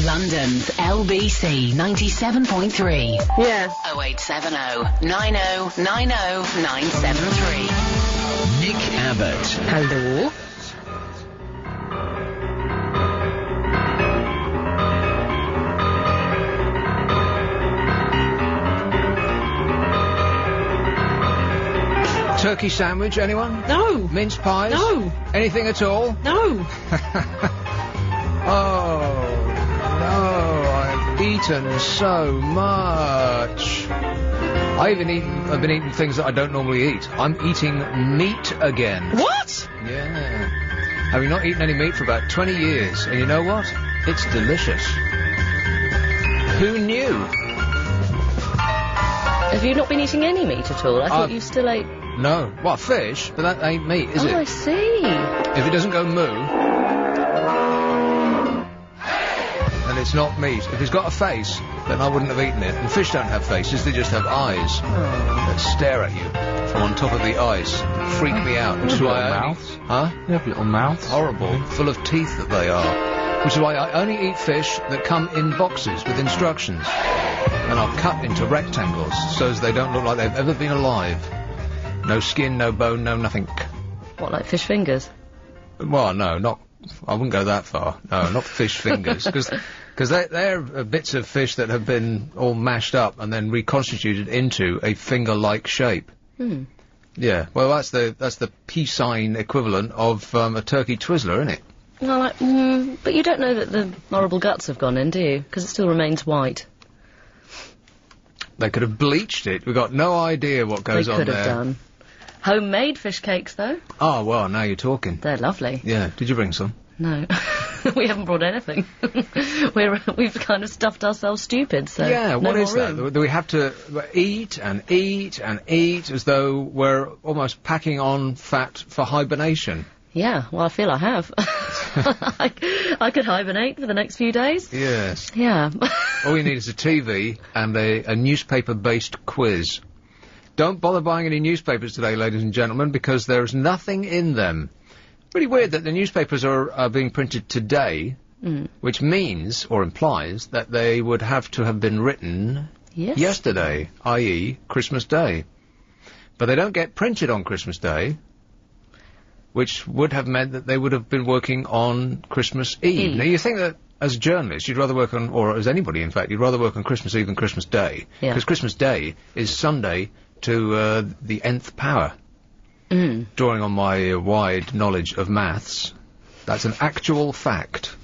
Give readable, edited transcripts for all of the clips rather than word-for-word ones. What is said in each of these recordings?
London's LBC 97.3. Yeah. 0870 90 90 973. Nick Abbott. Hello. Turkey sandwich, anyone? No. Mince pies? No. Anything at all? No. Oh, no, I've eaten so much. I've been eating things that I don't normally eat. I'm eating meat again. What? Yeah. Having not eaten any meat for about 20 years. And you know what? It's delicious. Who knew? Have you not been eating any meat at all? I thought you still ate... No. What, fish? But that ain't meat, is it? Oh, I see. If it doesn't go moo... and it's not meat. If it's got a face, then I wouldn't have eaten it. And fish don't have faces, they just have eyes that stare at you from on top of the ice. Freak me out. Which is why I only... Huh? You have little mouths. Horrible. Full of teeth that they are. Which is why I only eat fish that come in boxes with instructions. And are cut into rectangles so as they don't look like they've ever been alive. No skin, no bone, no nothing. What, like fish fingers? Well, no, not... I wouldn't go that far. No, not fish fingers. Because they're bits of fish that have been all mashed up and then reconstituted into a finger-like shape. Hmm. Yeah, well, that's the peace sign equivalent of a turkey Twizzler, isn't it? Well, but you don't know that the horrible guts have gone in, do you? Because it still remains white. They could have bleached it. We've got no idea what goes on there. They could have done. Homemade fish cakes, though. Oh, well, now you're talking. They're lovely. Yeah. Did you bring some? No. We haven't brought anything. We've kind of stuffed ourselves stupid, so... Yeah, no what is more that? room. Do we have to eat and eat and eat as though we're almost packing on fat for hibernation? Yeah, well, I feel I have. I could hibernate for the next few days. Yes. Yeah. All you need is a TV and a newspaper-based quiz. Don't bother buying any newspapers today, ladies and gentlemen, because there's nothing in them. Really weird that the newspapers are being printed today, which means, or implies, that they would have to have been written yesterday, i.e. Christmas Day. But they don't get printed on Christmas Day, which would have meant that they would have been working on Christmas Eve. Now, you think that, as a journalist, you'd rather work on, or as anybody, in fact, you'd rather work on Christmas Eve than Christmas Day. Yeah. Because Christmas Day is Sunday to the nth power. Drawing on my wide knowledge of maths, that's an actual fact.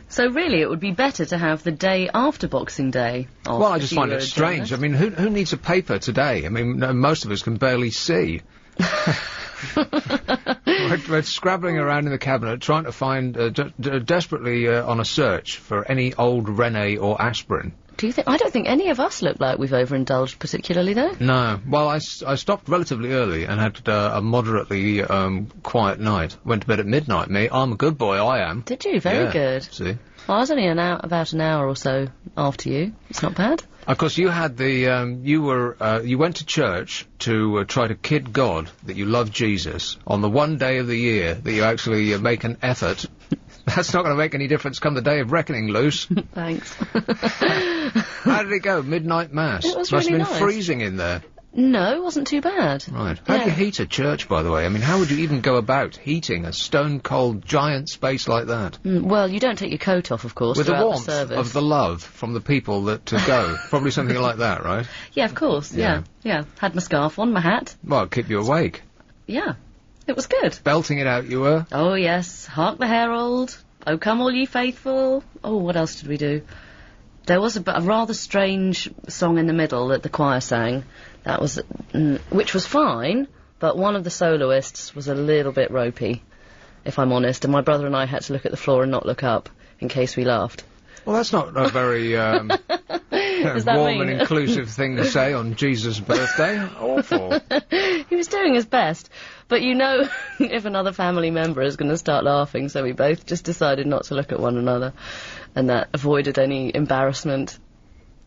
So really, it would be better to have the day after Boxing Day off. Well, I just find it strange. I mean, who needs a paper today? I mean, most of us can barely see. We're scrabbling around in the cabinet trying to find, desperately on a search for any old Rene or aspirin. Do you think? I don't think any of us look like we've overindulged particularly, though. No. Well, I stopped relatively early and had a moderately quiet night. Went to bed at midnight, me. I'm a good boy, I am. Did you? Very good. See? Well, I was only about an hour or so after you. It's not bad. Of course, you had the, you went to church to try to kid God that you love Jesus on the one day of the year that you actually make an effort. That's not going to make any difference come the day of reckoning, Luce. Thanks. How did it go? Midnight Mass? It was Must really have been nice. freezing in there. No, it wasn't too bad. Right. How do you heat a church, by the way? I mean, how would you even go about heating a stone-cold giant space like that? Well, you don't take your coat off, of course, With the throughout warmth the service. of the love from the people that go. Probably something like that, right? Yeah, of course, yeah. Had my scarf on, my hat. Well, keep you awake. Yeah, it was good. Belting it out, you were? Oh, yes. Hark the herald. Oh, come all ye faithful. Oh, what else did we do? There was a rather strange song in the middle that the choir sang. That was, which was fine, but one of the soloists was a little bit ropey, if I'm honest, and my brother and I had to look at the floor and not look up, in case we laughed. Well, that's not a very warm and inclusive thing to say on Jesus' birthday. Awful. He was doing his best, but you know if another family member is going to start laughing, so we both just decided not to look at one another, and that avoided any embarrassment.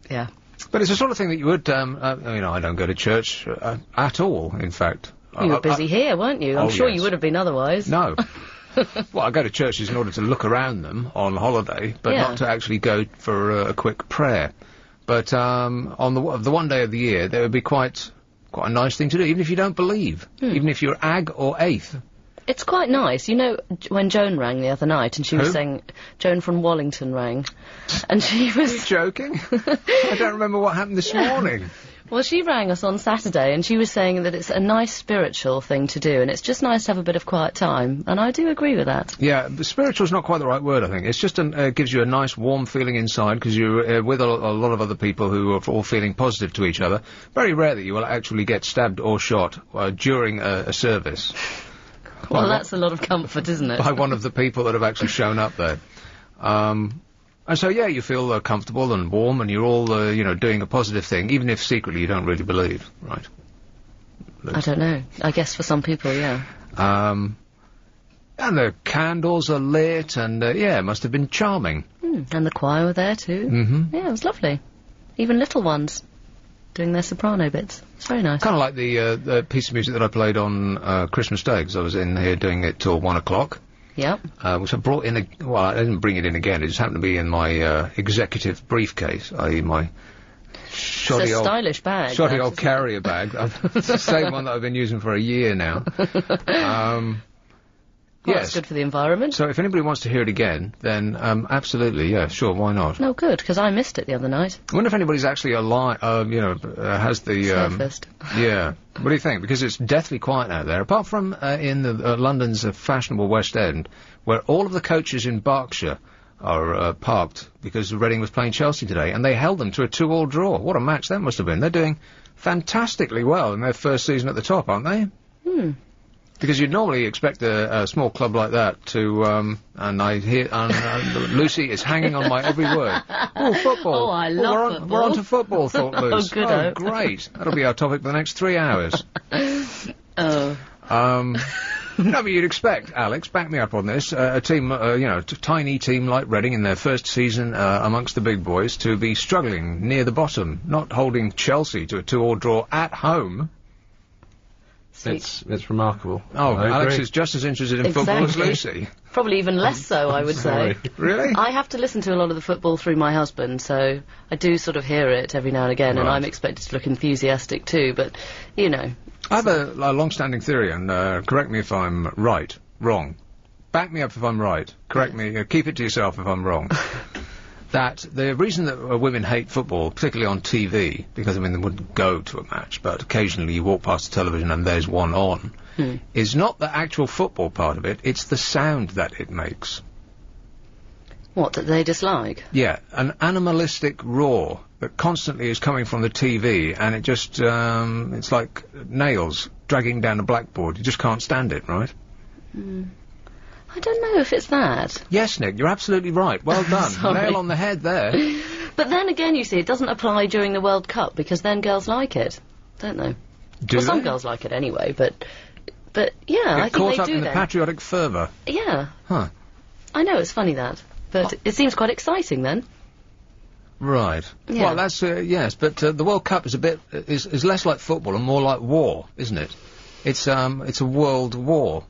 Yeah. But it's the sort of thing that you would, I don't go to church at all, in fact. You were busy here, weren't you? I'm sure yes. you would have been otherwise. No. Well, I go to churches in order to look around them on holiday, but Yeah. not to actually go for a quick prayer. But on the one day of the year, there would be quite a nice thing to do, even if you don't believe, even if you're ag or eighth. It's quite nice. You know, when Joan rang the other night and she was Who? saying... Joan from Wallington rang. And she Are you was... joking? I don't remember what happened this morning. Well, she rang us on Saturday and she was saying that it's a nice spiritual thing to do and it's just nice to have a bit of quiet time. And I do agree with that. Yeah, but spiritual's not quite the right word, I think. It's just gives you a nice warm feeling inside because you're with a lot of other people who are all feeling positive to each other. Very rare that you will actually get stabbed or shot during a service. Well, that's a lot of comfort, isn't it? By one of the people that have actually shown up there. And so, yeah, you feel comfortable and warm and you're all, doing a positive thing, even if secretly you don't really believe, right? I don't know. I guess for some people, yeah. And the candles are lit and, it must have been charming. And the choir were there too. Mm-hmm. Yeah, it was lovely. Even little ones doing their soprano bits. It's very nice. Kind of like the piece of music that I played on Christmas Day, because I was in here doing it till 1 o'clock. Yep. Which I brought in, I didn't bring it in again, it just happened to be in my executive briefcase, i.e. my shoddy It's a old... stylish bag. Shoddy that, old isn't carrier bag. It's the same one that I've been using for a year now. Well, Yes. That's good for the environment. So if anybody wants to hear it again, then absolutely, yeah, sure, why not? No, good, because I missed it the other night. I wonder if anybody's actually alive, has the... Surfaced. Yeah. What do you think? Because it's deathly quiet out there, apart from in the London's fashionable West End, where all of the coaches in Berkshire are parked because Reading was playing Chelsea today, and they held them to a 2-2 draw. What a match that must have been. They're doing fantastically well in their first season at the top, aren't they? Because you'd normally expect a small club like that to, and I hear, Lucy is hanging on my every word. Oh, football. Oh, I love football. We're on to football, thought Luce. good. Oh, great. That'll be our topic for the next 3 hours. Oh. No, but you'd expect, Alex, back me up on this, a team, tiny team like Reading in their first season amongst the big boys to be struggling near the bottom, not holding Chelsea to a 2-2 draw at home. It's remarkable. Oh, I Alex agree. is just as interested in football as Exactly. Lucy. Probably even less so, I would say. Really? I have to listen to a lot of the football through my husband, so I do sort of hear it every now and again, and Right. I'm expected to look enthusiastic too, but, you know. I have a long-standing theory, and correct me if I'm right, wrong. Back me up if I'm right. Correct me, keep it to yourself if I'm wrong. That the reason that women hate football, particularly on TV, because, I mean, they wouldn't go to a match, but occasionally you walk past the television and there's one on, is not the actual football part of it, it's the sound that it makes. What, that they dislike? Yeah, an animalistic roar that constantly is coming from the TV, and it just, it's like nails dragging down a blackboard. You just can't stand it, right? I don't know if it's that. Yes, Nick, you're absolutely right. Well done. Sorry. Nail on the head there. But then again, you see, it doesn't apply during the World Cup, because then girls like it, don't they? Do well, some they? girls like it anyway, but yeah, I Get think caught they up do in the then. patriotic fervour. Yeah. Huh. I know, it's funny that. But it seems quite exciting then. Right. Yeah. Well, that's, yes, but the World Cup is a bit, is less like football and more like war, isn't it? It's a world war.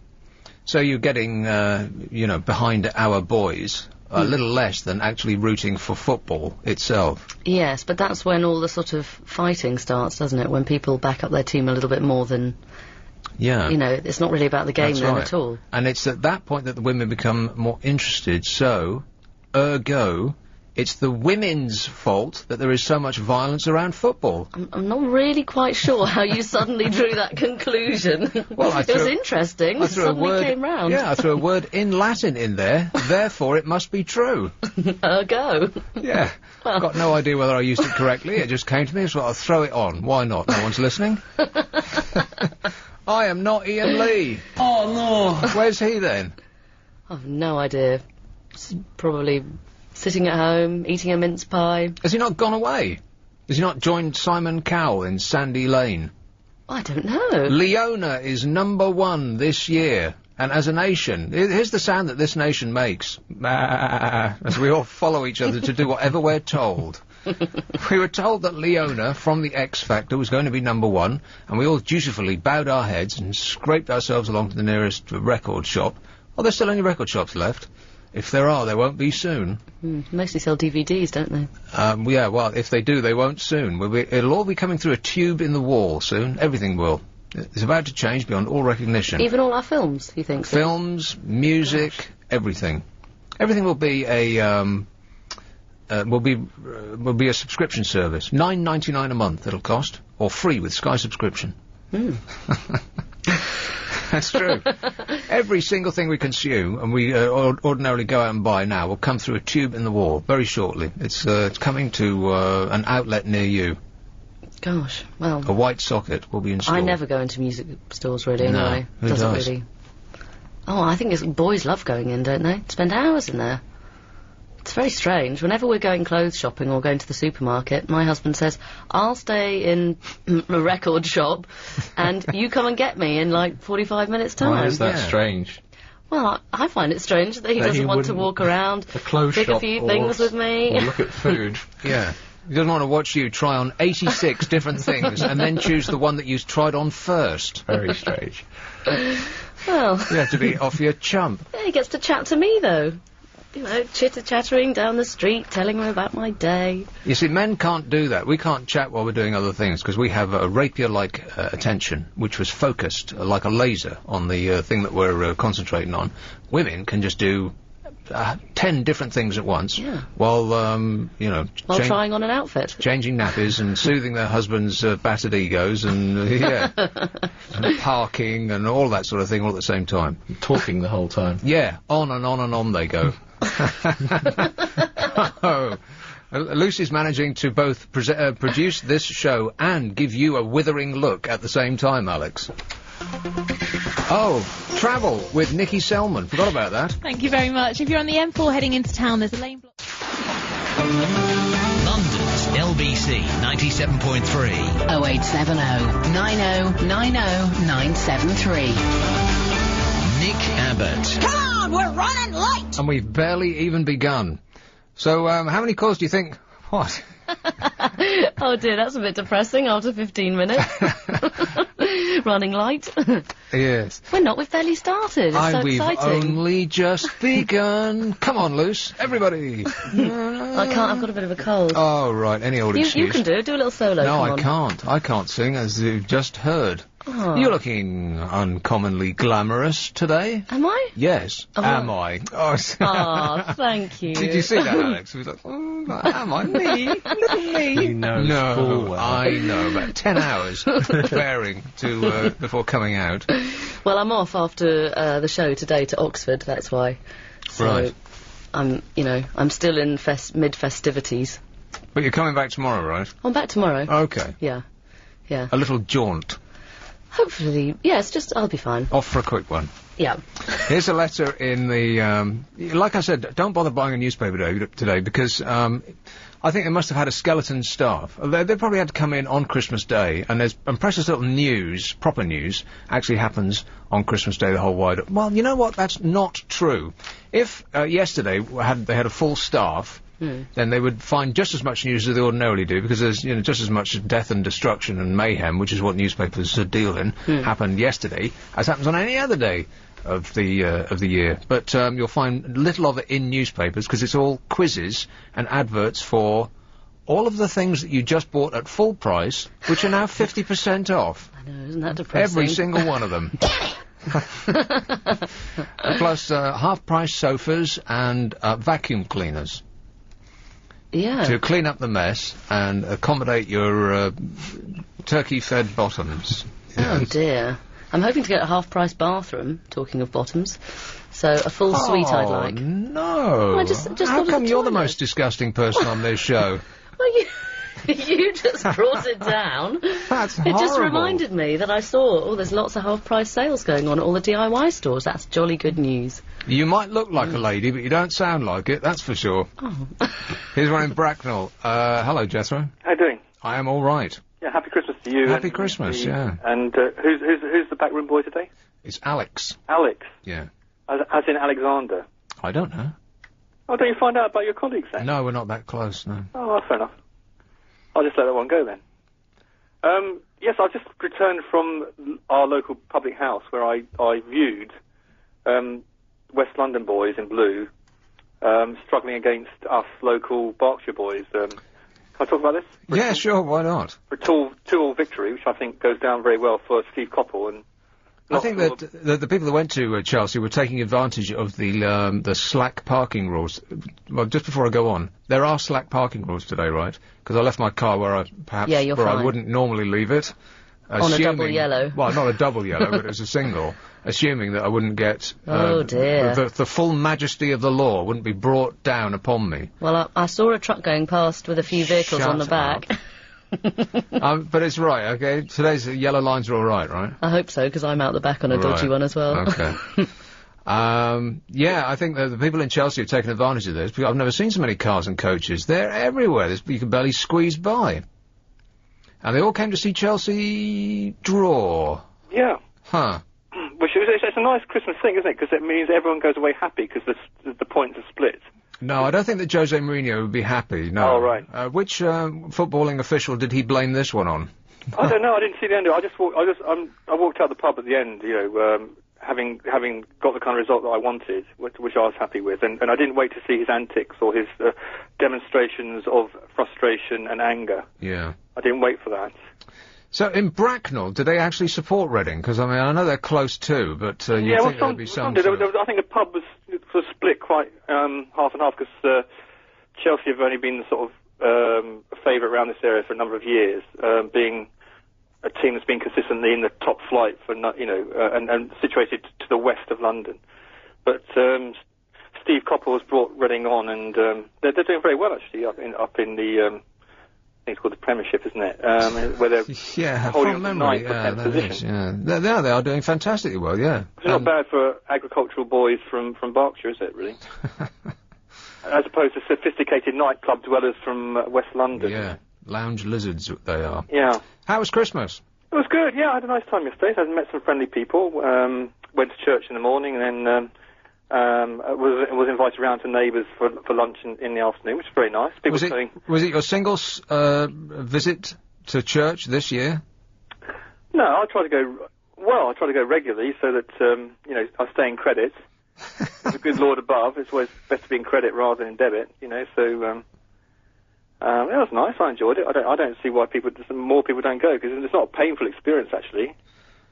So you're getting, behind our boys a little less than actually rooting for football itself. Yes, but that's when all the sort of fighting starts, doesn't it? When people back up their team a little bit more than, Yeah. it's not really about the game That's then right. at all. And it's at that point that the women become more interested, so, ergo, it's the women's fault that there is so much violence around football. I'm not really quite sure how you suddenly drew that conclusion. Well, I it was threw- interesting. I It threw a suddenly word, came round. Yeah, I threw a word in Latin in there, therefore it must be true. Go. Yeah. Well. Got no idea whether I used it correctly, it just came to me, so I'll throw it on. Why not? No one's listening. I am not Ian Lee. Oh no! Where's he then? I've no idea. Probably sitting at home, eating a mince pie. Has he not gone away? Has he not joined Simon Cowell in Sandy Lane? I don't know. Leona is #1 this year, and as a nation, here's the sound that this nation makes. As we all follow each other to do whatever we're told. We were told that Leona from the X Factor was going to be #1, and we all dutifully bowed our heads and scraped ourselves along to the nearest record shop, Are there still any record shops left? If there are, there won't be soon. Mostly sell DVDs, don't they? Yeah, well, if they do, they won't soon. It'll all be coming through a tube in the wall soon. Everything will. It's about to change beyond all recognition. Even all our films, you think? So? Films, music, everything. Everything will be a, will be a subscription service. $9.99 a month it'll cost, or free with Sky subscription. That's true. Every single thing we consume, and we ordinarily go out and buy now, will come through a tube in the wall very shortly. It's coming to an outlet near you. Gosh, well... A white socket will be installed. I never go into music stores, really, No, anyway. who Doesn't does? really... Oh, I think boys love going in, don't they? Spend hours in there. It's very strange. Whenever we're going clothes shopping or going to the supermarket, my husband says, I'll stay in a record shop and you come and get me in, like, 45 minutes' time. Why is that Yeah. strange? Well, I find it strange that he That he doesn't want to wouldn't- walk around, The clothes pick shop a few or things with Or me. look at food. Yeah. He doesn't want to watch you try on 86 different things and then choose the one that you tried on first. Very strange. Well, You have to be off your chump. yeah, he gets to chat to me, though. You know, chitter-chattering down the street, telling me about my day. You see, men can't do that. We can't chat while we're doing other things, because we have a rapier-like attention, which was focused like a laser on the thing that we're concentrating on. Women can just do 10 different things at once, Yeah. while, you know... While trying on an outfit. Changing nappies and soothing their husbands' battered egos and, yeah, and parking and all that sort of thing all at the same time. Talking the whole time. Yeah, on and on and on they go. Oh. Lucy's managing to both produce this show and give you a withering look at the same time, Alex. Oh, travel with Nikki Selman. Forgot about that. Thank you very much. If you're on the M4 heading into town, there's a lane block. London's LBC 97.3. 0870 90 90 973. Nick Abbott. Come on, we're running late! And we've barely even begun. So, how many calls do you think... What? Oh dear, that's a bit depressing after 15 minutes. Running light. Yes. We're not, we've barely started. It's so We've exciting. only just begun. Come on, Luce. Everybody. I can't, I've got a bit of a cold. Oh, right. Any old you excuse. can do a little solo. No, come I on. can't. I can't sing, as you've just heard. Oh. You're looking uncommonly glamorous today. Am I? Yes. Oh. Am I? Oh, Oh, thank you. Did you see that, Alex? He was like, oh, am I? Me? Little me? He knows full No, well. I know. About 10 hours preparing to, before coming out. Well, I'm off after the show today to Oxford, that's why. So Right. I'm still in mid-festivities. But you're coming back tomorrow, right? I'm back tomorrow. Okay. Yeah. Yeah. A little jaunt. Hopefully, yeah, I'll be fine. Off for a quick one. Yeah. Here's a letter in the, like I said, don't bother buying a newspaper today because, I think they must have had a skeleton staff. They probably had to come in on Christmas Day, and precious little news, proper news, actually happens on Christmas Day the whole wide. Well, you know what? That's not true. If, yesterday they had a full staff, then they would find just as much news as they ordinarily do, because there's, just as much death and destruction and mayhem, which is what newspapers deal in, happened yesterday, as happens on any other day of the year. But you'll find little of it in newspapers, because it's all quizzes and adverts for all of the things that you just bought at full price, which are now 50% off. I know, isn't that depressing? Every single one of them. Plus half-price sofas and vacuum cleaners. Yeah. To clean up the mess and accommodate your turkey-fed bottoms. Oh Yes. dear. I'm hoping to get a half-price bathroom, talking of bottoms. So a full suite I'd like. No. I just How thought of come the you're the toilet. most disgusting person on this show? Well, you just brought it down. That's It just horrible. reminded me that I saw, there's lots of half-price sales going on at all the DIY stores. That's jolly good news. You might look like a lady, but you don't sound like it, that's for sure. Oh. Here's one in Bracknell. Hello, Jethro. How you doing? I am all right. Yeah, happy Christmas to you. Happy and Christmas, yeah. And who's the backroom boy today? It's Alex. Alex, Yeah. as in Alexander. I don't know. Oh, don't you find out about your colleagues then? No, we're not that close, no. Oh, well, fair enough. I'll just let that one go then. Yes, I just returned from our local public house where I viewed West London boys in blue struggling against us local Berkshire boys. Can I talk about this? Yeah, sure, why not? For a 2-2 victory, which I think goes down very well for Steve Coppell. And I think that the people that went to Chelsea were taking advantage of the slack parking rules. Well, just before I go on, there are slack parking rules today, right? Because I left my car where I fine. wouldn't normally leave it. On a double yellow. Well, not a double yellow, but it was a single. Assuming that I wouldn't get... Oh, dear. The full majesty of the law wouldn't be brought down upon me. Well, I saw a truck going past with a few vehicles on the back. But it's right, okay? Today's yellow lines are all right? I hope so, because I'm out the back on a dodgy one as well. Okay. Yeah, I think that the people in Chelsea have taken advantage of this, because I've never seen so many cars and coaches. They're everywhere. You can barely squeeze by. And they all came to see Chelsea draw. Yeah. Huh. Which is, it's a nice Christmas thing, isn't it? Because it means everyone goes away happy because the points are split. No, I don't think that Jose Mourinho would be happy, no. Oh, right. Which footballing official did he blame this one on? I don't know, I didn't see the end of it. I walked out the pub at the end, having got the kind of result that I wanted, which I was happy with, and I didn't wait to see his antics or his demonstrations of frustration and anger. Yeah. I didn't wait for that. So in Bracknell, do they actually support Reading? Because I mean, I know they're close too, but you think there'd be some. I think the pub was sort of split quite half and half because Chelsea have only been the sort of a favourite around this area for a number of years, being a team that's been consistently in the top flight for and situated to the west of London. But Steve Coppell has brought Reading on, and they're doing very well actually up in the. I think it's called the Premiership, isn't it? Where they're holding the 9th position. Yeah, they are doing fantastically well, yeah. It's not bad for agricultural boys from Berkshire, is it, really? As opposed to sophisticated nightclub dwellers from West London. Yeah, lounge lizards they are. Yeah. How was Christmas? It was good, yeah, I had a nice time yesterday. I met some friendly people, went to church in the morning, and then was invited around to neighbours for lunch in the afternoon, which was very nice. Was it your singles visit to church this year? No, I try to go regularly so that I stay in credit. There's a good Lord above. It's always best to be in credit rather than in debit, so it was nice. I enjoyed it. I don't see why more people don't go, because it's not a painful experience actually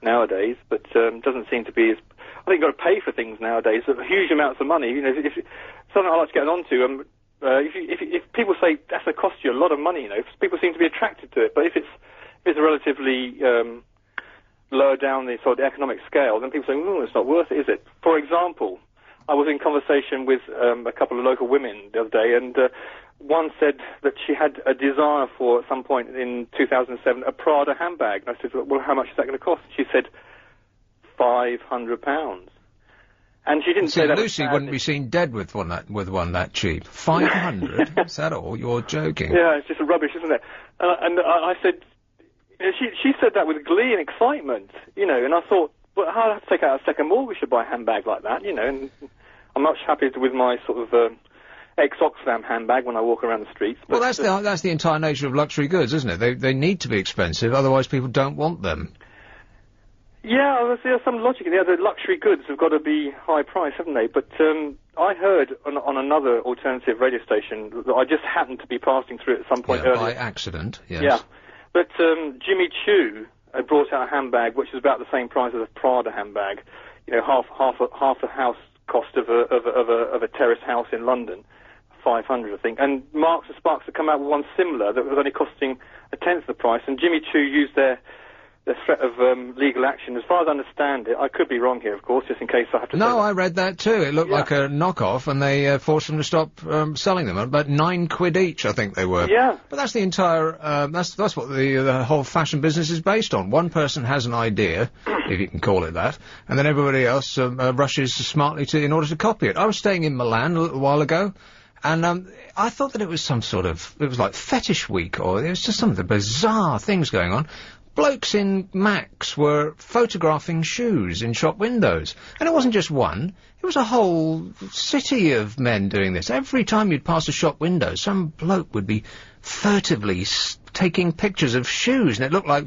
nowadays, but doesn't seem to be as. I think you've got to pay for things nowadays, huge amounts of money. If something I like to get onto, if people say that's going to cost you a lot of money, people seem to be attracted to it. But if it's relatively lower down the sort of economic scale, then people say, it's not worth it, is it? For example, I was in conversation with a couple of local women the other day, and one said that she had a desire for, at some point in 2007, a Prada handbag. And I said, well, how much is that going to cost? She said, £500. And she didn't say that. Lucy wouldn't be seen dead with one that cheap. 500? Is that all? You're joking. Yeah, it's just rubbish, isn't it? And I said, she said that with glee and excitement, and I thought, well, I'll have to take out a second mortgage to buy a handbag like that, and I'm much happier with my sort of ex-Oxfam handbag when I walk around the streets. Well, that's the entire nature of luxury goods, isn't it? They need to be expensive, otherwise people don't want them. Yeah, there's some logic in there. The luxury goods have got to be high price, haven't they? But I heard on another alternative radio station that I just happened to be passing through at some point earlier. By accident, yes. Yeah. But Jimmy Choo had brought out a handbag which was about the same price as a Prada handbag. Half the house cost of a terrace house in London, 500, I think. And Marks and Sparks had come out with one similar that was only costing a tenth of the price. And Jimmy Choo used their threat of legal action. As far as I understand it, I could be wrong here, of course, just in case I have to... No, I read that too. It looked like a knockoff, and they forced them to stop selling them. About £9 each, I think they were. Yeah. But that's the entire... that's what the whole fashion business is based on. One person has an idea, if you can call it that, and then everybody else rushes smartly in order to copy it. I was staying in Milan a little while ago, and I thought that it was some sort of... It was like Fetish Week, or it was just some of the bizarre things going on. Blokes in Macs were photographing shoes in shop windows. And it wasn't just one, it was a whole city of men doing this. Every time you'd pass a shop window, some bloke would be furtively taking pictures of shoes, and it looked like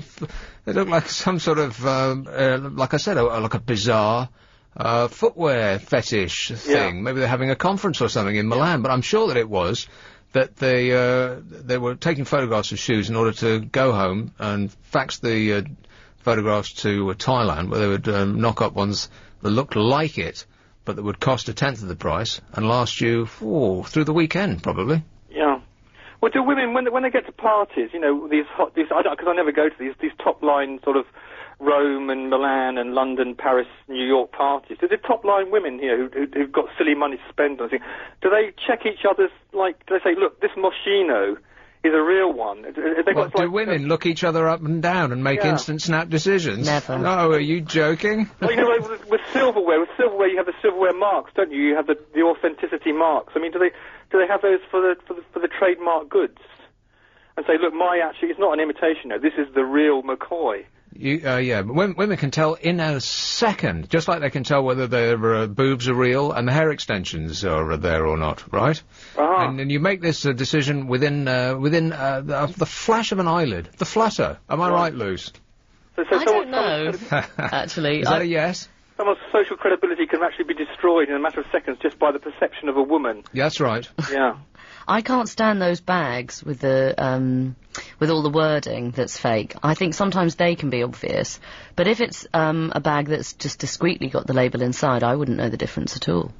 some sort of, like I said, like a bizarre footwear fetish thing. Maybe they're having a conference or something in Milan, but I'm sure that it was that they were taking photographs of shoes in order to go home and fax the photographs to Thailand, where they would knock up ones that looked like it, but that would cost 1/10 of the price and last you through the weekend, probably. Yeah. Well, do women, when they get to parties, you know, because I never go to these top line sort of Rome and Milan and London, Paris, New York parties, do the top line women here who've got silly money to spend on things, do they check each other's, like, do they say, look, this Moschino is a real one? Do women look each other up and down and make instant snap decisions? Never. No, are you joking? Well, you know, with silverware you have the silverware marks, don't you? You have the authenticity marks. I mean, do they have those for the trademark goods? And say, look, it's not an imitation. No, this is the real McCoy. But women can tell in a second, just like they can tell whether their boobs are real and the hair extensions are there or not, right? Uh-huh. And you make this decision within the flash of an eyelid, the flutter. Am I right, Luce? I don't know, actually. Is that a yes? Someone's social credibility can actually be destroyed in a matter of seconds just by the perception of a woman. That's right. Yeah. I can't stand those bags with with all the wording that's fake. I think sometimes they can be obvious, but if it's a bag that's just discreetly got the label inside, I wouldn't know the difference at all.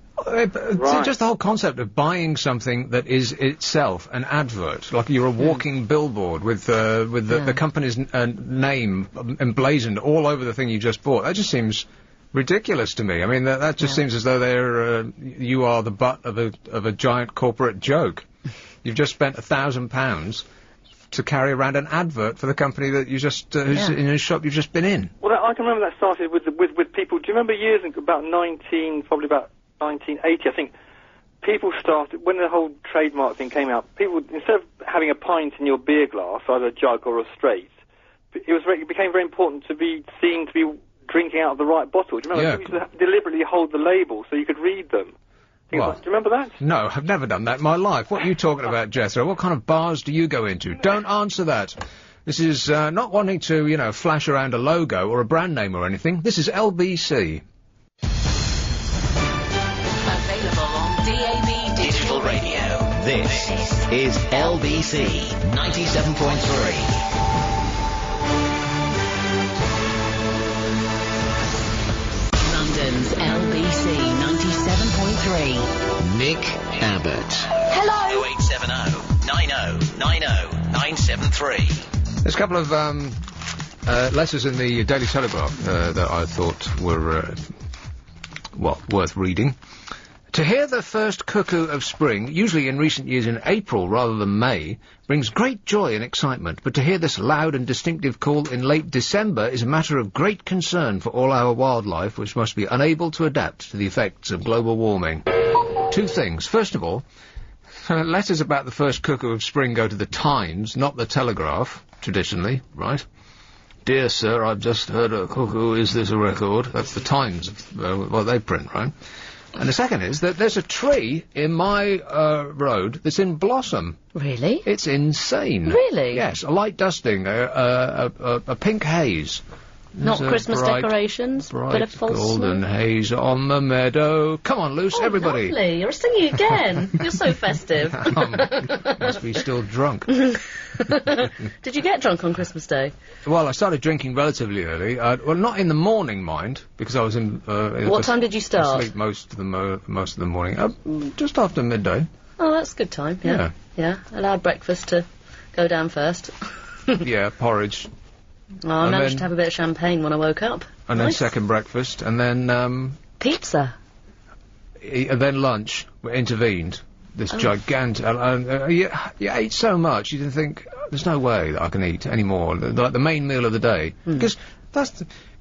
Just the whole concept of buying something that is itself an advert, like you're a walking billboard with the company's name emblazoned all over the thing you just bought. That just seems ridiculous to me. I mean, that just seems as though you are the butt of a giant corporate joke. You've just spent £1,000 to carry around an advert for the company that you just who's in a shop you've just been in. Well, I can remember that started with people. Do you remember years ago, about 1980, I think, people started, when the whole trademark thing came out, people, instead of having a pint in your beer glass, either a jug or a straight, it became very important to be seen to be drinking out of the right bottle. Do you remember? People used to deliberately hold the label so you could read them. Do you remember that? No, I've never done that in my life. What are you talking about, Jethro? What kind of bars do you go into? Don't answer that. This is not wanting to, flash around a logo or a brand name or anything. This is LBC. Available on DAB Digital radio. This is LBC 97.3. London's LBC 97.3. Nick Abbott. Hello. 0870 90 90 973. There's a couple of letters in the Daily Telegraph that I thought were, worth reading. To hear the first cuckoo of spring, usually in recent years in April rather than May, brings great joy and excitement, but to hear this loud and distinctive call in late December is a matter of great concern for all our wildlife, which must be unable to adapt to the effects of global warming. Two things. First of all, letters about the first cuckoo of spring go to the Times, not the Telegraph, traditionally, right? Dear sir, I've just heard a cuckoo, is this a record? That's the Times, what they print, right? And the second is that there's a tree in my road that's in blossom. Really? It's insane. Really? Yes, a light dusting, a pink haze. Not There's a Christmas decorations, bright bit of false golden snow. haze on the meadow. Come on, Luce, everybody. Lovely. You're singing again. You're so festive. Must be still drunk. Did you get drunk on Christmas Day? Well, I started drinking relatively early. Well, not in the morning, mind, because I was in. What time did you start? Asleep most of the morning. Just after midday. Oh, that's a good time. Yeah. Yeah. Allowed breakfast to go down first. Yeah, porridge. Oh, I managed to have a bit of champagne when I woke up. And then second breakfast, and then pizza. And then lunch intervened. This gigantic. You ate so much, you didn't think there's no way that I can eat any more. Like the main meal of the day, because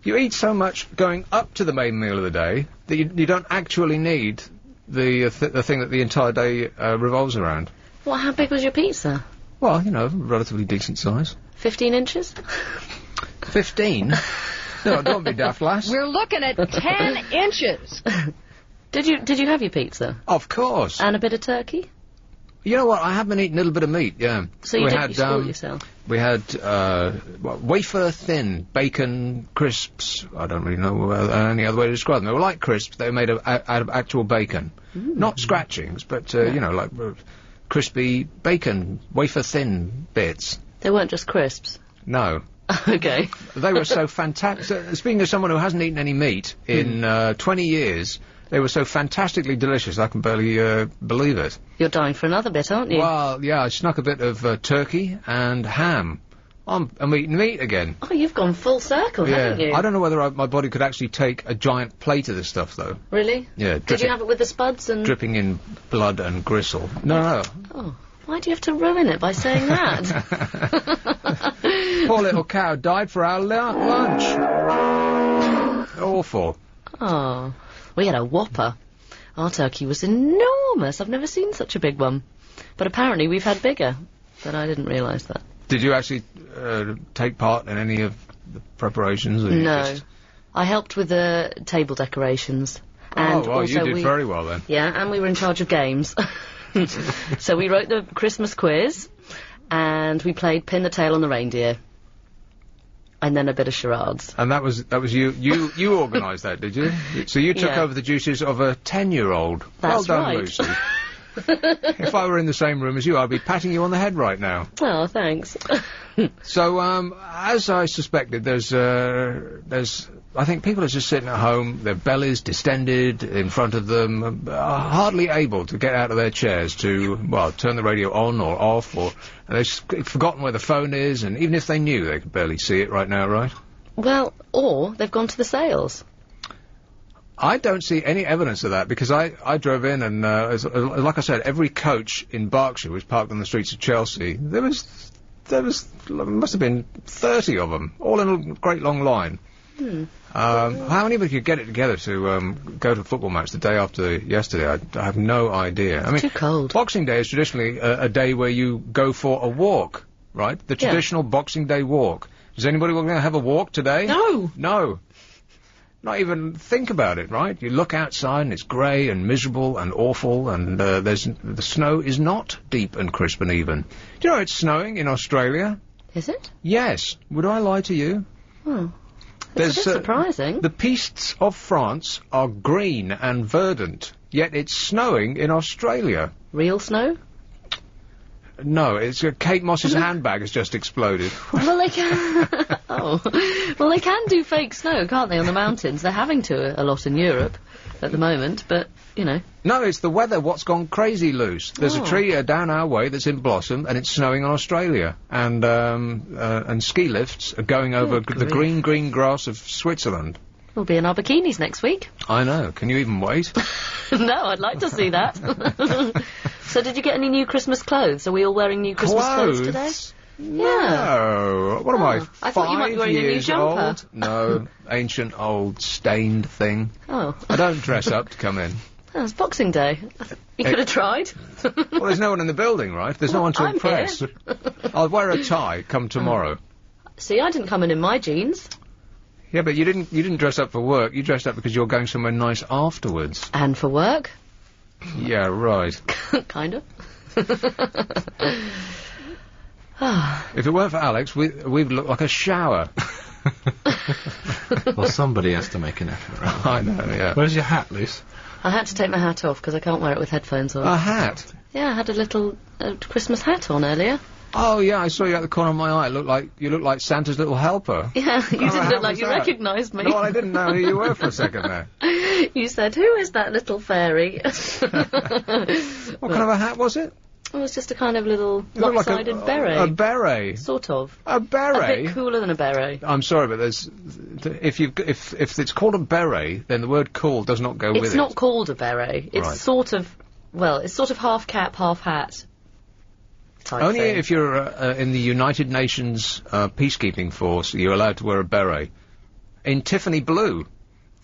you eat so much going up to the main meal of the day that you don't actually need the thing that the entire day revolves around. Well, how big was your pizza? Well, relatively decent size. 15 inches? 15? No, don't be daft, lass. We're looking at 10 inches. Did you have your pizza? Of course. And a bit of turkey? You know what? I have been eating a little bit of meat, yeah. So you spoiled yourself? We had wafer thin bacon crisps. I don't really know any other way to describe them. They were like crisps. They were made out of actual bacon, not scratchings, but you know, like crispy bacon, wafer thin bits. They weren't just crisps. No. Okay. They were so fantastic. Speaking of someone who hasn't eaten any meat in 20 years, they were so fantastically delicious, I can barely believe it. You're dying for another bit, aren't you? Well, yeah, I snuck a bit of turkey and ham. I'm eating meat again. Oh, you've gone full circle, haven't you? I don't know whether my body could actually take a giant plate of this stuff, though. Really? Yeah. Did you have it with the spuds and... Dripping in blood and gristle. No. Oh, why do you have to ruin it by saying that? Poor little cow died for our lunch. Awful. Oh, we had a whopper. Our turkey was enormous. I've never seen such a big one. But apparently we've had bigger. But I didn't realise that. Did you actually take part in any of the preparations? Or No. I helped with the table decorations. And well, also you did very well then. Yeah, and we were in charge of games. So we wrote the Christmas quiz, and we played Pin the Tail on the Reindeer. And then a bit of charades. And that was you. You organised that, did you? So you took Yeah. over the duties of a 10-year-old. Well That's done, right. Lucy. If I were in the same room as you, I'd be patting you on the head right now. Oh, thanks. So, as I suspected, there's, I think people are just sitting at home, their bellies distended in front of them, hardly able to get out of their chairs to, well, turn the radio on or off, or they've forgotten where the phone is, and even if they knew, they could barely see it right now, right? Well, or they've gone to the sales. I don't see any evidence of that, because I drove in and, like I said, every coach in Berkshire was parked on the streets of Chelsea. There must have been 30 of them, all in a great long line. How anybody could get it together to go to a football match the day after yesterday, I have no idea. I mean, Too cold. Boxing Day is traditionally a day where you go for a walk, right? The traditional Boxing Day walk. Is anybody going to have a walk today? No. No. Not even think about it, right? You look outside and it's grey and miserable and awful, and the snow is not deep and crisp and even. Do you know it's snowing in Australia? Is it? Yes. Would I lie to you? Oh. It's a bit surprising. The pistes of France are green and verdant, yet it's snowing in Australia. Real snow? No, it's Kate Moss's handbag has just exploded. Well, they can... Well, they can do fake snow, can't they, on the mountains? They're having to a lot in Europe at the moment, but, you know. No, it's the weather. What's gone crazy loose? There's a tree down our way that's in blossom, and it's snowing in Australia. And ski lifts are going over the green grass of Switzerland. We'll be in our bikinis next week. I know. Can you even wait? No, I'd like to see that. So did you get any new Christmas clothes? Are we all wearing new Christmas clothes today? No. What am I, 5 I thought you might be wearing a new years jumper. old? No. Ancient, old, stained thing. Oh. I don't dress up to come in. Oh, it's Boxing Day. You could have tried. Well, there's no one in the building, right? There's no one to I'm impress. here. I'll wear a tie come tomorrow. See, I didn't come in my jeans. Yeah, but you didn't dress up for work. You dressed up because you're going somewhere nice afterwards. And for work. Yeah, right. Kind of. If it weren't for Alex, we'd look like a shower. Well, somebody has to make an effort, right? I know, yeah. Where's your hat, Luce? I had to take my hat off because I can't wear it with headphones on. A hat? Yeah, I had a little Christmas hat on earlier. Oh, yeah, I saw you at the corner of my eye. You look like Santa's little helper. Yeah, you didn't how look like was you that? recognised me. No, I didn't know who you were for a second there. You said, "Who is that little fairy?" What kind of a hat was it? It was just a kind of little It looked like lopsided beret. A beret. Sort of. A beret? A bit cooler than a beret. I'm sorry, but if it's called a beret, then the word cool does not go with it. It's not called a beret. It's Right. sort of half cap, half hat type Only thing. if you're in the United Nations peacekeeping force, you're allowed to wear a beret. In Tiffany blue.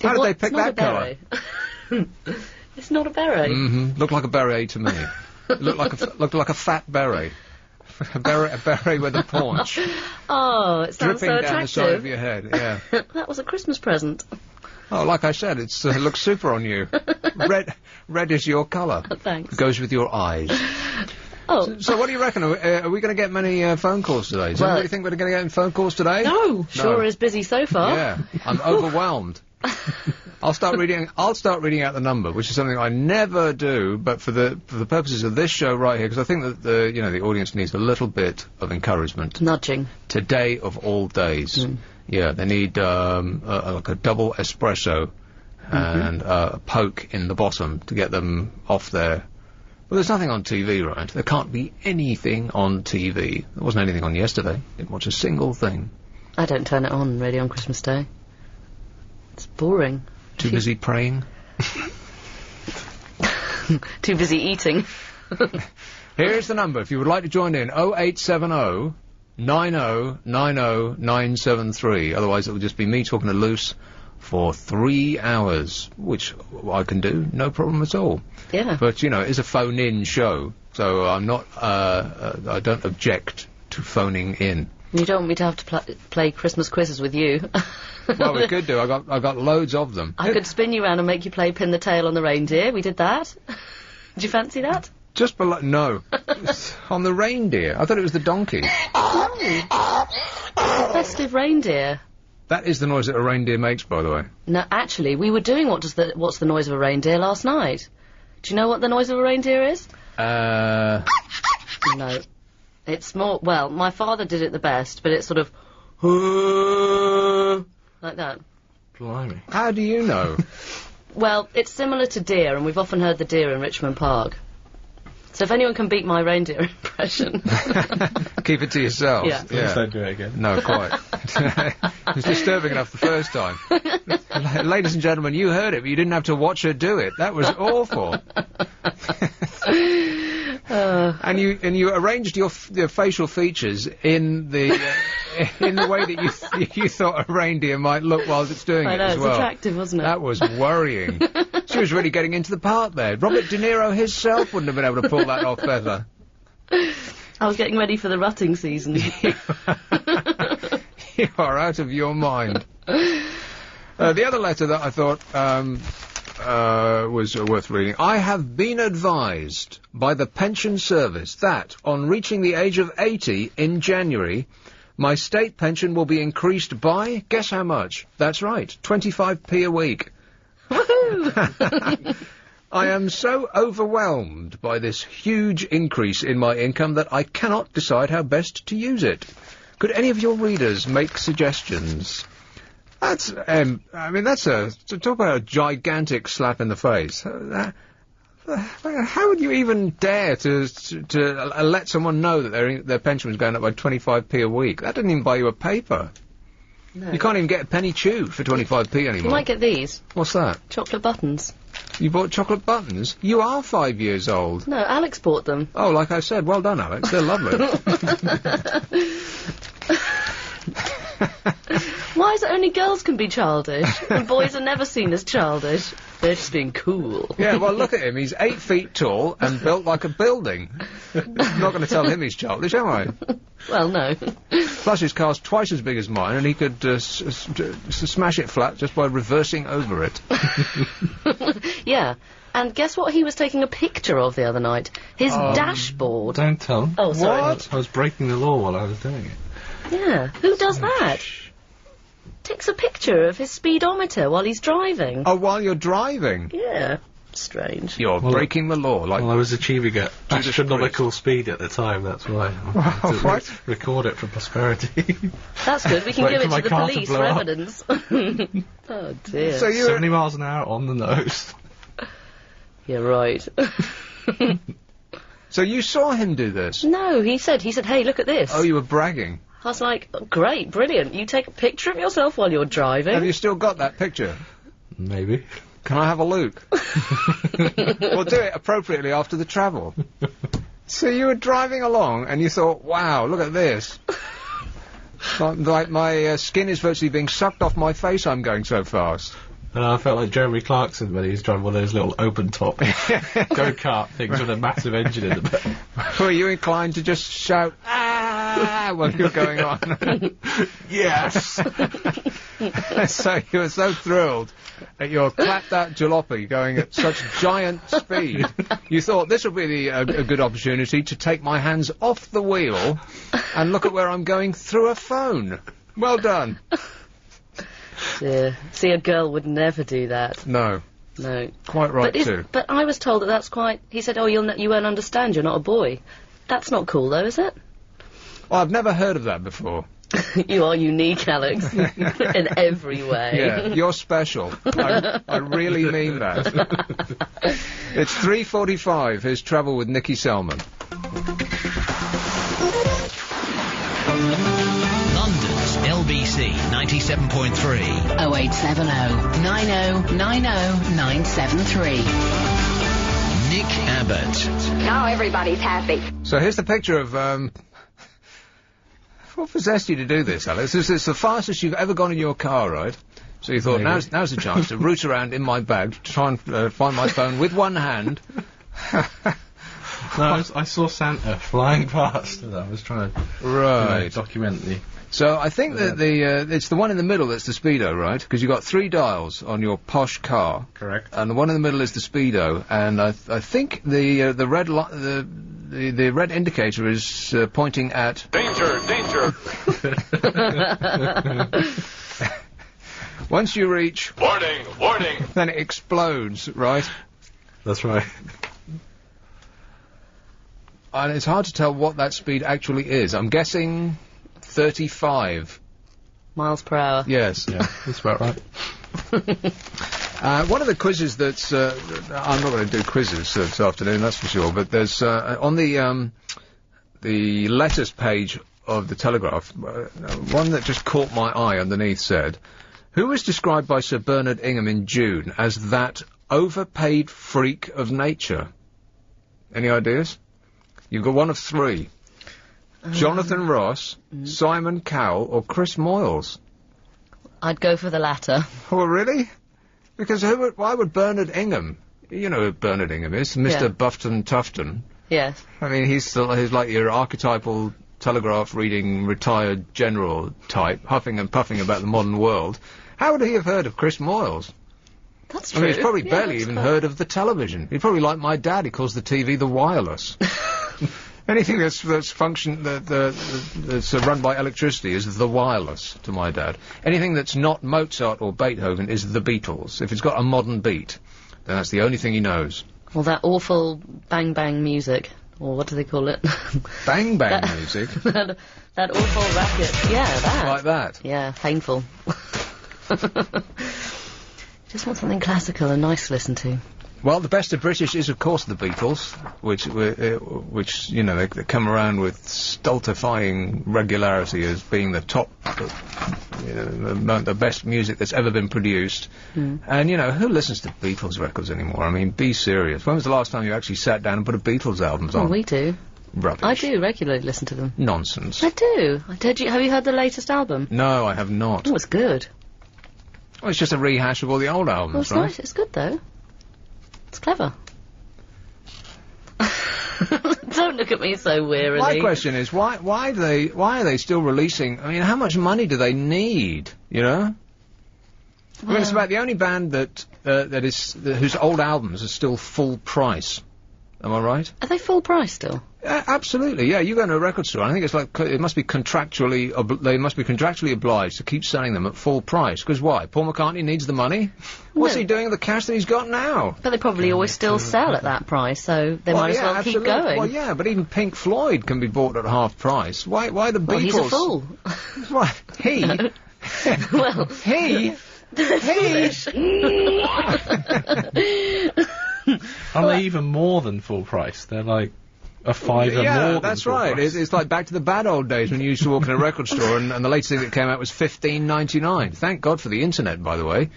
How did they pick that colour? It's not a beret. Mm-hmm. Looked like a beret to me. looked like a fat beret. a beret with a paunch. Oh, it sounds dripping so down the side of attractive. your head, yeah. That was a Christmas present. Oh, like I said, it looks super on you. Red is your colour. Thanks. Goes with your eyes. Oh. So what do you reckon? Are we going to get many phone calls today? Does Well- anybody think we're going to get any phone calls today? No. Sure is busy so far. Yeah, I'm overwhelmed. I'll start reading out the number, which is something I never do, but for the purposes of this show right here, because I think that the audience needs a little bit of encouragement. Nudging. Today of all days. Yeah, they need like a double espresso and a poke in the bottom to get them off there. Well, there's nothing on TV, right? There can't be anything on TV. There wasn't anything on yesterday. Didn't watch a single thing. I don't turn it on really on Christmas Day. It's boring. Too busy praying. Too busy eating. Here's the number if you would like to join in. 0870 90 90 973. Otherwise it will just be me talking to Luce for 3 hours, which I can do, no problem at all. Yeah. But, it is a phone-in show, so I'm not, I don't object to phoning in. You don't want me to have to play Christmas quizzes with you. Well, we could do. I got loads of them. I could spin you around and make you play Pin the Tail on the Reindeer. We did that. Did you fancy that? Just below. No. On the reindeer. I thought it was the donkey. Festive reindeer. That is the noise that a reindeer makes, by the way. No, actually, we were doing what's the noise of a reindeer last night. Do you know what the noise of a reindeer is? No. It's more, well, my father did it the best, but it's sort of like that. Blimey. How do you know? Well, it's similar to deer, and we've often heard the deer in Richmond Park. So if anyone can beat my reindeer impression... Keep it to yourselves. Yeah. Please don't do it again. No, quite. It was disturbing enough the first time. Ladies and gentlemen, you heard it, but you didn't have to watch her do it. That was awful. And you arranged your facial features in the way that you thought a reindeer might look while it's doing I know, it as it's well. attractive, wasn't it? That was worrying. She was really getting into the part there. Robert De Niro himself wouldn't have been able to pull that off better. I was getting ready for the rutting season. You are out of your mind. The other letter that I thought was worth reading. I have been advised by the pension service that, on reaching the age of 80 in January, my state pension will be increased by, guess how much? That's right, 25p a week. Woohoo! I am so overwhelmed by this huge increase in my income that I cannot decide how best to use it. Could any of your readers make suggestions? That's, talk about a gigantic slap in the face. How would you even dare to let someone know that their pension was going up by 25p a week? That didn't even buy you a paper. No. You can't even get a penny chew for 25p anymore. You might get these. What's that? Chocolate buttons. You bought chocolate buttons? You are 5 years old. No, Alex bought them. Oh, like I said, well done, Alex. They're lovely. Why is it only girls can be childish and boys are never seen as childish? They're just being cool. Yeah, well, look at him. He's 8 feet tall and built like a building. I'm not going to tell him he's childish, am I? Well, no. Plus, his car's twice as big as mine, and he could smash it flat just by reversing over it. Yeah. And guess what he was taking a picture of the other night? His dashboard. Don't tell him. Oh, sorry. What? I was breaking the law while I was doing it. Yeah. Who does that? Takes a picture of his speedometer while he's driving. Oh, while you're driving? Yeah. Strange. You're breaking the law, like... Well, I was achieving at Judas astronomical speed at the time, that's why. I had to What? record it for posterity. That's good. We can Wait give for it my to the car to police blow for up. evidence. Oh, dear. So you 70 miles an hour on the nose. You're right. So you saw him do this? No, he said, hey, look at this. Oh, you were bragging. I was like, oh, great, brilliant. You take a picture of yourself while you're driving. Have you still got that picture? Maybe. Can I have a look? We'll do it appropriately after the travel. So you were driving along and you thought, wow, look at this. Like my skin is virtually being sucked off my face, I'm going so fast. And I felt like Jeremy Clarkson when he was driving one of those little open-top go-kart things with a massive engine in the back. Were you inclined to just shout, ah, while you were going on? Yes! So you were so thrilled at your clapped-out jalopy going at such giant speed. You thought this would be a good opportunity to take my hands off the wheel and look at where I'm going through a phone. Well done. Yeah. See, a girl would never do that. No. No. Quite right, too. But I was told that that's quite... He said, you won't understand, you're not a boy. That's not cool, though, is it? Well, I've never heard of that before. You are unique, Alex, in every way. Yeah, you're special. I really mean that. It's 3:45. Here's Travel with Nikki Selman. London's LBC 97.3. 0870 90 90 973. Nick Abbott. Now everybody's happy. So here's the picture of, what possessed you to do this, Alex? This is the fastest you've ever gone in your car, right? So you thought, now's the chance to root around in my bag to try and find my phone with one hand. No, I saw Santa flying past, and I was trying to document the... So I think that it's the one in the middle that's the speedo, right? Because you've got 3 dials on your posh car. Correct. And the one in the middle is the speedo, and I think the red indicator is pointing at Danger! once you reach Warning! then it explodes, right? That's right. And it's hard to tell what that speed actually is. I'm guessing 35 miles per hour. Yes. Yeah, that's about right. One of the quizzes that's... I'm not going to do quizzes this afternoon, that's for sure, but there's... on the letters page of the Telegraph, one that just caught my eye underneath said, who was described by Sir Bernard Ingham in June as that overpaid freak of nature? Any ideas? You've got one of 3. Jonathan Ross, Simon Cowell, or Chris Moyles? I'd go for the latter. Oh, really? Because why would Bernard Ingham... You know who Bernard Ingham is, Mr. Yeah. Bufton Tufton. Yes. I mean, he's like your archetypal Telegraph-reading retired general type, huffing and puffing about the modern world. How would he have heard of Chris Moyles? That's I true. mean, he's probably Yeah, barely that's even fair. heard of the television. He'd probably like my dad, he calls the TV the wireless. Anything that's run by electricity is the wireless to my dad. Anything that's not Mozart or Beethoven is the Beatles. If it's got a modern beat, then that's the only thing he knows. Well, that awful bang bang music, or what do they call it? Bang bang music? that awful racket. Yeah, that. Like that? Yeah, painful. Just want something classical and nice to listen to. Well, the best of British is, of course, the Beatles, which you know, they come around with stultifying regularity as being the top, the best music that's ever been produced. And, you know, who listens to Beatles records anymore? I mean, be serious. When was the last time you actually sat down and put a Beatles album on? Oh, we do. Rubbish. I do regularly listen to them. Nonsense. I do. Have you heard the latest album? No, I have not. Oh, it's good. Well, it's just a rehash of all the old albums, Well, it's right? nice. It's good, though. It's clever. Don't look at me so wearily. My question is, why are they still releasing? I mean, how much money do they need? You know. I mean, it's about the only band whose old albums are still full price. Am I right? Are they full price still? Absolutely. Yeah, you go to a record store. I think it's like they must be contractually obliged to keep selling them at full price. Because why? Paul McCartney needs the money. What's he doing with the cash that he's got now? But they probably always still sell at that price, so they might as well absolutely. keep going. Well, yeah, but even Pink Floyd can be bought at half price. Why the Beatles? Well, he's a fool. Why he? Well, he. Are they even more than full price? They're like a fiver more than that's full right. price. It's like back to the bad old days when you used to walk in a record store and the latest thing that came out was $15.99. Thank God for the internet, by the way.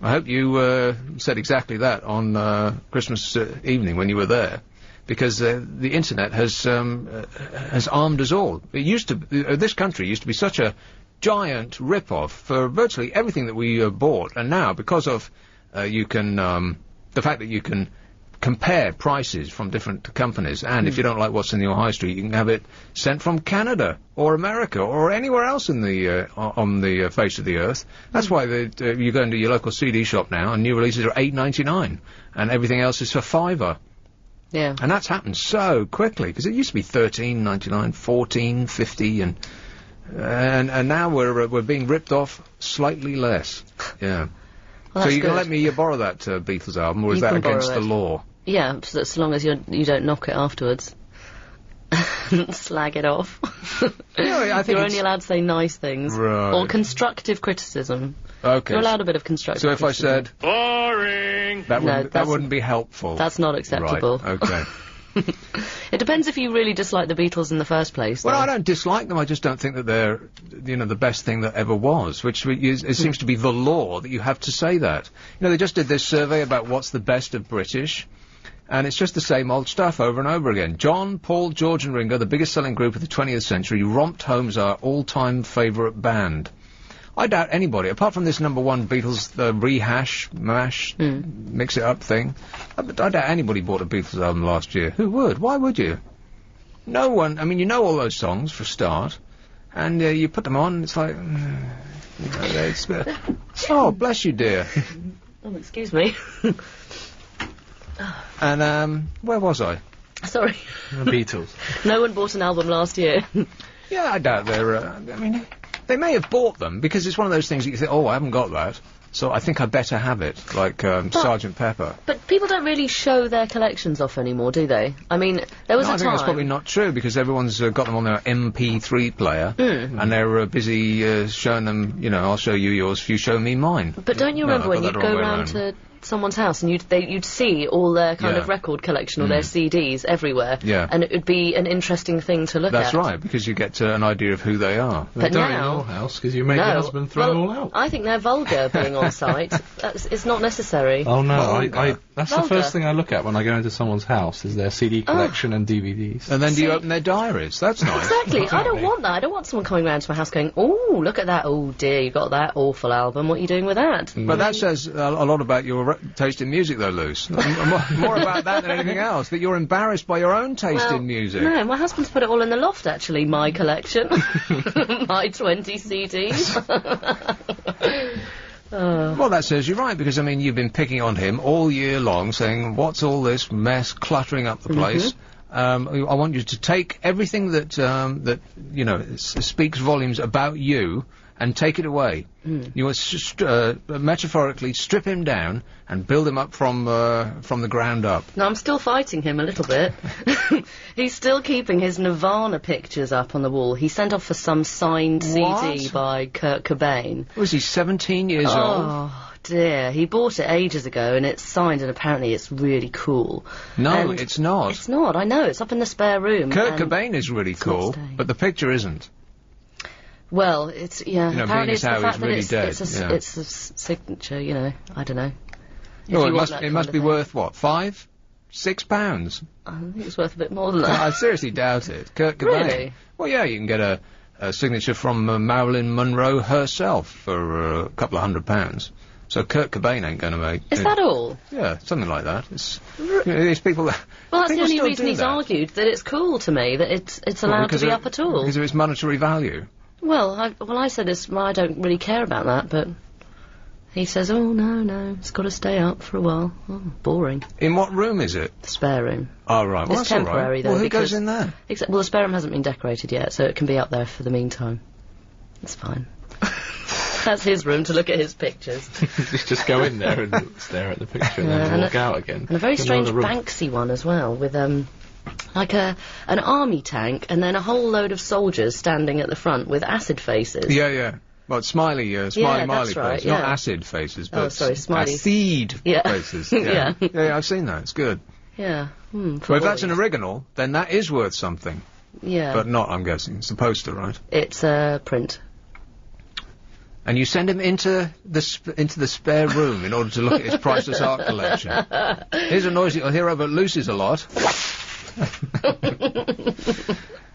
I hope you said exactly that on Christmas evening when you were there, because the internet has armed us all. It used to this country used to be such a giant rip-off for virtually everything that we bought, and now because of the fact that you can compare prices from different companies, and if you don't like what's in your high street, you can have it sent from Canada or America or anywhere else in the on the face of the earth. That's why you go into your local CD shop now, and new releases are $8.99, and everything else is for $5. Yeah. And that's happened so quickly, because it used to be $13.99, $14.50, and now we're being ripped off slightly less. Yeah. Well, So that's you can good. let me borrow that Beatles album, or is You that can borrow against the it. law? Yeah, so long as you don't knock it afterwards. Slag it off. Yeah, I think You're it's- only allowed to say nice things. Right. Or constructive criticism. Okay. You're allowed a bit of constructive So if I criticism. said Boring. that No, wouldn't, that that's- wouldn't be helpful. That's not acceptable. Right. Okay. It depends if you really dislike the Beatles in the first place. Well, though. I don't dislike them. I just don't think that they're, the best thing that ever was. Which it seems to be the law that you have to say that. They just did this survey about what's the best of British, and it's just the same old stuff over and over again. John, Paul, George, and Ringo, the biggest selling group of the 20th century, romped home as our all-time favourite band. I doubt anybody, apart from this number one Beatles mix it up thing, I doubt anybody bought a Beatles album last year. Who would? Why would you? No one. I mean, you know all those songs for a start, and you put them on, and it's like, oh, bless you, dear. Oh, excuse me. And where was I? Sorry. The Beatles. No one bought an album last year. Yeah, I doubt they're. I mean, they may have bought them because it's one of those things that you think, oh, I haven't got that, so I think I better have it, like Sgt. Pepper. But people don't really show their collections off anymore, do they? I mean, there was No, a I think time... that's probably not true, because everyone's got them on their MP3 player, and they're busy showing them, I'll show you yours if you show me mine. But don't you No, remember I've when got you'd that the wrong go way round to someone's house and you'd see all their kind of record collection or their CDs everywhere, Yeah. and it would be an interesting thing to look That's at. right, because you get an idea of who they are. But Don't in now... your house, because you make No. your husband throw them all out. I think they're vulgar being on site. It's not necessary. Oh no, Vulgar. that's Vulgar. the first thing I look at when I go into someone's house, is their CD collection and DVDs. And then do you See- open their diaries? That's nice. Exactly. I don't want that. I don't want someone coming round to my house going, "Oh, look at that. Oh dear, you got that awful album. What are you doing with that?" But that says a lot about your taste in music, though, Luce. More about that than anything else, that you're embarrassed by your own taste Well, in music. No, my husband's put it all in the loft, actually, my collection. My 20 CDs. Well, that serves you right, because, I mean, you've been picking on him all year long, saying, what's all this mess cluttering up the place? I want you to take everything that speaks volumes about you and take it away. You must metaphorically strip him down and build him up from the ground up. No, I'm still fighting him a little bit. He's still keeping his Nirvana pictures up on the wall. He sent off for some signed CD What? by Kurt Cobain. Was he 17 years old? Oh, dear. He bought it ages ago, and it's signed, and apparently it's really cool. No, And it's not. It's not, I know. It's up in the spare room. Kurt and- Cobain is really not cool, staying. but the picture isn't. Well, it's, yeah, You know, apparently being it's as the how fact he's that really it's, dead, it's, a, yeah. it's a signature, I don't know. If Oh, you it want must that it kind must of be thing. worth what, £5, £6? I think it's worth a bit more than I that. seriously doubt it. Kurt Cobain. Really? Well, yeah, you can get a signature from Marilyn Monroe herself for a couple of £100. So Kurt Cobain ain't going to make. Is that all? Yeah, something like that. These people. Well, that's the people only still reason do he's that. argued that it's cool to me, that it's Well, allowed to because be of- up at all. Because of its monetary value. Well, I said this, I don't really care about that, but he says, oh, no, it's got to stay up for a while. Oh, boring. In what room is it? The spare room. Oh, right. Well, It's that's all right. temporary, though, Well, who because- goes in there? Well, the spare room hasn't been decorated yet, so it can be up there for the meantime. It's fine. That's his room to look at his pictures. Just go in there and stare at the picture and Yeah, then and walk out again. And a very In strange another room. Banksy one as well, with like an army tank and then a whole load of soldiers standing at the front with acid faces. Yeah. Well, smiley that's Miley right, faces. Not yeah. acid faces, Oh, but sorry, smiley. acid Yeah. faces. Yeah. yeah, I've seen that. It's good. Yeah. But if that's an original, then that is worth something. Yeah. But not, I'm guessing. It's a poster, right? It's a print. And you send him into the spare room in order to look at his priceless art collection. Here's a noise you'll hear over at Lucy's a lot.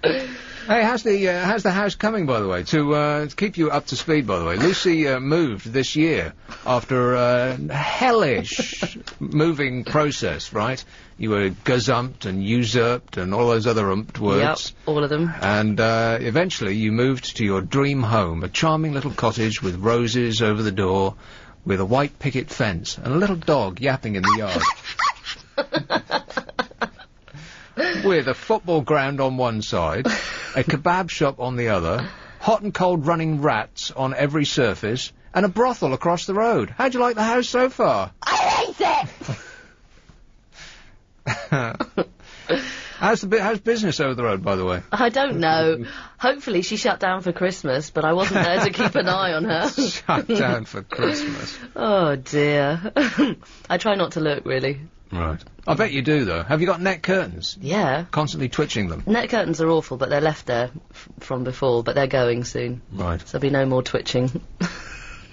Hey, how's the house coming, by the way? To keep you up to speed, by the way, Lucy moved this year after a hellish moving process, right? You were gazumped and usurped and all those other words. Yep, all of them. And eventually you moved to your dream home, a charming little cottage with roses over the door, with a white picket fence and a little dog yapping in the yard. With a football ground on one side, a kebab shop on the other, hot and cold running rats on every surface, and a brothel across the road. How'd you like the house so far? I hate it! How's business over the road, by the way? I don't know. Hopefully she shut down for Christmas, but I wasn't there to keep an eye on her. Shut down for Christmas. Oh, dear. I try not to look, really. Right. I bet you do, though. Have you got net curtains? Yeah. Constantly twitching them? Net curtains are awful, but they're left there from before, but they're going soon. Right. So there'll be no more twitching.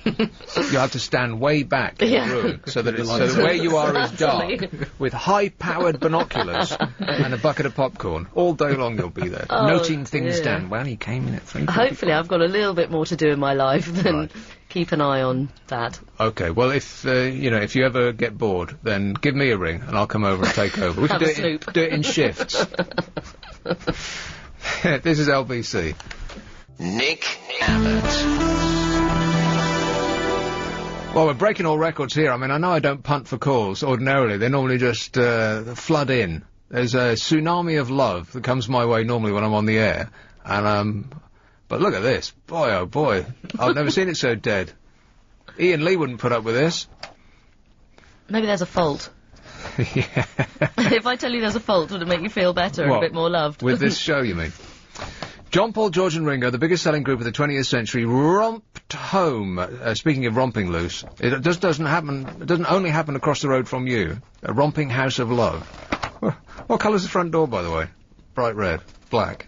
You have to stand way back in the room so that where you are is dark, with high-powered binoculars and a bucket of popcorn. All day long you'll be there, noting things down. Well, he came in at 3:45. Hopefully I've got a little bit more to do in my life than keep an eye on that. Okay, well, if you ever get bored, then give me a ring and I'll come over and take over. We can do it in shifts. This is LBC. Nick Abbott. Well, we're breaking all records here. I mean, I know I don't punt for calls ordinarily. They normally just flood in. There's a tsunami of love that comes my way normally when I'm on the air. And, but look at this. Boy, oh boy. I've never seen it so dead. Ian Lee wouldn't put up with this. Maybe there's a fault. Yeah. If I tell you there's a fault, would it make you feel better and a bit more loved? With this show, you mean? John, Paul, George and Ringo, the biggest selling group of the 20th century, romped home. Speaking of romping loose, it just doesn't happen. It doesn't only happen across the road from you. A romping house of love. What colour's the front door, by the way? Bright red, black.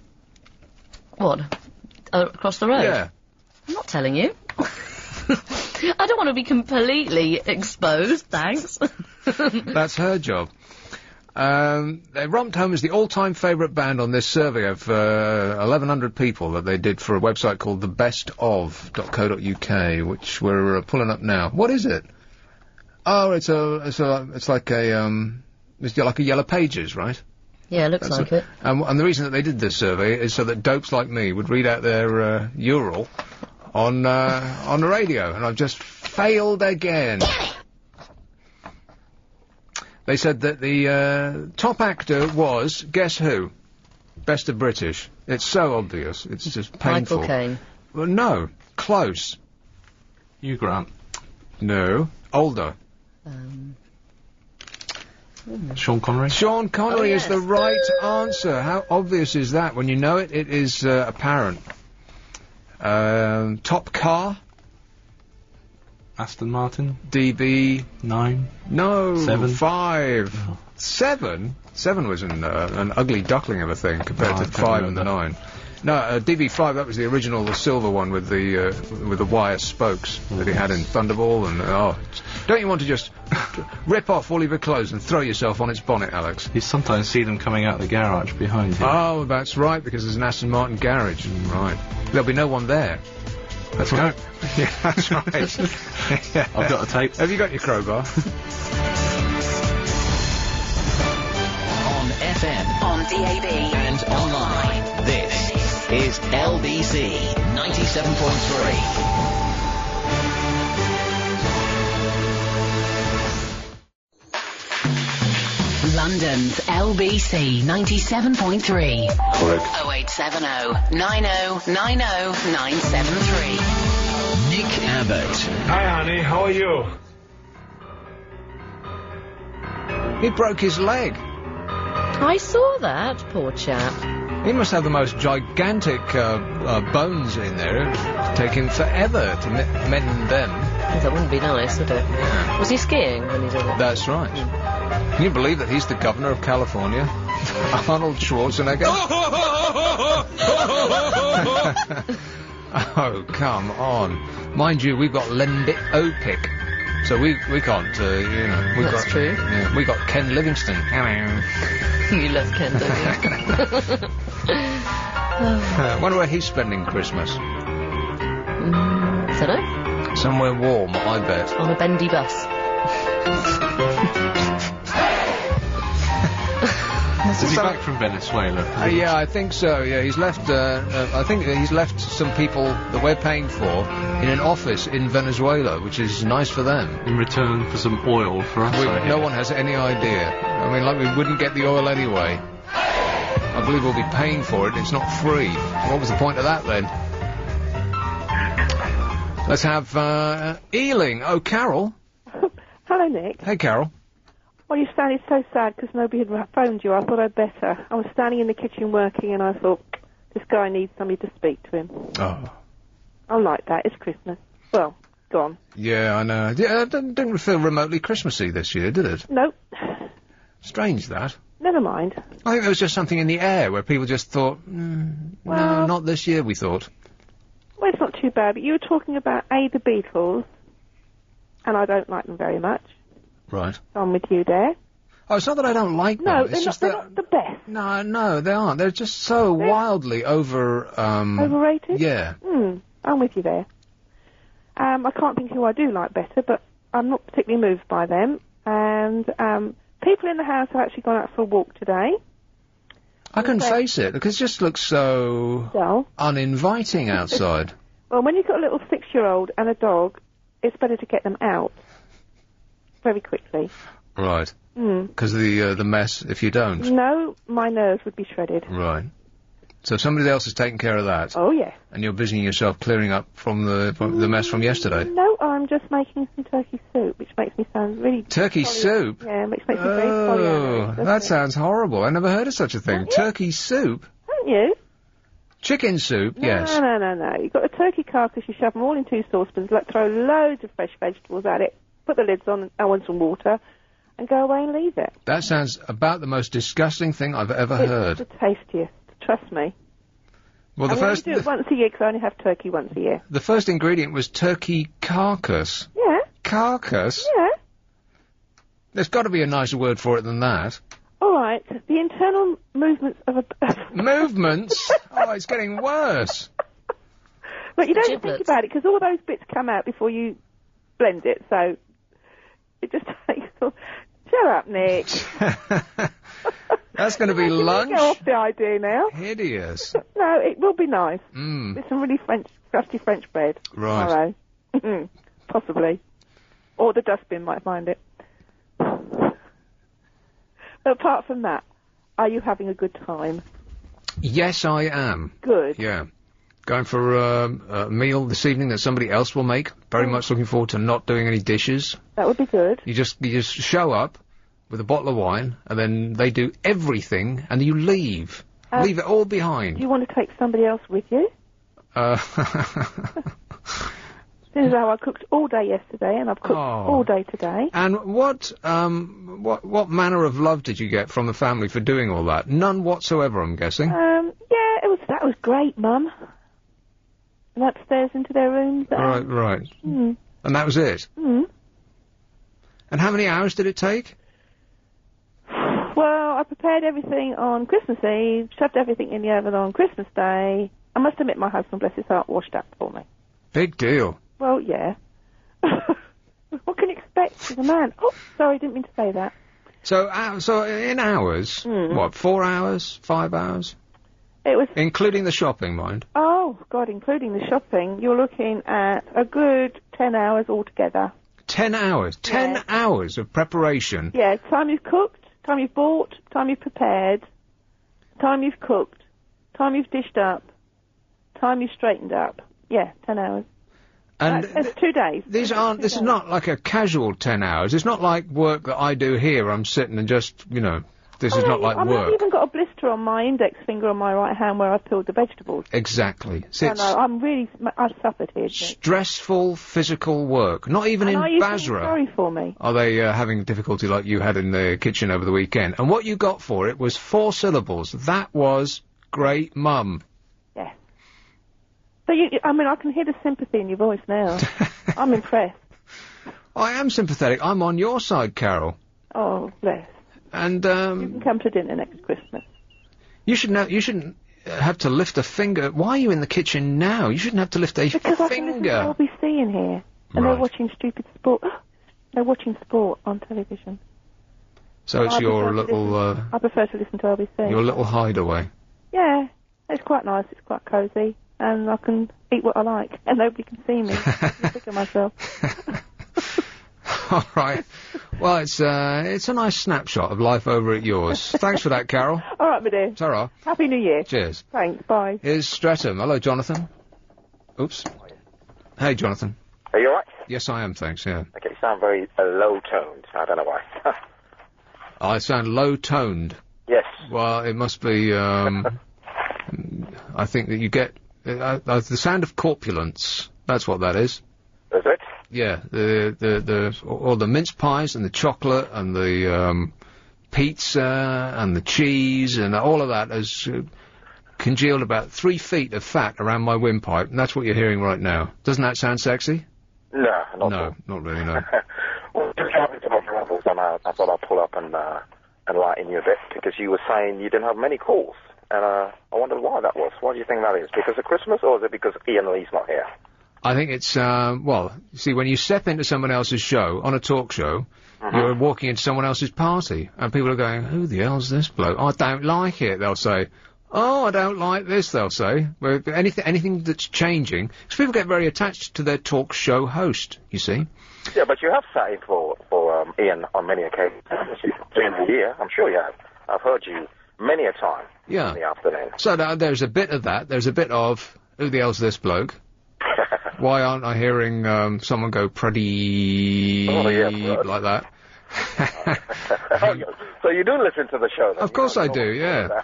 What? Across the road? Yeah. I'm not telling you. I don't want to be completely exposed, thanks. That's her job. Romped Home is the all-time favourite band on this survey of 1,100 people that they did for a website called thebestof.co.uk, which we're pulling up now. What is it? Oh, it's like a Yellow Pages, right? Yeah, it looks like it. And the reason that they did this survey is so that dopes like me would read out their URL on the radio, and I've just failed again. They said that the top actor was, guess who? Best of British. It's so obvious. It's just painful. Michael Caine. Well, no. Close. Hugh Grant. No. Older. Sean Connery. Sean Connery is the right answer. How obvious is that? When you know it, it is apparent. Top car? Aston Martin. DB... 9. No. 7. 5. Oh. 7? 7 was an ugly duckling of a thing compared to the 5 and the 9. No, DB5, that was the original, the silver one with the wire spokes that he had in Thunderball, and, don't you want to just rip off all of your clothes and throw yourself on its bonnet, Alex? You sometimes see them coming out of the garage behind you. Oh, that's right, because there's an Aston Martin garage. Right. There'll be no one there. Let's go. Yeah, that's right. Yeah. I've got a tape. Have you got your crowbar? On FM. On DAB. And online. This is LBC 97.3. London's LBC 97.3. Correct. 0870 90 90 973. Nick Abbott. Hi, honey. How are you? He broke his leg. I saw that, poor chap. He must have the most gigantic bones in there. It'd take him forever to mend them. That wouldn't be nice, would it? Yeah. Was he skiing when he did it? That's right. Can you believe that he's the governor of California? Arnold Schwarzenegger? Oh, come on. Mind you, we've got Lendit Opic So we can't, you know... We've That's got, true. Yeah, we got Ken Livingstone. You love Ken, don't you? Wonder where he's spending Christmas. Dunno. Somewhere warm, I bet. On a bendy bus. Is he back from Venezuela? Yeah, I think so. Yeah, he's left. I think he's left some people that we're paying for in an office in Venezuela, which is nice for them. In return for some oil for us. No one has any idea. I mean, like we wouldn't get the oil anyway. I believe we'll be paying for it. It's not free. What was the point of that then? Let's have Ealing. Oh, Carol. Hello, Nick. Hey, Carol. Well, you sounded so sad because nobody had phoned you. I thought I'd better. I was standing in the kitchen working and I thought, this guy needs somebody to speak to him. Oh. I like that. It's Christmas. Well, gone. Yeah, I know. Yeah, it didn't feel remotely Christmassy this year, did it? Nope. Strange, that. Never mind. I think there was just something in the air where people just thought, no, not this year, we thought. Well, it's not too bad, but you were talking about the Beatles, and I don't like them very much. Right. So I'm with you there. Oh, it's not that I don't like them. No, it's they're not the best. No, they aren't. They're just so wildly Overrated? Yeah. I'm with you there. I can't think who I do like better, but I'm not particularly moved by them. And people in the house have actually gone out for a walk today. I can face it, because it just looks so dull, uninviting outside. Well, when you've got a little 6-year-old and a dog, it's better to get them out very quickly. Right. Because the mess, if you don't. No, my nerves would be shredded. Right. So somebody else is taking care of that. Oh, yes. And you're busying yourself clearing up from the mess from yesterday. No, I'm just making some turkey soup, which makes me sound really... Turkey soup? Yeah, which makes me very polyamorous. Oh, that sounds horrible. I never heard of such a thing. Turkey soup? Haven't you? Chicken soup, yes. No. You've got a turkey carcass, you shove them all in 2 saucepans, throw loads of fresh vegetables at it, put the lids on, and some water, and go away and leave it. That sounds about the most disgusting thing I've ever heard. It's the tastiest, trust me. Well, I only do it once a year because I only have turkey once a year. The first ingredient was turkey carcass. Yeah. Carcass? Yeah. There's got to be a nicer word for it than that. All right. The internal movements of a... Movements? Oh, it's getting worse. But you don't think about it because all those bits come out before you blend it, so it just takes... Shut up, Nick. That's going to be lunch? Go off the idea now. Hideous. No, it will be nice. With some really crusty French bread. Right. Tomorrow. Possibly. Or the dustbin might find it. But apart from that, are you having a good time? Yes, I am. Good. Yeah. Going for a meal this evening that somebody else will make. Very much looking forward to not doing any dishes. That would be good. You just show up with a bottle of wine, and then they do everything, and you leave. Leave it all behind. Do you want to take somebody else with you? This is how I cooked all day yesterday, and I've cooked all day today. And what manner of love did you get from the family for doing all that? None whatsoever, I'm guessing. Yeah, that was great, Mum. And upstairs into their rooms. Right. And that was it? And how many hours did it take? Well, I prepared everything on Christmas Eve, shoved everything in the oven on Christmas Day. I must admit my husband, bless his heart, washed up for me. Big deal. Well, yeah. What can you expect as a man? Oh, sorry, didn't mean to say that. So in hours, what, 4 hours, 5 hours? It was... Including the shopping, mind. Oh, God, including the shopping, you're looking at a good 10 hours altogether. 10 hours? 10 hours of preparation? Yeah, time you've cooked, time you've bought, time you've prepared, time you've cooked, time you've dished up, time you've straightened up. Yeah, 10 hours. And that's 2 days. This is not like a casual 10 hours. It's not like work that I do here. I'm sitting and just, this is not like work. I've even got a blister on my index finger on my right hand where I peeled the vegetables. Exactly. I've suffered here. Stressful physical work. Not even in Basra. Sorry for me. Are they having difficulty like you had in the kitchen over the weekend? And what you got for it was 4 syllables. That was great, Mum. Yes. So I can hear the sympathy in your voice now. I'm impressed. I am sympathetic. I'm on your side, Carol. Oh, bless. And, You can come to dinner next Christmas. you shouldn't have to lift a finger. Why are you in the kitchen now? You shouldn't have to lift a Because I can listen to finger. LBC in here. And they're watching stupid sport. They're watching sport on television. So it's your little, I prefer to listen to LBC. your little hideaway. Yeah, it's quite nice. It's quite cosy. And I can eat what I like. And nobody can see me. I'm sick of myself. All right. Well, it's a nice snapshot of life over at yours. Thanks for that, Carol. All right, my dear. Ta-ra. Happy New Year. Cheers. Thanks. Bye. Here's Streatham. Hello, Jonathan. Oops. Hey, Jonathan. Are you alright? Yes, I am, thanks, yeah. Okay, you sound very low-toned. I don't know why. I sound low-toned. Yes. Well, it must be, I think that you get, the sound of corpulence. That's what that is. Is it? Yeah, all the mince pies and the chocolate and the, pizza and the cheese and all of that has congealed about 3 feet of fat around my windpipe, and that's what you're hearing right now. Doesn't that sound sexy? No, not No, not really, no. Well, just having some of the rebels, and I thought I'd pull up and enlighten you a bit, because you were saying you didn't have many calls, and I wondered why that was. Why do you think that is? Because of Christmas, or is it because Ian Lee's not here? I think it's, well, see, when you step into someone else's show, on a talk show, you're walking into someone else's party, and people are going, who the hell's this bloke? I don't like it, they'll say. Oh, I don't like this, they'll say. Well, anything that's changing, because people get very attached to their talk show host, you see. Yeah, but you have sat in for Ian on many occasions during the year. I'm sure you have. I've heard you many a time in the afternoon. So there's a bit of that. There's a bit of, who the hell's this bloke? Why aren't I hearing someone go pretty like that? So you do listen to the show, then? Of course I do, yeah.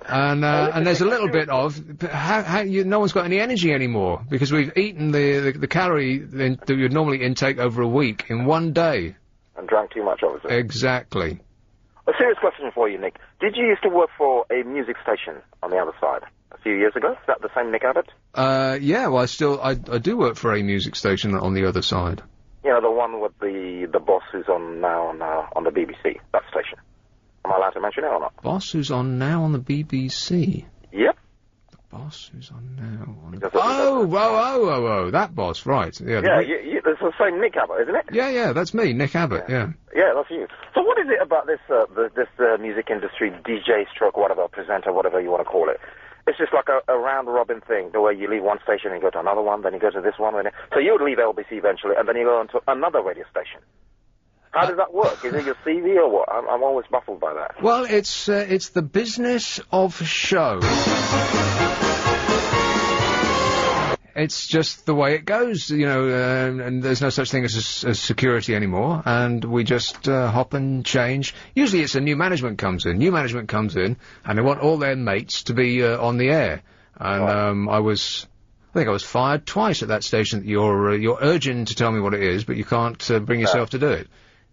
And there's a little bit of no one's got any energy anymore because we've eaten the calorie that you'd normally intake over a week in one day. And drank too much, obviously. Exactly. A serious question for you, Nick. Did you used to work for a music station on the other side a few years ago? Is that the same Nick Abbott? Yeah, well, I do work for a music station on the other side. You know, the one with the boss who's on now on the BBC, that station. Am I allowed to mention it or not? Boss who's on now on the BBC? Yep. The boss who's on now on the... Oh, that boss, right. Yeah, it's the same Nick Abbott, isn't it? Yeah, that's me, Nick Abbott, yeah. Yeah, that's you. So what is it about this music industry, DJ stroke, whatever, presenter, whatever you want to call it? It's just like a round-robin thing, the way you leave one station and you go to another one, then you go to this one, so you would leave LBC eventually, and then you go on to another radio station. How does that work? Is it your CV or what? I'm always baffled by that. Well, it's the business of show. It's just the way it goes, you know, and there's no such thing as security anymore, and we just hop and change. Usually it's a new management comes in, and they want all their mates to be on the air. And I think I was fired twice at that station. You're urging to tell me what it is, but you can't bring yourself to do it.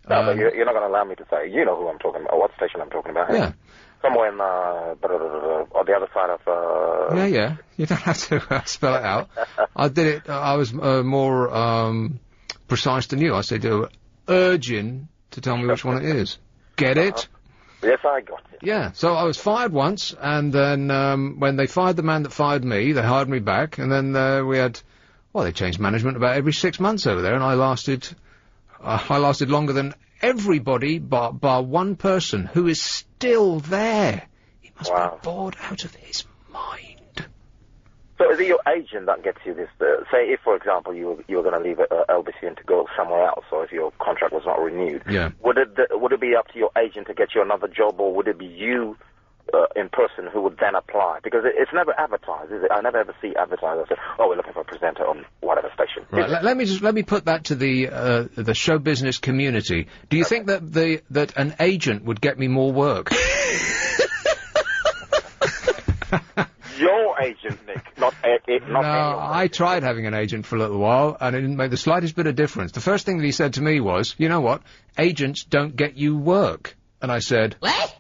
No, but you're not going to allow me to say. You know who I'm talking about, what station I'm talking about. Yeah. Somewhere in, on the other side of, Yeah. You don't have to spell it out. I did it, I was more precise than you. I said, urging to tell me which one it is. Get it? Yes, I got it. Yeah, so I was fired once, and then when they fired the man that fired me, they hired me back, and then they changed management about every 6 months over there, and I lasted longer than everybody bar one person who is still there. He must be bored out of his mind. So is it your agent that gets you this? Say if, for example, you were going to leave LBC and to go somewhere else, or if your contract was not renewed, would it be up to your agent to get you another job, or would it be you in person who would then apply? Because it's never advertised, is it? I never ever see advertised. I say, oh, we're looking for a presenter on whatever station. Right. Let me put that to the show business community. Do you think that an agent would get me more work? Your agent, Nick, not No, I tried having an agent for a little while, and it didn't make the slightest bit of difference. The first thing that he said to me was, you know what, agents don't get you work. And I said, what?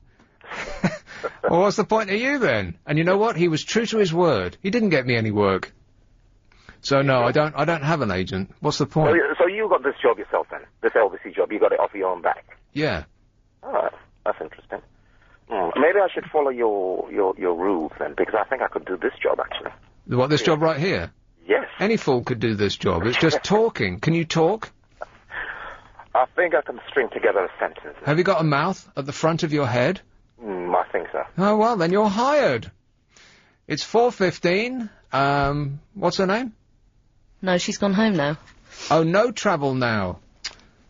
Well, what's the point of you then? And you know what? He was true to his word. He didn't get me any work. So no, I don't have an agent. What's the point? So you got this job yourself then? This LBC job, you got it off your own back? Yeah. Oh, that's interesting. Maybe I should follow your rules then, because I think I could do this job, actually. What, this job right here? Yes. Any fool could do this job. It's just talking. Can you talk? I think I can string together a sentence. Have you got a mouth at the front of your head? I think so. Oh, well, then you're hired. It's 4:15. What's her name? No, she's gone home now. Oh, no travel now.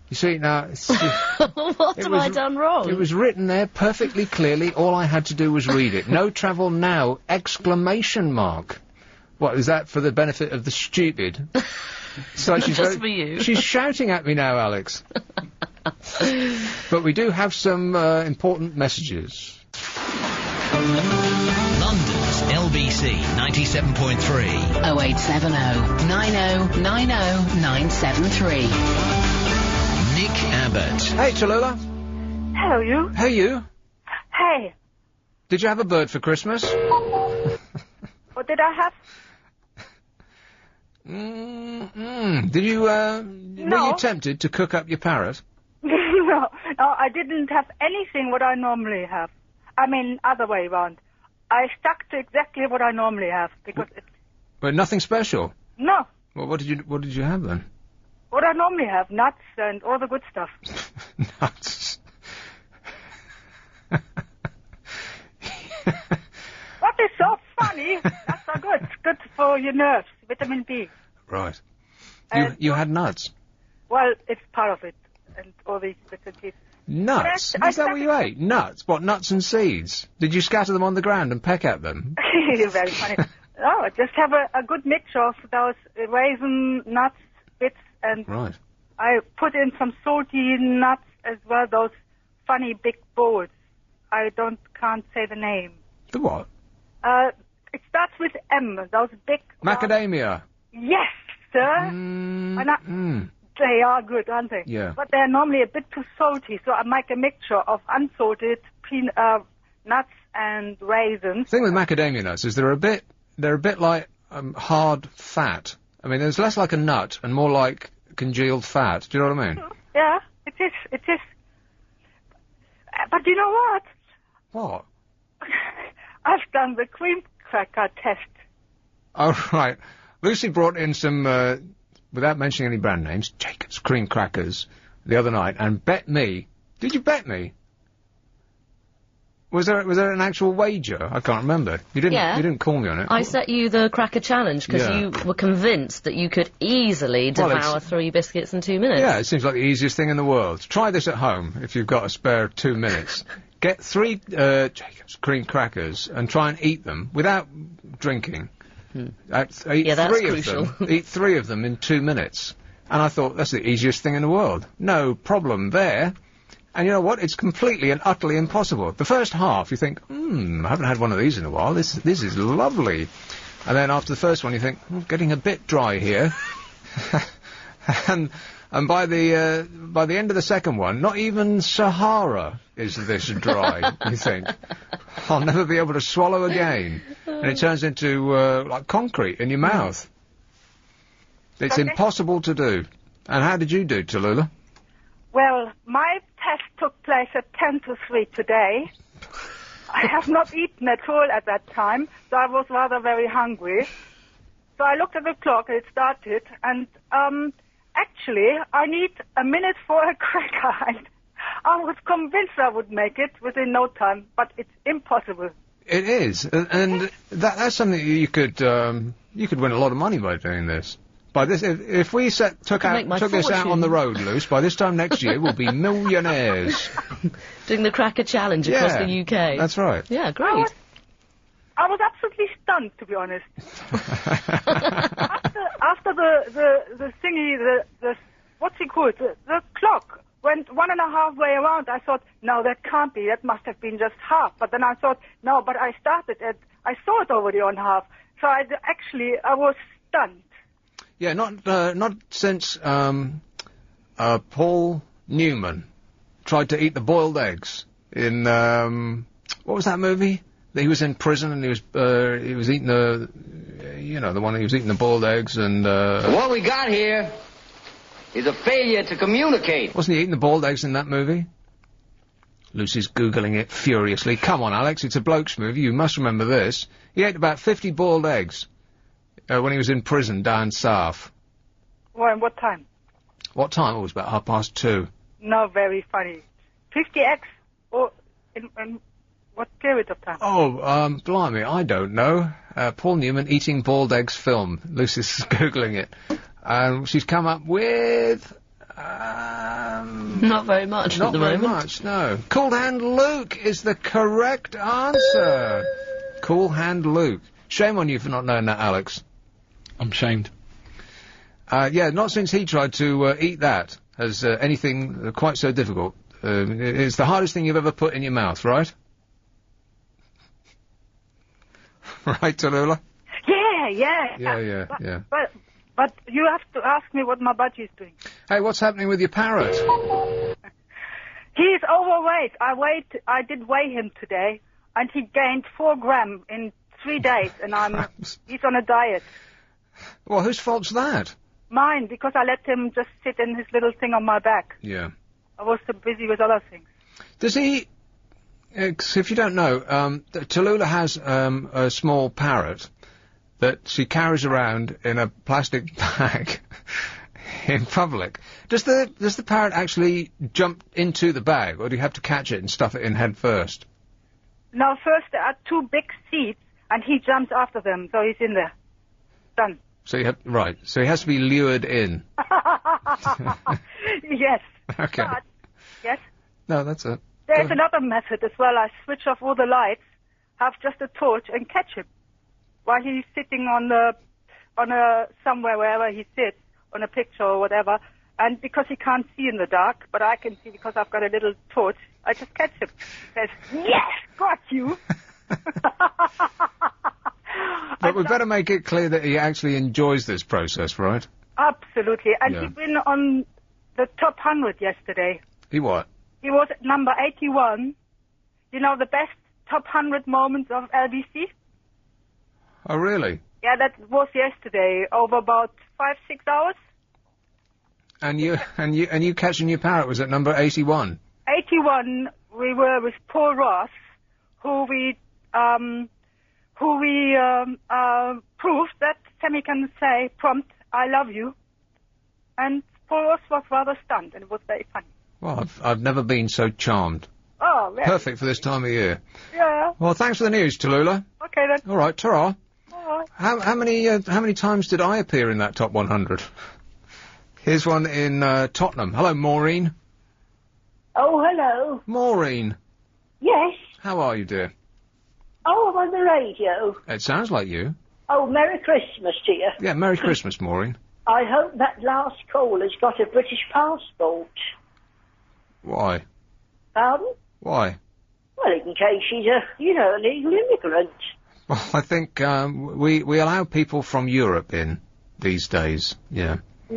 You see, now... What have I done wrong? It was written there perfectly clearly. All I had to do was read it. No travel now! Exclamation mark. What, is that for the benefit of the stupid? So she's just for you. She's shouting at me now, Alex. But we do have some important messages. London's LBC 97.3. 0870 90 90 973. Nick Abbott. Hey, Tallulah. Hello, you. Hey, you. Hey. Did you have a bird for Christmas? What did I have? Did you, were you tempted to cook up your parrot? No, I didn't have anything what I normally have. I mean, other way round. I stuck to exactly what I normally have, because it's... But nothing special? No. Well, what did you have then? What I normally have, nuts and all the good stuff. Nuts. What is so funny? That's so good. It's good for your nerves, vitamin B. Right. You had nuts? Well, it's part of it, and all these bits and pieces. Nuts? Is that what you ate? Nuts? What, nuts and seeds? Did you scatter them on the ground and peck at them? You're very funny. No, just have a good mixture of those raisin nuts bits, and right. I put in some salty nuts as well, those funny big balls. I can't say the name. The what? It starts with M, those big... Macadamia. Yes, sir. They are good, aren't they? Yeah. But they're normally a bit too salty, so I make a mixture of unsalted nuts and raisins. The thing with macadamia nuts is they're a bit like hard fat. I mean, there's less like a nut and more like congealed fat. Do you know what I mean? Yeah, it is. But you know what? What? I've done the cream cracker test. Oh, right. Lucy brought in some, without mentioning any brand names, Jacob's cream crackers the other night and bet me. Did you bet me? Was there an actual wager? I can't remember. You didn't call me on it. I set you the cracker challenge because you were convinced that you could easily devour 3 biscuits in 2 minutes. Yeah, it seems like the easiest thing in the world. Try this at home if you've got a spare 2 minutes. Get 3 Jacob's cream crackers and try and eat them without drinking. That's crucial. Eat 3 of them in 2 minutes. And I thought, that's the easiest thing in the world. No problem there. And you know what? It's completely and utterly impossible. The first half, you think, I haven't had one of these in a while. This is lovely. And then after the first one, you think, getting a bit dry here. and by the end of the second one, not even Sahara is this dry. You think, I'll never be able to swallow again. And it turns into like concrete in your mouth. It's impossible to do. And how did you do, Tallulah? Well, my test took place at 10 to 3 today. I have not eaten at all at that time, so I was rather very hungry. So I looked at the clock, and it started, and actually, I need a minute for a cracker. And I was convinced I would make it within no time, but it's impossible. It is, and that's something you could win a lot of money by doing this. By this, if we took this out on the road, Luce, by this time next year we'll be millionaires. Doing the cracker challenge across the UK. That's right. Yeah, great. I was absolutely stunned, to be honest. after the thingy, the what's it called? The clock went 1.5 way around. I thought, no, that can't be. That must have been just half. But then I thought, no, but I saw it already on half. So I was stunned. Yeah, not since Paul Newman tried to eat the boiled eggs in what was that movie? He was in prison and he was eating the one he was eating the boiled eggs and What we got here is a failure to communicate. Wasn't he eating the boiled eggs in that movie? Lucy's Googling it furiously. Come on, Alex, it's a bloke's movie. You must remember this. He ate about 50 boiled eggs when he was in prison down south. Well, and what time? What time? Oh, it was about 2:30. No, very funny. 50 eggs? Or in what period of time? Oh, blimey, I don't know. Paul Newman eating boiled eggs film. Lucy's Googling it. She's come up with... not very much not at the very moment. much, no. Cool Hand Luke is the correct answer. Cool Hand Luke. Shame on you for not knowing that, Alex. I'm shamed. Yeah, not since he tried to eat that has anything quite so difficult. It's the hardest thing you've ever put in your mouth, right? Right, Tallulah? Yeah. Yeah. But you have to ask me what my budgie is doing. Hey, what's happening with your parrot? He's overweight. I did weigh him today, and he gained 4 grams in 3 days, and he's on a diet. Well, whose fault's that? Mine, because I let him just sit in his little thing on my back. Yeah. I was too busy with other things. Does he... if you don't know, Tallulah has a small parrot that she carries around in a plastic bag in public. Does the parrot actually jump into the bag, or do you have to catch it and stuff it in head first? No, first there are 2 big seats, and he jumps after them, so he's in there. Done. So so he has to be lured in. Yes. Okay. But, yes? No, that's it. There's another method as well. I switch off all the lights, have just a torch, and catch him while he's sitting on somewhere wherever he sits, on a picture or whatever. And because he can't see in the dark, but I can see because I've got a little torch, I just catch him. He says, "Yes, got you." But we better make it clear that he actually enjoys this process, right? Absolutely. And he's been on the top 100 yesterday. He what? He was at number 81. You know, the best top 100 moments of LBC? Oh, really? Yeah, that was yesterday, over about 5-6 hours. And you catching your parrot was at number 81? 81, we were with Paul Ross, who we proved that Sammy can say prompt, "I love you." And Paul Ross was rather stunned, and it was very funny. Well, I've never been so charmed. Oh, really? Perfect for this time of year. Yeah. Well, thanks for the news, Tallulah. Okay, then. All right, ta-ra. All right. How many times did I appear in that top 100? Here's one in Tottenham. Hello, Maureen. Oh, hello. Maureen. Yes. How are you, dear? Oh, I'm on the radio. It sounds like you. Oh, Merry Christmas to you. Yeah, Merry Christmas, Maureen. I hope that last caller's got a British passport. Why? Pardon? Why? Well, in case she's a legal immigrant. Well, I think we allow people from Europe in these days. Yeah. She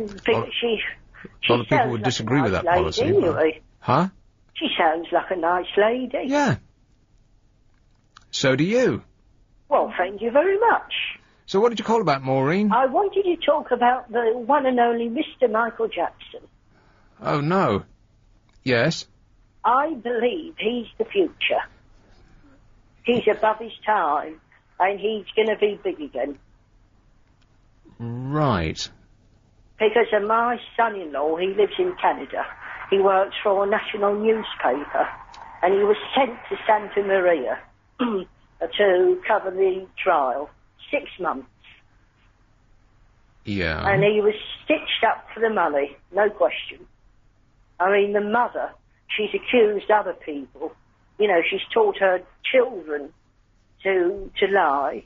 a lot of people would disagree with that policy. Anyway. Huh? She sounds like a nice lady. Yeah. So do you. Well, thank you very much. So what did you call about, Maureen? I wanted to talk about the one and only Mr. Michael Jackson. Oh, no. Yes? I believe he's the future. He's above his time, and he's going to be big again. Right. Because of my son-in-law, he lives in Canada. He works for a national newspaper, and he was sent to Santa Maria to cover the trial. 6 months. Yeah. And he was stitched up for the money, no question. I mean, the mother, she's accused other people. You know, she's taught her children to lie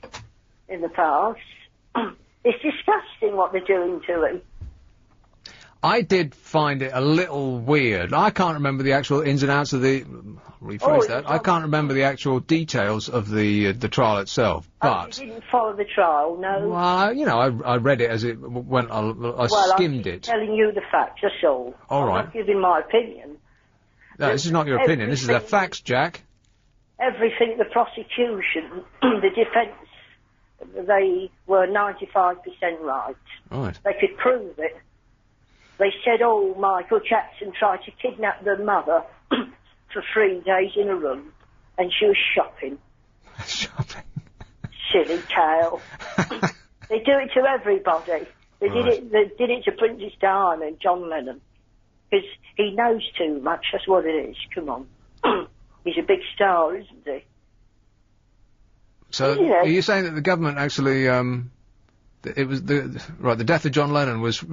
in the past. It's disgusting what they're doing to him. I did find it a little weird. I can't remember the actual ins and outs of the... Rephrase that. I can't remember the actual details of the trial itself, but... You didn't follow the trial, no? Well, I read it as it went... I skimmed it. I'm telling you the facts, that's all. All right. I'm not giving my opinion. No, this is not your opinion. This is the facts, Jack. Everything the prosecution, the defence, they were 95% right. Right. They could prove it. They said, oh, Michael Jackson tried to kidnap the mother for 3 days in a room, and she was shopping. Shopping? Silly tale. They do it to everybody. They did it to Princess Diana and John Lennon. Because he knows too much, that's what it is. Come on. He's a big star, isn't he? So, are you saying that the government actually, the death of John Lennon was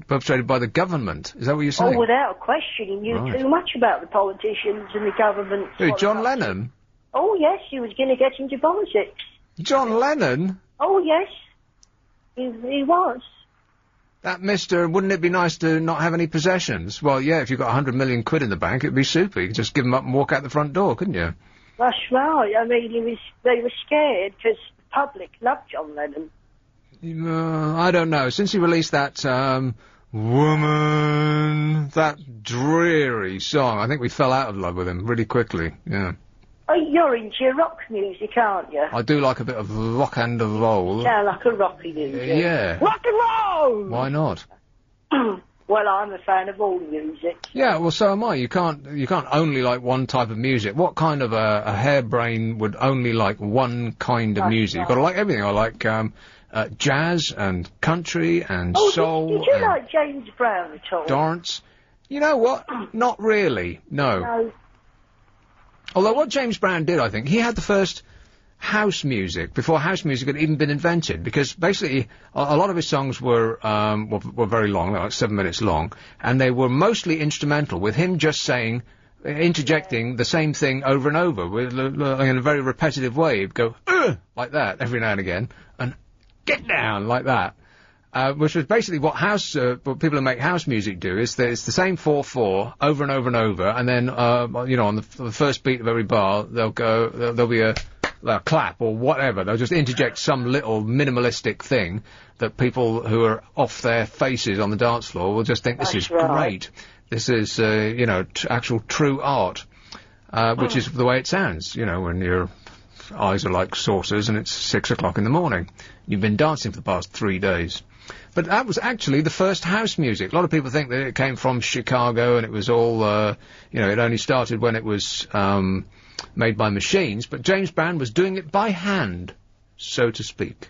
perpetrated by the government? Is that what you're saying? Oh, without question. He knew too much about the politicians and the government. Who, John Lennon? Oh, yes, he was going to get into politics. John Lennon? Oh, yes. He was. That mister, wouldn't it be nice to not have any possessions? Well, yeah, if you've got 100 million quid in the bank, it'd be super. You could just give them up and walk out the front door, couldn't you? That's right. I mean, they were scared because the public loved John Lennon. I don't know. Since he released that, Woman, that dreary song, I think we fell out of love with him really quickly, yeah. Oh, you're into rock music, aren't you? I do like a bit of rock and roll. You sound like a rocky music. Yeah. Rock and roll! Why not? Well, I'm a fan of all music. Yeah, well, so am I. You can't only like one type of music. What kind of a harebrain would only like one kind of music? You've got to like everything. I like jazz and country and soul. Did you like James Brown at all? Dance. You know what? Not really. No. Although what James Brown did, I think, he had the first house music before house music had even been invented, because basically a lot of his songs were very long, like 7 minutes long, and they were mostly instrumental, with him just interjecting the same thing over and over in a very repetitive way. He'd go like that every now and again, and get down like that. Which was basically what what people who make house music do, is that it's the same 4/4 over and over and over, and then, on the first beat of every bar, there'll be a clap or whatever. They'll just interject some little minimalistic thing that people who are off their faces on the dance floor will just think, this is great. This is, actual true art, which is the way it sounds, when your eyes are like saucers and it's 6 o'clock in the morning. You've been dancing for the past 3 days. But that was actually the first house music. A lot of people think that it came from Chicago and it was all, it only started when it was made by machines. But James Brown was doing it by hand, so to speak.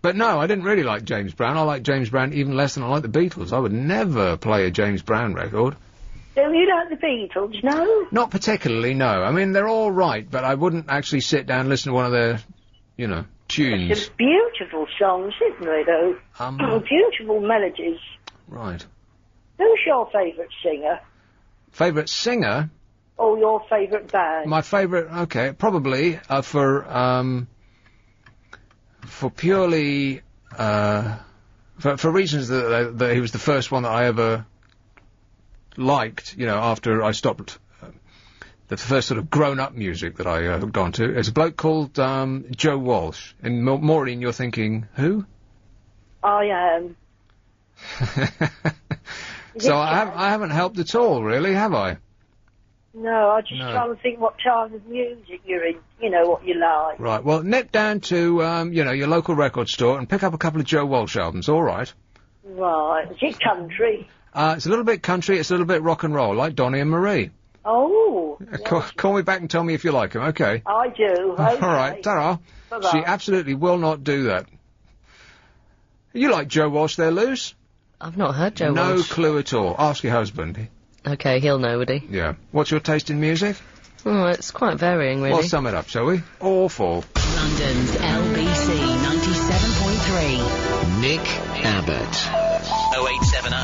But no, I didn't really like James Brown. I like James Brown even less than I like the Beatles. I would never play a James Brown record. Do you like the Beatles, no? Not particularly, no. I mean, they're all right, but I wouldn't actually sit down and listen to one of their, tunes. Some beautiful songs, isn't they, though? Beautiful melodies. Right. Who's your favourite singer? Favourite singer? Or your favourite band? My favourite, okay, probably, for purely, for reasons that he was the first one that I ever liked, after I stopped, the first sort of grown-up music that I hooked onto. There's a bloke called Joe Walsh. And Maureen, you're thinking, who? I am. So I haven't helped at all, really, have I? No, I just trying to think what type of music you're in, what you like. Right, well, nip down to, your local record store and pick up a couple of Joe Walsh albums, all right? Right. Is it country? It's a little bit country, it's a little bit rock and roll, like Donny and Marie. Oh. Call me back and tell me if you like them, okay? I do, okay. All right, ta-ra. Bye-bye. She absolutely will not do that. You like Joe Walsh there, Luce? I've not heard Joe No Walsh. clue at all. Ask your husband. Okay, he'll know, would he? Yeah. What's your taste in music? Oh, it's quite varying, really. Well, sum it up, shall we? Awful. London's LBC 97.3. Nick Abbott. 0870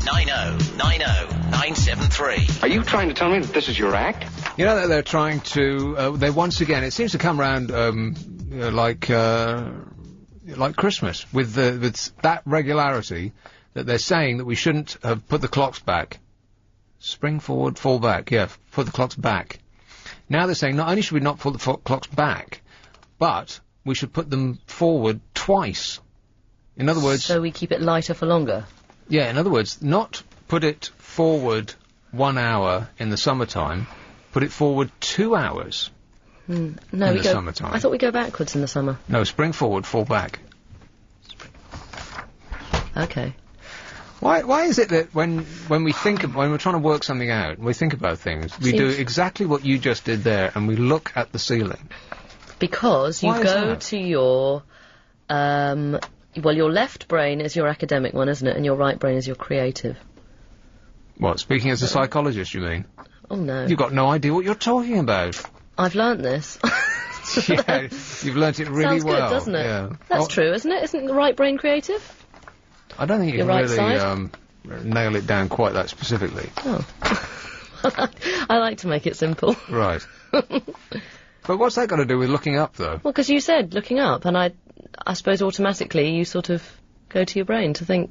90 90 973. Are you trying to tell me that this is your act? You know that they're trying to, they once again, it seems to come round, like Christmas, with that regularity, that they're saying that we shouldn't have put the clocks back. Spring forward, fall back, yeah, put the clocks back. Now they're saying not only should we not put the clocks back, but we should put them forward twice. In other words... So we keep it lighter for longer? Yeah, in other words, not put it forward 1 hour in the summertime, put it forward 2 hours No, in the summertime. I thought we go backwards in the summer. No, spring forward, fall back. Okay. Why is it that when we're trying to work something out, we think about things, we do exactly what you just did there, and we look at the ceiling? Because you go to your, your left brain is your academic one, isn't it? And your right brain is your creative. What, speaking as a psychologist, you mean? Oh, no. You've got no idea what you're talking about. I've learnt this. Yeah, you've learnt it really Sounds well. Good, doesn't it? Yeah. That's true, isn't it? Isn't the right brain creative? I don't think you Your can right really side? nail it down quite that specifically. Oh. I like to make it simple. Right. But what's that got to do with looking up, though? Well, because you said looking up, and I suppose automatically you sort of go to your brain to think...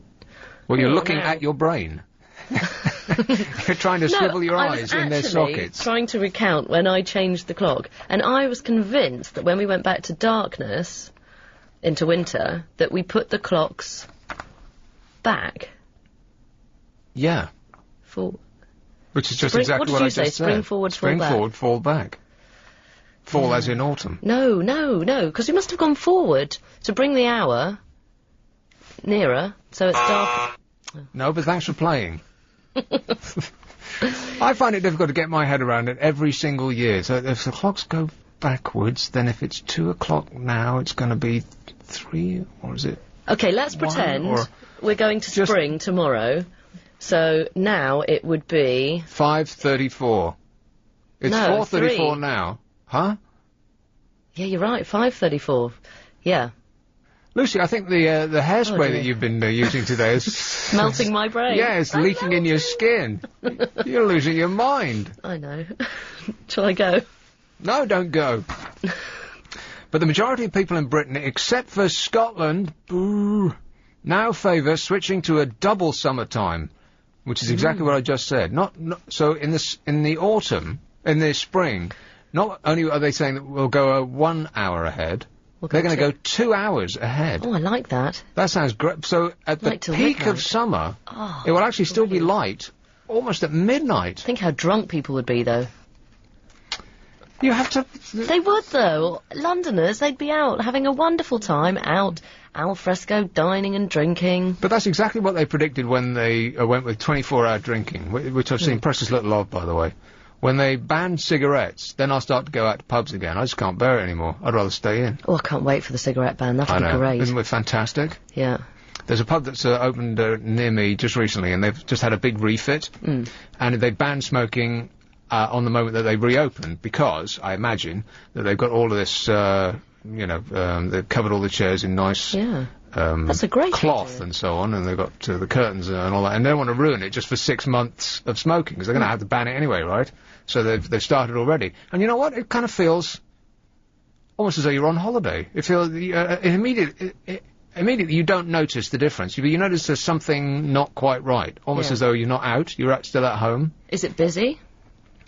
Well, you're looking at your brain. You're trying to swivel your eyes in their sockets. Trying to recount when I changed the clock, and I was convinced that when we went back to darkness, into winter, that we put the clocks back. Yeah. Which is just exactly what I just said. Spring forward, fall back. Spring forward, fall back. Fall as in autumn. No, because we must have gone forward to bring the hour nearer, so it's dark. No, but thanks for playing. I find it difficult to get my head around it every single year. So if the clocks go backwards, then if it's 2 o'clock now, it's going to be 3, or is it? Okay, let's pretend we're going to spring tomorrow. So now it would be 5:34. It's 4:34 now, huh? Yeah, you're right. 5:34. Yeah. Lucy, I think the hairspray that you've been using today is melting my brain. Yeah, it's leaking in your skin. You're losing your mind. I know. Shall I go? No, don't go. But the majority of people in Britain, except for Scotland, boo, now favour switching to a double summertime, which is exactly what I just said. So in the autumn, in the spring, not only are they saying that we'll go 1 hour ahead, they're going to go 2 hours ahead. Oh, I like that. That sounds great. So at the peak of summer, it will actually still be light, almost at midnight. Think how drunk people would be, though. You have to... They would, though. Londoners, they'd be out, having a wonderful time, out, al fresco, dining and drinking. But that's exactly what they predicted when they went with 24-hour drinking, which I've seen precious little of, by the way. When they banned cigarettes, then I'll start to go out to pubs again. I just can't bear it anymore. I'd rather stay in. Oh, I can't wait for the cigarette ban. That'll be great. Isn't it fantastic? Yeah. There's a pub that's opened near me just recently, and they've just had a big refit. And they banned smoking on the moment that they reopened, because, I imagine, that they've got all of this, they've covered all the chairs in nice... that's a great cloth idea. And so on, and they've got the curtains and all that, and they don't want to ruin it just for 6 months of smoking, because they're going to have to ban it anyway, right? So they've started already. And you know what? It kind of feels almost as though you're on holiday. It feels immediately you don't notice the difference. You notice there's something not quite right, almost as though you're not out, you're still at home. Is it busy?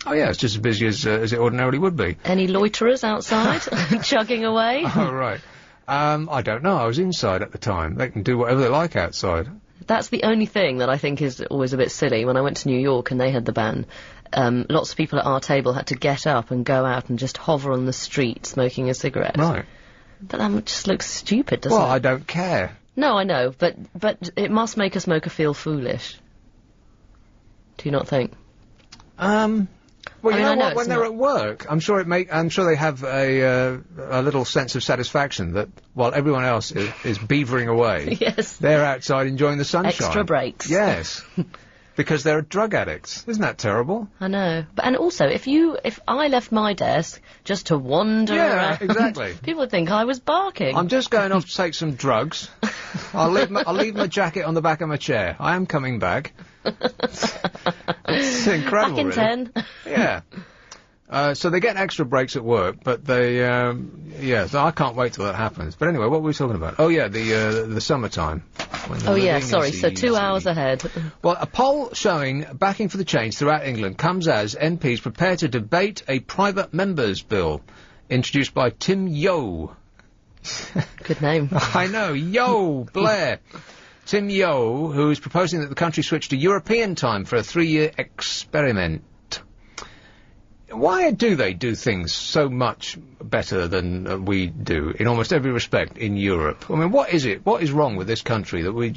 Oh yeah, it's just as busy as it ordinarily would be. Any loiterers outside, chugging away? Oh right. I don't know. I was inside at the time. They can do whatever they like outside. That's the only thing that I think is always a bit silly. When I went to New York and they had the ban, lots of people at our table had to get up and go out and just hover on the street smoking a cigarette. Right. But that just looks stupid, doesn't it? Well, I don't care. No, I know, but it must make a smoker feel foolish. Do you not think? Well, you know what? When they're at work, I'm sure they have a little sense of satisfaction that while everyone else is beavering away, yes, they're outside enjoying the sunshine. Extra breaks. Yes. Because they're drug addicts. Isn't that terrible? I know. And also, if I left my desk just to wander around, exactly, people would think I was barking. I'm just going off to take some drugs. I'll leave my jacket on the back of my chair. I am coming back. It's incredible, back in really. 10. Yeah. So they get extra breaks at work, but they, so I can't wait till that happens. But anyway, what were we talking about? Oh yeah, the summertime. Oh yeah, sorry, so 2 hours ahead. Well, a poll showing backing for the change throughout England comes as MPs prepare to debate a private members' bill, introduced by Tim Yo. Good name. I know, Yo, Blair. Tim Yo, who is proposing that the country switch to European time for a 3-year experiment. why do they do things so much better than we do in almost every respect in Europe? I mean, what is it? What is wrong with this country that we...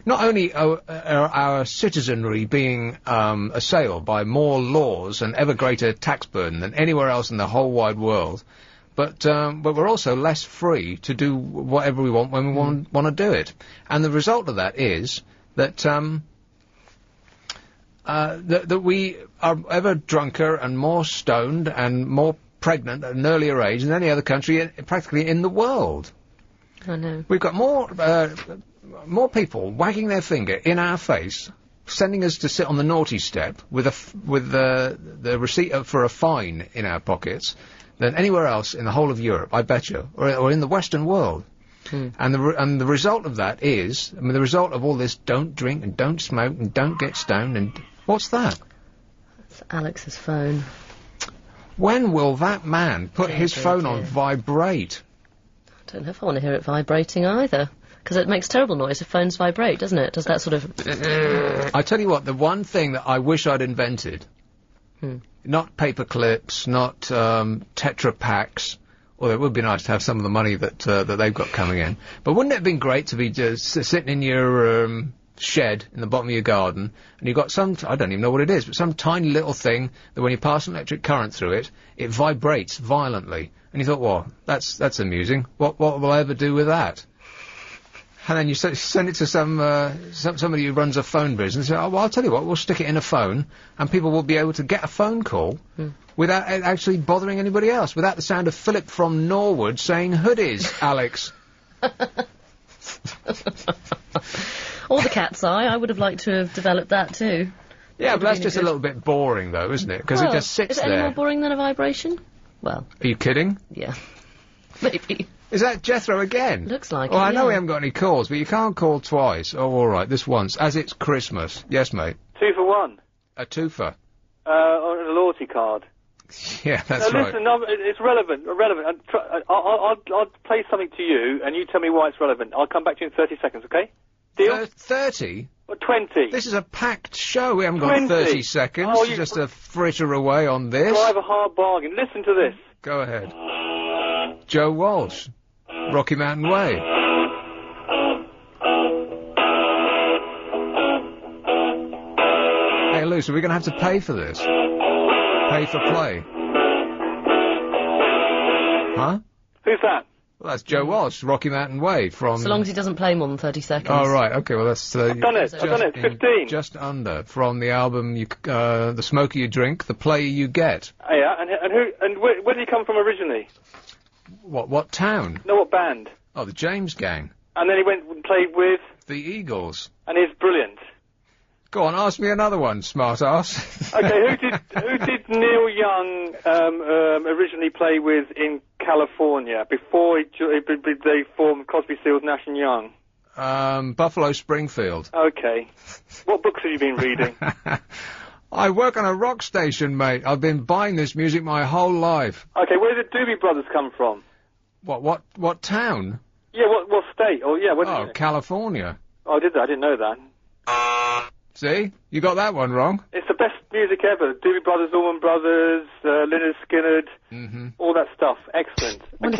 Not only are our citizenry being assailed by more laws and ever greater tax burden than anywhere else in the whole wide world, but we're also less free to do whatever we want when we want to do it. And the result of that is that that we are ever drunker and more stoned and more pregnant at an earlier age than any other country practically in the world. I know. We've got more people wagging their finger in our face, sending us to sit on the naughty step with the receipt for a fine in our pockets than anywhere else in the whole of Europe, I bet you, or in the Western world. And the result of that is, I mean, the result of all this don't drink and don't smoke and don't get stoned and... What's that? It's Alex's phone. When will that man put his phone on vibrate? I don't know if I want to hear it vibrating either. Because it makes terrible noise if phones vibrate, doesn't it? Does that sort of... I tell you what, the one thing that I wish I'd invented, not paper clips, not Tetra Packs, although it would be nice to have some of the money that they've got coming in, but wouldn't it have been great to be just sitting in your shed in the bottom of your garden, and you've got some, I don't even know what it is, but some tiny little thing that when you pass an electric current through it, it vibrates violently. And you thought, well, that's amusing. What will I ever do with that? And then you send it to somebody who runs a phone business, and say, oh, well, I'll tell you what, we'll stick it in a phone, and people will be able to get a phone call without it actually bothering anybody else, without the sound of Philip from Norwood saying, hoodies, Alex. Or the cat's eye. I would have liked to have developed that too. Yeah, but that's just a little bit boring, though, isn't it? Because it just sits there. Is it any more boring than a vibration? Well. Are you kidding? Yeah. Maybe. Is that Jethro again? Looks like it, I yeah. know we haven't got any calls, but you can't call twice. Oh, all right, this once. As it's Christmas. Yes, mate. 2 for 1. A twofer. On a loyalty card. Yeah, that's right. Listen, no, it's relevant. I'll play something to you, and you tell me why it's relevant. I'll come back to you in 30 seconds, okay? Deal? 30? Or 20. This is a packed show. We haven't 20. got 30 seconds. Oh, just to fritter away on this. Drive a hard bargain. Listen to this. Go ahead. Joe Walsh. Rocky Mountain Way. Hey, Luce, are we going to have to pay for this? Pay for play. Huh? Who's that? Well, that's Joe Walsh, Rocky Mountain Way from... So long as he doesn't play more than 30 seconds. Oh, right, okay, well, that's... I've done it, 15. Just under, from the album, The Smoker You Drink, The Player You Get. Oh, yeah, and where did he come from originally? What town? No, what band? Oh, the James Gang. And then he went and played with... The Eagles. And he's brilliant. Go on, ask me another one, smart-ass. Okay, who did Neil Young originally play with in California before they formed Crosby, Stills, Nash and Young? Buffalo Springfield. Okay. What books have you been reading? I work on a rock station, mate. I've been buying this music my whole life. Okay, where did the Doobie Brothers come from? What town? Yeah, what state? Oh, yeah, California. Oh, I didn't know that. See? You got that one wrong. It's the best music ever. Doobie Brothers, Allman Brothers, Lynyrd Skynyrd, all that stuff. Excellent. The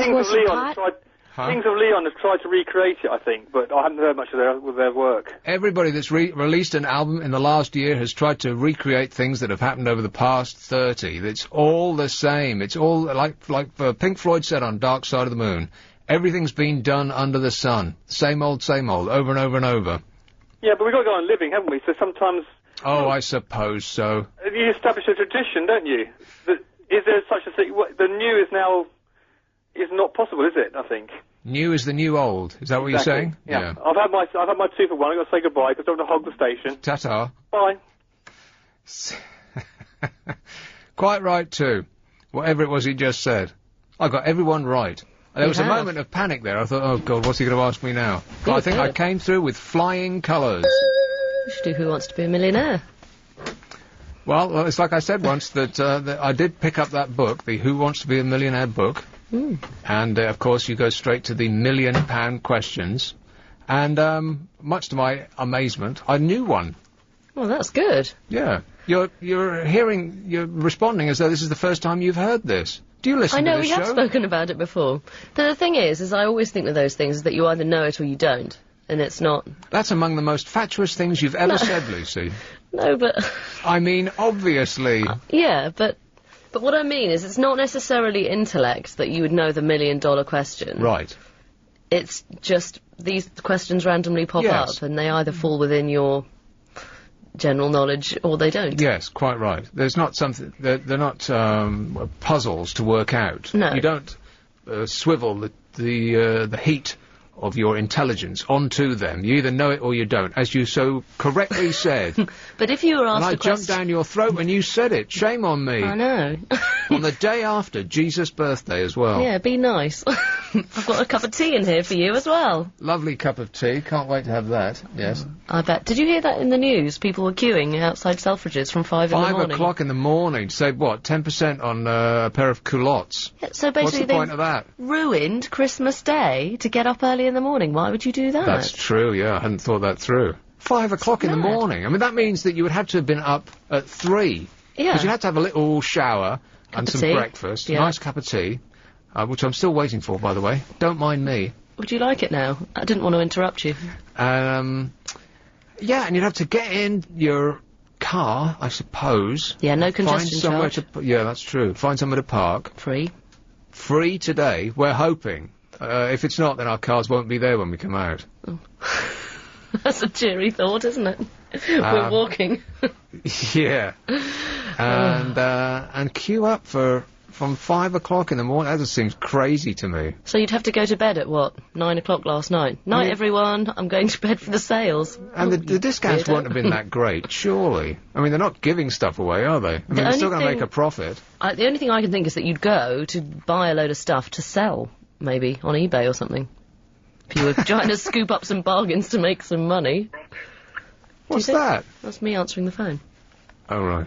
Kings of Leon have tried to recreate it, I think, but I haven't heard much of their work. Everybody that's released an album in the last year has tried to recreate things that have happened over the past 30. It's all the same. It's all, like Pink Floyd said on Dark Side of the Moon, everything's been done under the sun. Same old, over and over and over. Yeah, but we've got to go on living, haven't we? So sometimes... Oh, I suppose so. You establish a tradition, don't you? Is there such a thing? The new is now... is not possible, is it, I think? New is the new old. Is that what you're saying? Yeah. I've had my 2 for 1. I've got to say goodbye because I don't want to hog the station. Ta-ta. Bye. Quite right, too. Whatever it was he just said. I got everyone right. There was a moment of panic there. I thought, oh, God, what's he going to ask me now? But I think I came through with flying colours. You should do Who Wants to Be a Millionaire. Well, it's like I said once, that I did pick up that book, the Who Wants to Be a Millionaire book. And, of course, you go straight to the £1 million questions. And, much to my amazement, I knew one. Well, that's good. Yeah. You're responding as though this is the first time you've heard this. Do you listen to this show? I know, we have spoken about it before. But the thing is I always think with those things is that you either know it or you don't. And it's not... That's among the most fatuous things you've ever said, Lucy. No, but... I mean, obviously. Yeah, but what I mean is it's not necessarily intellect that you would know the $1 million question. Right. It's just these questions randomly pop up and they either fall within your general knowledge or they don't. Yes, quite right. There's not something... They're not puzzles to work out. No. You don't swivel the heat of your intelligence onto them. You either know it or you don't, as you so correctly said. But if you were asked and I jumped down your throat when you said it. Shame on me. I know. On the day after Jesus' birthday as well. Yeah, be nice. I've got a cup of tea in here for you as well. Lovely cup of tea. Can't wait to have that. Yes. I bet. Did you hear that in the news? People were queuing outside Selfridges from 5 in the morning. 5 o'clock in the morning to save, what, 10% on a pair of culottes? Yeah, so basically what's the point of that? Ruined Christmas Day to get up early in the morning. Why would you do that? That's true, yeah. I hadn't thought that through. 5 o'clock in the morning. I mean, that means that you would have to have been up at 3. Yeah. Because you had to have a little shower and some tea. breakfast. Yeah. Nice cup of tea, which I'm still waiting for, by the way. Don't mind me. Would you like it now? I didn't want to interrupt you. Yeah, and you'd have to get in your car, I suppose. Yeah, no congestion charge. Yeah, that's true. Find somewhere to park. Free. Free today. We're hoping. If it's not, then our cars won't be there when we come out. Oh. That's a cheery thought, isn't it? We're walking. Yeah. And queue up from 5 o'clock in the morning. That just seems crazy to me. So you'd have to go to bed at, what, 9 o'clock last night? Night, everyone. I'm going to bed for the sales. And the discounts won't have been that great, surely. I mean, they're not giving stuff away, are they? I mean, they're still going to make a profit. The only thing I can think is that you'd go to buy a load of stuff to sell, maybe, on eBay or something. If you were trying to scoop up some bargains to make some money. What's that? That's me answering the phone. Oh, right.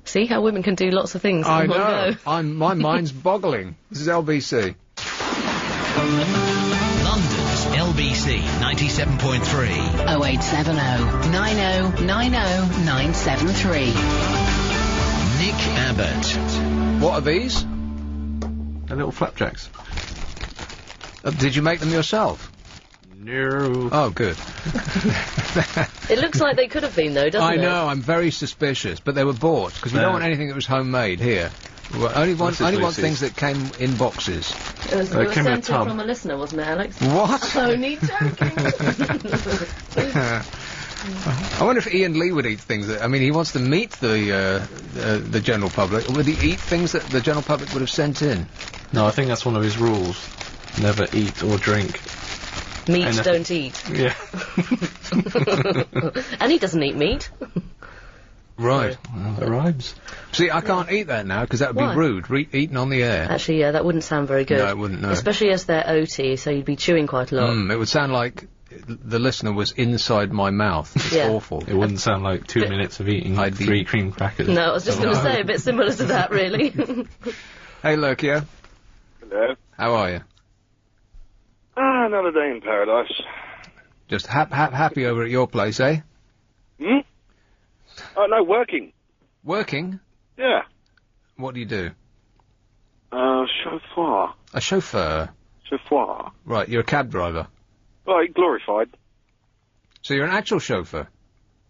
See how women can do lots of things I in one know. go. My mind's boggling. This is LBC. London's LBC 97.3. 0870 90 90 973. Nick Abbott. What are these? They're little flapjacks. Did you make them yourself? No. Oh, good. It looks like they could have been, though, doesn't it? I know, I'm very suspicious, but they were bought, because we don't want anything that was homemade here. We only want things that came in boxes. It was sent in from a listener, wasn't it, Alex? What? Only joking. I wonder if Ian Lee would eat things that... I mean, he wants to meet the general public. Would he eat things that the general public would have sent in? No, I think that's one of his rules. Never eat or drink. Meat, don't eat. Yeah. And he doesn't eat meat. Right. Well, that rhymes. See, I can't eat that now, because that would be rude, eaten on the air. Actually, yeah, that wouldn't sound very good. No, it wouldn't, no. Especially as they're OT, so you'd be chewing quite a lot. It would sound like the listener was inside my mouth. It's awful. It wouldn't sound like 2 minutes of eating 3 cream crackers. No, I was just going to say, a bit similar to that, really. Hey, Lurkia. Hello. How are you? Another day in paradise. Just happy over at your place, eh? Hmm? Oh, no, working. Working? Yeah. What do you do? Chauffeur. A chauffeur? Chauffeur. Right, you're a cab driver. Right, glorified. So you're an actual chauffeur?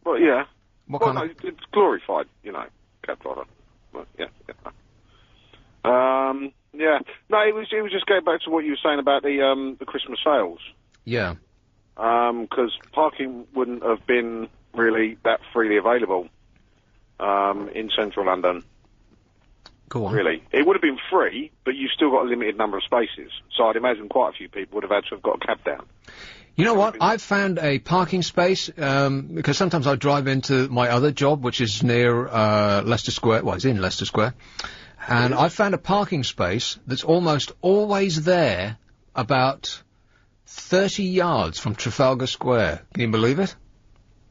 Well, yeah. What kind of... It's glorified, cab driver. Well, yeah. Yeah. No, it was just going back to what you were saying about the Christmas sales. Yeah. Because parking wouldn't have been really that freely available, in central London. Go on. Really. It would have been free, but you've still got a limited number of spaces. So I'd imagine quite a few people would have had to have got a cab down. You know what? I've found a parking space, because sometimes I drive into my other job, which is near, Leicester Square. Well, it's in Leicester Square. And I found a parking space that's almost always there about 30 yards from Trafalgar Square. Can you believe it?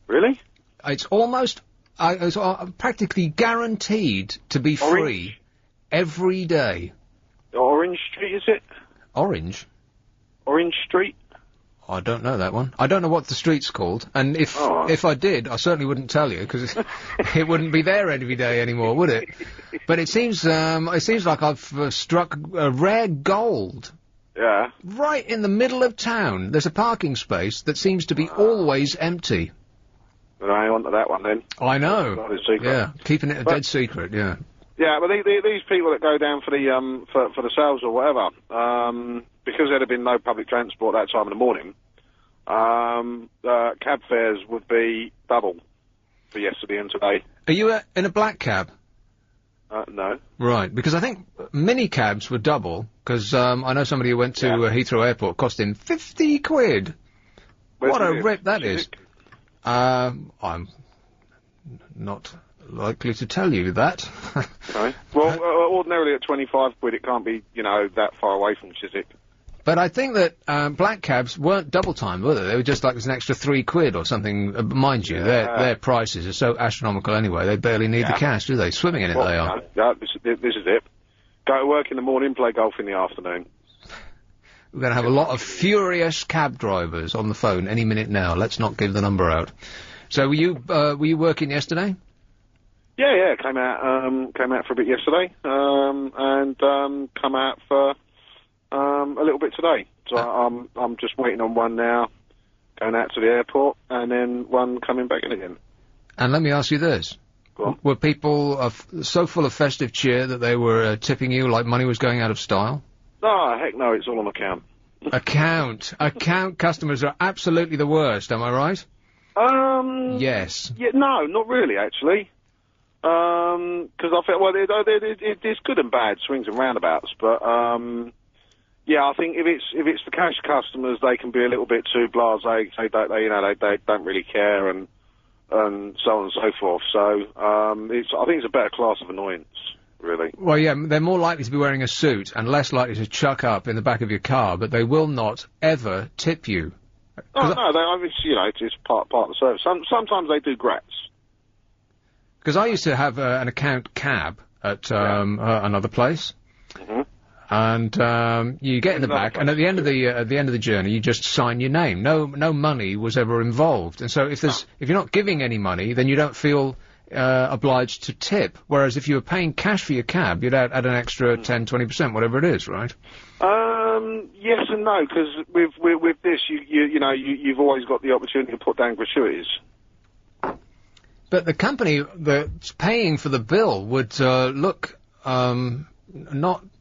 Really? It's almost... it's practically guaranteed to be free every day. Orange Street, is it? Orange? Orange Street? I don't know that one. I don't know what the street's called, and if I did, I certainly wouldn't tell you, because it wouldn't be there every day anymore, would it? But it seems like I've struck a rare gold. Yeah. Right in the middle of town, there's a parking space that seems to be always empty. Well, I want to that one then. I know. Not a secret. Yeah, keeping it a dead secret, yeah. Yeah, but these people that go down for the for the sales or whatever, because there'd have been no public transport that time in the morning, cab fares would be double for yesterday and today. Are you in a black cab? No. Right, because I think mini cabs were double, because I know somebody who went to Heathrow Airport, cost him 50 quid. What a rip that is. I'm not likely to tell you that. Okay. Well, ordinarily at 25 quid, it can't be, that far away from Chiswick. But I think that black cabs weren't double time, were they? They were just like an extra 3 quid or something. Mind you, their prices are so astronomical anyway, they barely need the cash, do they? Swimming in it, they are. Yeah, this is it. Go to work in the morning, play golf in the afternoon. We're going to have a lot of furious cab drivers on the phone any minute now. Let's not give the number out. So were you working yesterday? Yeah, came out for a bit yesterday, and come out for a little bit today. So I'm just waiting on one now, going out to the airport, and then one coming back in again. And let me ask you this. Go on. Were people so full of festive cheer that they were tipping you like money was going out of style? Oh, heck no, it's all on account. Account customers are absolutely the worst, am I right? Yes. Yeah, no, not really, actually. Because I feel, there's good and bad swings and roundabouts, but, yeah, I think if it's the cash customers, they can be a little bit too blasé, they don't really care, and so on and so forth. So, I think it's a better class of annoyance, really. Well, yeah, they're more likely to be wearing a suit and less likely to chuck up in the back of your car, but they will not ever tip you. Oh, no, it's part of the service. Sometimes they do grats. Because I used to have an account cab at another place, and you get in the back, and at the end of the journey, you just sign your name. No money was ever involved, and so if you're not giving any money, then you don't feel obliged to tip. Whereas if you were paying cash for your cab, you'd add an extra 10-20%, whatever it is, right? Yes and no, because with this, you've always got the opportunity to put down gratuities. But the company that's paying for the bill would look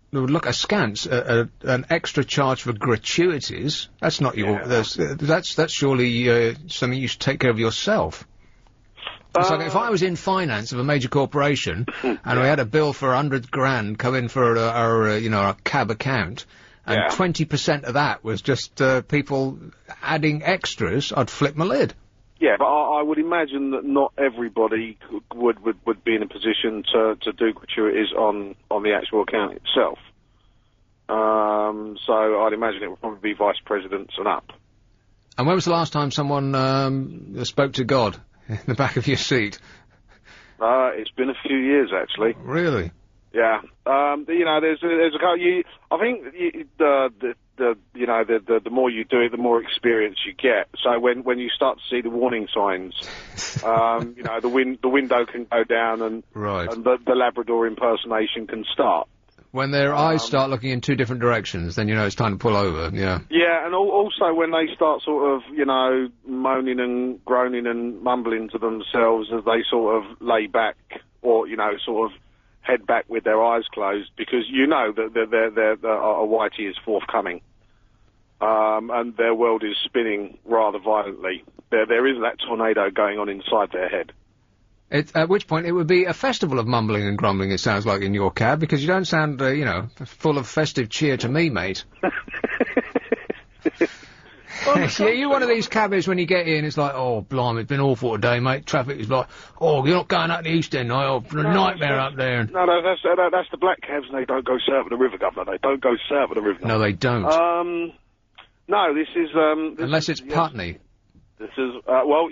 askance at an extra charge for gratuities. That's not that's surely something you should take care of yourself. It's like if I was in finance of a major corporation and we had a bill for 100 grand come in for our cab account, and 20% of that was just people adding extras, I'd flip my lid. Yeah, but I would imagine that not everybody would be in a position to do gratuities on the actual account itself. So I'd imagine it would probably be vice presidents and up. And when was the last time someone spoke to God in the back of your seat? It's been a few years, actually. Really? Yeah. There's a couple. I think the more you do it, the more experience you get. So when you start to see the warning signs, the window can go down and the Labrador impersonation can start. When their eyes start looking in two different directions, then you know it's time to pull over, yeah. Yeah, and also when they start sort of, moaning and groaning and mumbling to themselves as they sort of lay back or, sort of head back with their eyes closed, because that a whitey is forthcoming. And their world is spinning rather violently. There is that tornado going on inside their head. At which point it would be a festival of mumbling and grumbling, it sounds like, in your cab, because you don't sound, full of festive cheer to me, mate. Yeah, you're one of these cabbies when you get in, it's like, oh, blimey, it's been awful today, mate. Traffic is like, oh, you're not going up the East End, oh, nightmare up there. No, that's the black cabs, and they don't go south of the river, Governor. They don't go south of the river. No, they don't. No, this is... Unless it's Putney. This is,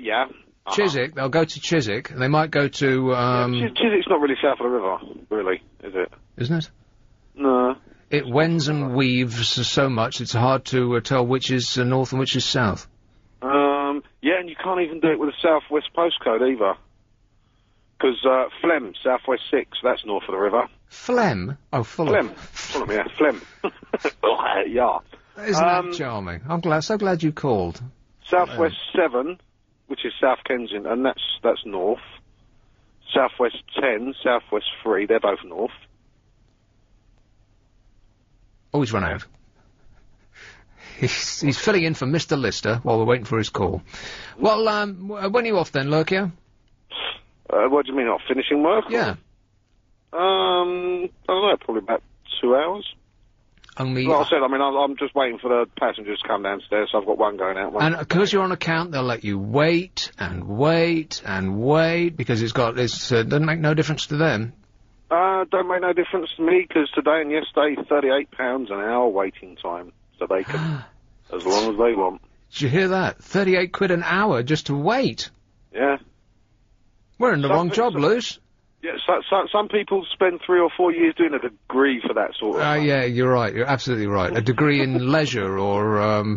yeah. Chiswick, they'll go to Chiswick, and they might go to, Chiswick's not really south of the river, really, is it? Isn't it? No. it wends and weaves so much it's hard to tell which is north and which is south. Yeah, and you can't even do it with a southwest postcode either. Because Flem, southwest 6, that's north of the river. Flem? Oh, Fulham. Fulham, yeah, Flem. Oh, yeah. Isn't that charming? I'm so glad you called. Southwest 7, which is South Kensington, and that's north. Southwest 10, Southwest 3, they're both north. Oh, he's run out. He's filling in for Mr. Lister while we're waiting for his call. Well, when are you off then, Lurkio? What do you mean, off finishing work? Yeah. I don't know, probably about 2 hours. Only... Like I said, I mean, I'm just waiting for the passengers to come downstairs, so I've got one going out. And because you're on account, they'll let you wait and wait and wait, because it doesn't make no difference to them. Don't make no difference to me, because today and yesterday, £38 an hour waiting time. So they can, as long as they want. Did you hear that? 38 quid an hour just to wait. Yeah. We're in the wrong job, Luce. Yeah, some people spend 3 or 4 years doing a degree for that sort of thing. Yeah, you're right. You're absolutely right. A degree in leisure or,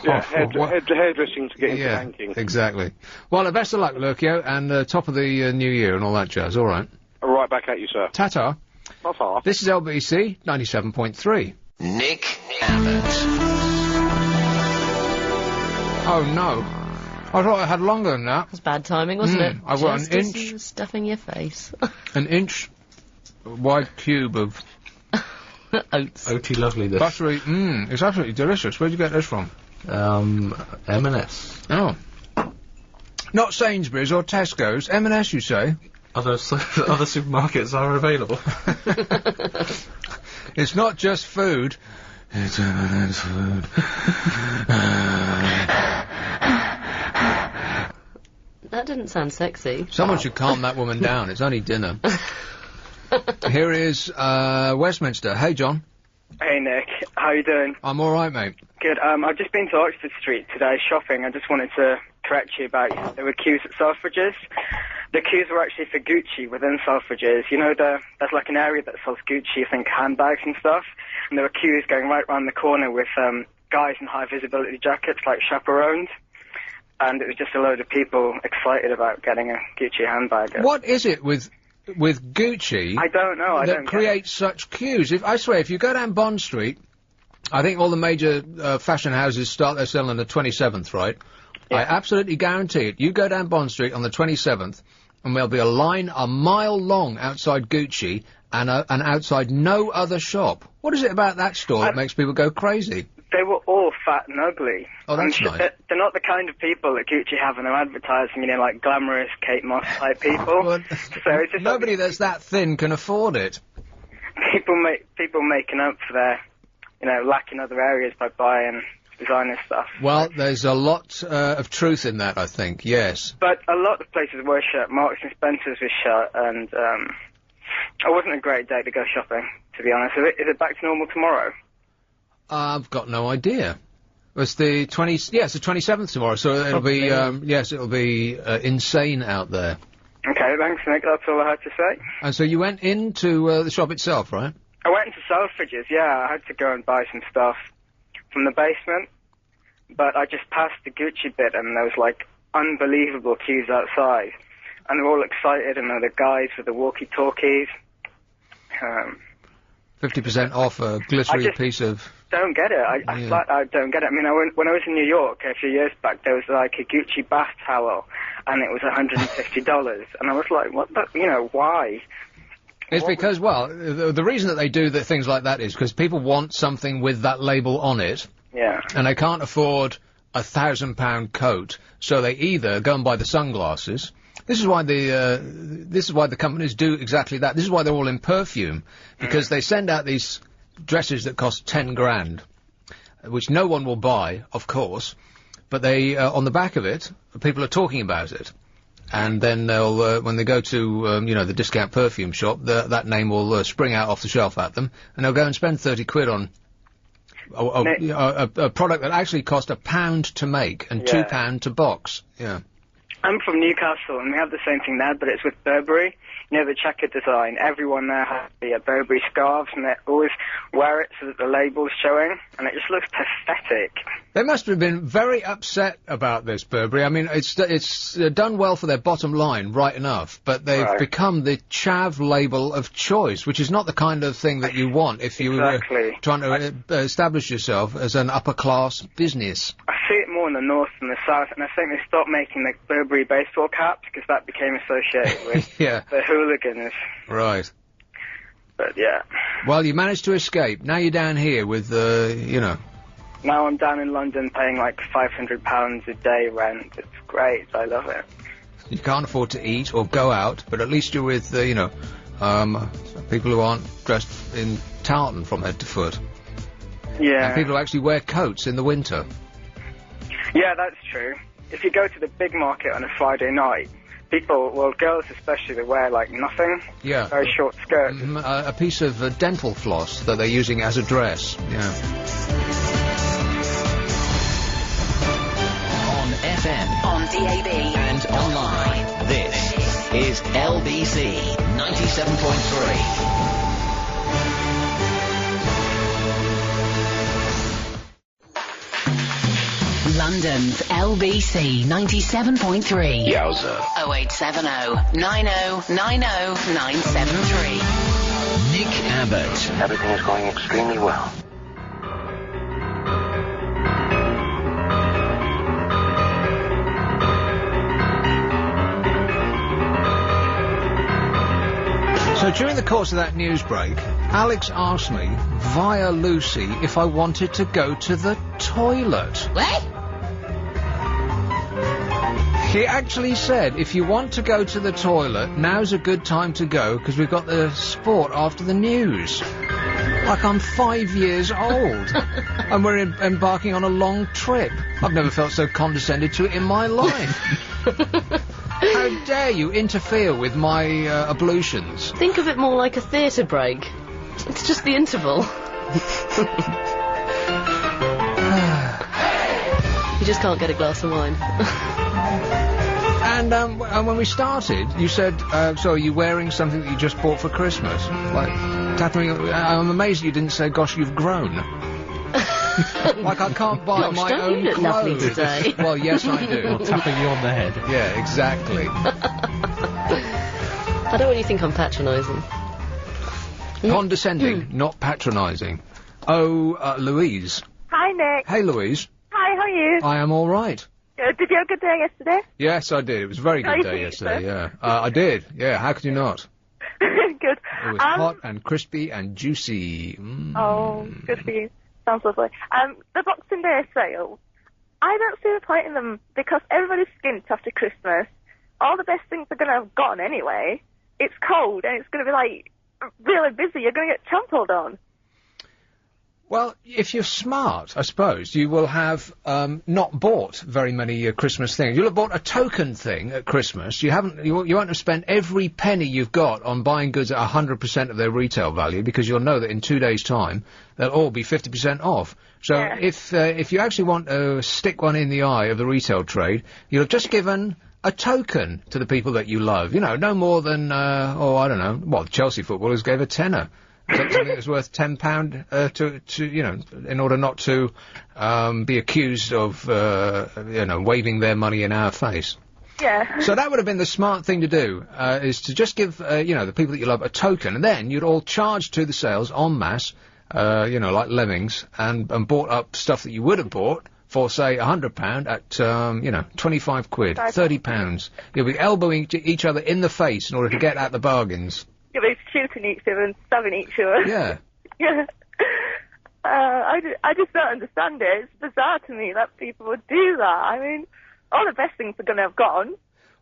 hairdressing to get into banking. Exactly. Well, best of luck, Lurkio, and top of the new year and all that jazz. All right. Right back at you, sir. Ta-ta. Ta-ta. This is LBC 97.3. Nick Abbott. Oh, no. I thought I had longer than that. It was bad timing, wasn't it? I've got an inch. As you were stuffing your face. An inch wide cube of oats. Oaty loveliness. Buttery. It's absolutely delicious. Where'd you get this from? M&S. Oh. Not Sainsbury's or Tesco's. M&S, you say? Other supermarkets are available. It's not just food. It's M&S food. That didn't sound sexy. Someone should calm that woman down. It's only dinner. Here is Westminster. Hey, John. Hey, Nick. How you doing? I'm all right, mate. Good. I've just been to Oxford Street today shopping. I just wanted to correct you about there were queues at Selfridges. The queues were actually for Gucci within Selfridges. You know, there's like an area that sells Gucci, I think, handbags and stuff. And there were queues going right round the corner with guys in high visibility jackets, like chaperones. And it was just a load of people excited about getting a Gucci handbag. What is it with Gucci? I don't know. That creates such queues. I swear, if you go down Bond Street, I think all the major fashion houses start their sale on the 27th, right? Yeah. I absolutely guarantee it. You go down Bond Street on the 27th, and there'll be a line a mile long outside Gucci and outside no other shop. What is it about that store that makes people go crazy? They were all fat and ugly. Oh, that's nice. They're not the kind of people that Gucci have in their advertising, you know, like glamorous Kate Moss type people. Well, so it's just nobody that's that thin can afford it. People making up for their, you know, lack in other areas by buying designer stuff. Well, there's a lot of truth in that, I think, yes. But a lot of places were shut. Marks and Spencer's was shut, and it wasn't a great day to go shopping, to be honest. Is it back to normal tomorrow? I've got no idea. It's the 27th tomorrow, so it'll be, it'll be insane out there. Okay, thanks, Nick. That's all I had to say. And so you went into the shop itself, right? I went into Selfridges, yeah. I had to go and buy some stuff from the basement, but I just passed the Gucci bit, and there was, like, unbelievable queues outside. And they're all excited, and they're the guys with the walkie-talkies. 50% off a glittery piece of... don't get it. I don't get it. I mean, when I was in New York a few years back, there was like a Gucci bath towel, and it was $150, and I was like, what the, you know, why? It's because, well, the reason that they do things like that is because people want something with that label on it. Yeah. And they can't afford a £1,000 coat, so they either go and buy the sunglasses. This is why the companies do exactly that. This is why they're all in perfume, because they send out these dresses that cost 10 grand, which no one will buy, of course, but they, on the back of it, people are talking about it. And then they'll, when they go to, the discount perfume shop, that name will spring out off the shelf at them, and they'll go and spend 30 quid on a product that actually cost £1 to make and £2 to box. Yeah. I'm from Newcastle, and we have the same thing there, but it's with Burberry. You know, the checkered design. Everyone there has the Burberry scarves, and they always wear it so that the label's showing, and it just looks pathetic. They must have been very upset about this, Burberry. I mean, it's done well for their bottom line, right enough, but they've become the chav label of choice, which is not the kind of thing that you want if you were trying to establish yourself as an upper-class business. I see it more in the north than the south, and I think they stopped making the Burberry baseball caps because that became associated with the hooligans. Right. But, yeah. Well, you managed to escape. Now you're down here with, you know... Now I'm down in London paying like £500 a day rent. It's great. I love it. You can't afford to eat or go out, but at least you're with, you know, people who aren't dressed in tartan from head to foot. Yeah. And people who actually wear coats in the winter. Yeah, that's true. If you go to the big market on a Friday night, people, well, girls especially, they wear, like, nothing. Yeah. Very short skirts. A piece of dental floss that they're using as a dress. Yeah. On FM, on DAB, and online. This is LBC 97.3. London's LBC 97.3. Yowza. 0870 90 90 973. Nick Abbott. Everything is going extremely well. So during the course of that news break, Alex asked me, via Lucy, if I wanted to go to the toilet. What? He actually said, if you want to go to the toilet, now's a good time to go, because we've got the sport after the news. Like I'm 5 years old, and we're embarking on a long trip. I've never felt so condescended to in my life. How dare you interfere with my ablutions? Think of it more like a theatre break. It's just the interval. You just can't get a glass of wine. And when we started, you said, so are you wearing something that you just bought for Christmas? Like, I'm amazed you didn't say, gosh, you've grown. Like I can't buy Gosh, my don't own you look clothes. lovely today? Well, yes, I do. Or tapping you on the head. Yeah, exactly. I don't really think I'm patronising. Condescending, not patronising. Oh, Louise. Hi, Nick. Hey, Louise. Hi, how are you? I am all right. Good. Did you have a good day yesterday? Yes, I did. It was a very good day yesterday, yeah. I did, yeah. How could you not? Good. It was hot and crispy and juicy. Oh, good for you. Sounds lovely. The Boxing Day sale, I don't see the point in them because everybody's skint after Christmas. All the best things are going to have gone anyway. It's cold and it's going to be, like, really busy. You're going to get trampled on. Well, if you're smart, I suppose, you will have not bought very many Christmas things. You'll have bought a token thing at Christmas. You won't have spent every penny you've got on buying goods at 100% of their retail value because you'll know that in 2 days' time they'll all be 50% off. So if you actually want to stick one in the eye of the retail trade, you'll have just given a token to the people that you love. You know, no more than, I don't know, well, Chelsea footballers gave a tenner. Something that's worth £10 to you know, in order not to be accused of you know, waving their money in our face. Yeah. So that would have been the smart thing to do, is to just give you know, the people that you love a token, and then you'd all charge to the sales en masse, you know, like lemmings, and bought up stuff that you would have bought for, say, £100 at you know, 25 quid, £30. You'll be elbowing each other in the face in order to get at the bargains. You'll be shooting each other and stabbing each other. Yeah. Yeah. I just don't understand it. It's bizarre to me that people would do that. I mean, all the best things are going to have gone.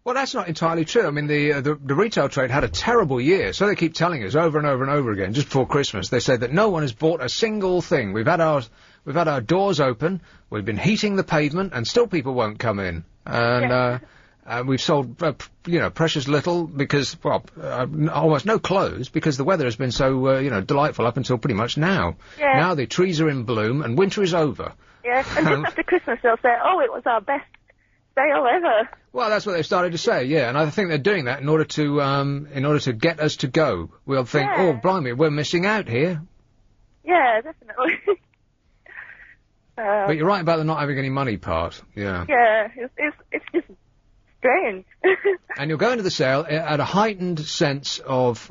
Well, that's not entirely true. I mean, the retail trade had a terrible year, so they keep telling us over and over and over again. Just before Christmas, they said that no one has bought a single thing. We've had our doors open, we've been heating the pavement, and still people won't come in. And we've sold, you know, precious little because, well, almost no clothes because the weather has been so, you know, delightful up until pretty much now. Yeah. Now the trees are in bloom and winter is over. Yeah, and just after Christmas they'll say, oh, it was our best sale ever. Well, that's what they've started to say, yeah, and I think they're doing that in order to get us to go. We'll think, oh, blimey, we're missing out here. Yeah, definitely. But you're right about the not having any money part, yeah. Yeah, it's just strange. And you'll go into the sale at a heightened sense of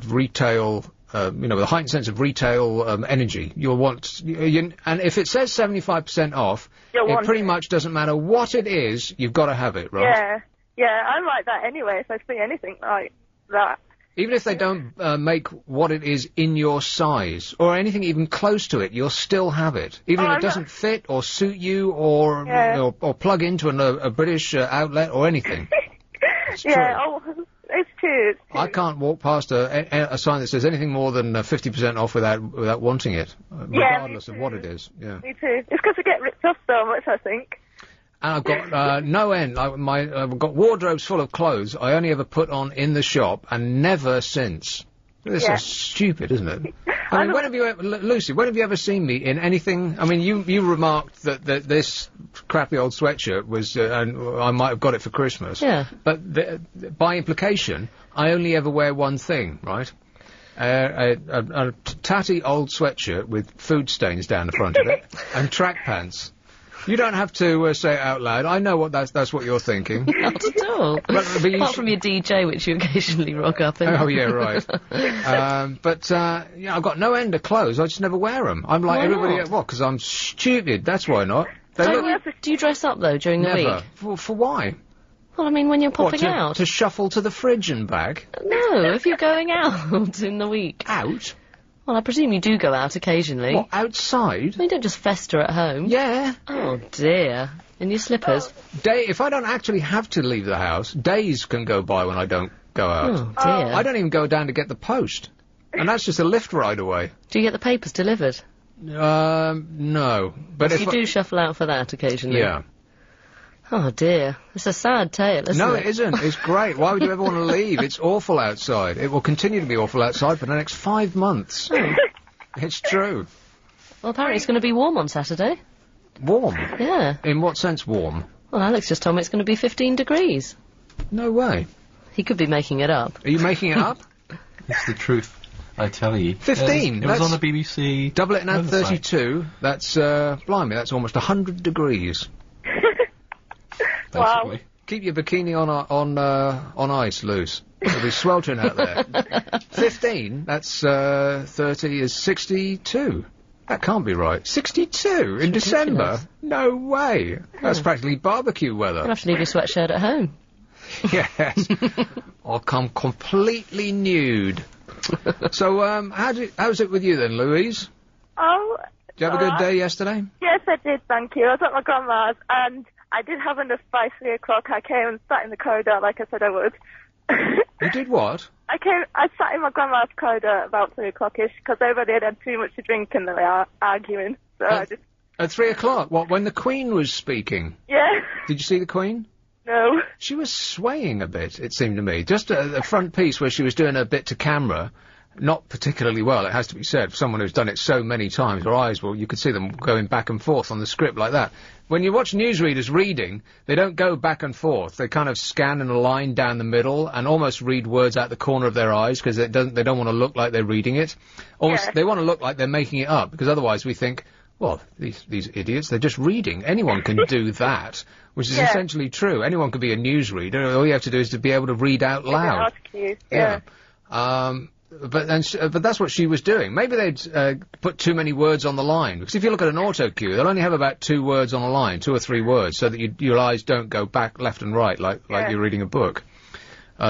retail, with a heightened sense of retail energy. You'll want, and if it says 75% off, it pretty much doesn't matter what it is, you've got to have it, right? Yeah, I'm like that anyway, if I see anything like that. Even if they don't make what it is in your size, or anything even close to it, you'll still have it. Even if it doesn't fit, or suit you, or plug into a British outlet, or anything. It's true. It's true. I can't walk past a sign that says anything more than 50% off without wanting it, regardless of what it is. Yeah. Me too. It's because I get ripped off so much, I think. And I've got no end. I've got wardrobes full of clothes I only ever put on in the shop, and never since. This is stupid, isn't it? I mean, Lucy, when have you ever seen me in anything? I mean, you remarked that this crappy old sweatshirt was, and I might have got it for Christmas. Yeah. But by implication, I only ever wear one thing, right? A tatty old sweatshirt with food stains down the front of it, and track pants. You don't have to say it out loud. I know that's what you're thinking. Not at all. But apart from your DJ, which you occasionally rock up in. Oh, yeah, right. I've got no end of clothes. I just never wear them. I'm like everybody else. What, because I'm stupid? That's why not. Do you dress up, though, during the week? For why? Well, I mean, when you're popping out. To shuffle to the fridge and back? No, if you're going out in the week. Out? Well, I presume you do go out occasionally. What, outside? You don't just fester at home. Yeah. Oh, dear. In your slippers? If I don't actually have to leave the house, days can go by when I don't go out. Oh, dear. I don't even go down to get the post. And that's just a lift ride away. Do you get the papers delivered? No. But if you do shuffle out for that occasionally? Yeah. Oh, dear. It's a sad tale, isn't it? No, it isn't. It's great. Why would you ever want to leave? It's awful outside. It will continue to be awful outside for the next 5 months. It's true. Well, apparently it's going to be warm on Saturday. Warm? Yeah. In what sense warm? Well, Alex just told me it's going to be 15 degrees. No way. He could be making it up. Are you making it up? It's the truth, I tell you. 15? It was on the BBC. Double it and add 32. That's, blimey, that's almost 100 degrees. Wow. Keep your bikini on ice, Luce. It'll be sweltering out there. 15, that's 30 is 62. That can't be right. 62 in December? No way. That's practically barbecue weather. You'll have to leave your sweatshirt at home. Yes. I'll come completely nude. So, how's it with you then, Louise? Oh. Did you have a good day yesterday? Yes, I did, thank you. I was at my grandma's, and I did have enough by 3 o'clock. I came and sat in the corridor like I said I would. You did what? I sat in my grandma's corridor about 3 o'clock-ish, because everybody had too much to drink and they were arguing. So I just... At 3 o'clock? What, when the Queen was speaking? Yeah. Did you see the Queen? No. She was swaying a bit, it seemed to me. Just a front piece where she was doing a bit to camera. Not particularly well, it has to be said. For someone who's done it so many times, her eyes, well, you could see them going back and forth on the script like that. When you watch newsreaders reading, they don't go back and forth. They kind of scan in a line down the middle and almost read words out the corner of their eyes because they don't want to look like they're reading it. Almost, they want to look like they're making it up because otherwise we think, well, these idiots, they're just reading. Anyone can do that, which is essentially true. Anyone can be a newsreader. All you have to do is to be able to read out loud. Yeah. But that's what she was doing. Maybe they'd put too many words on the line. Because if you look at an auto cue, they'll only have about 2 words on a line, 2 or 3 words, so that your eyes don't go back left and right like you're reading a book.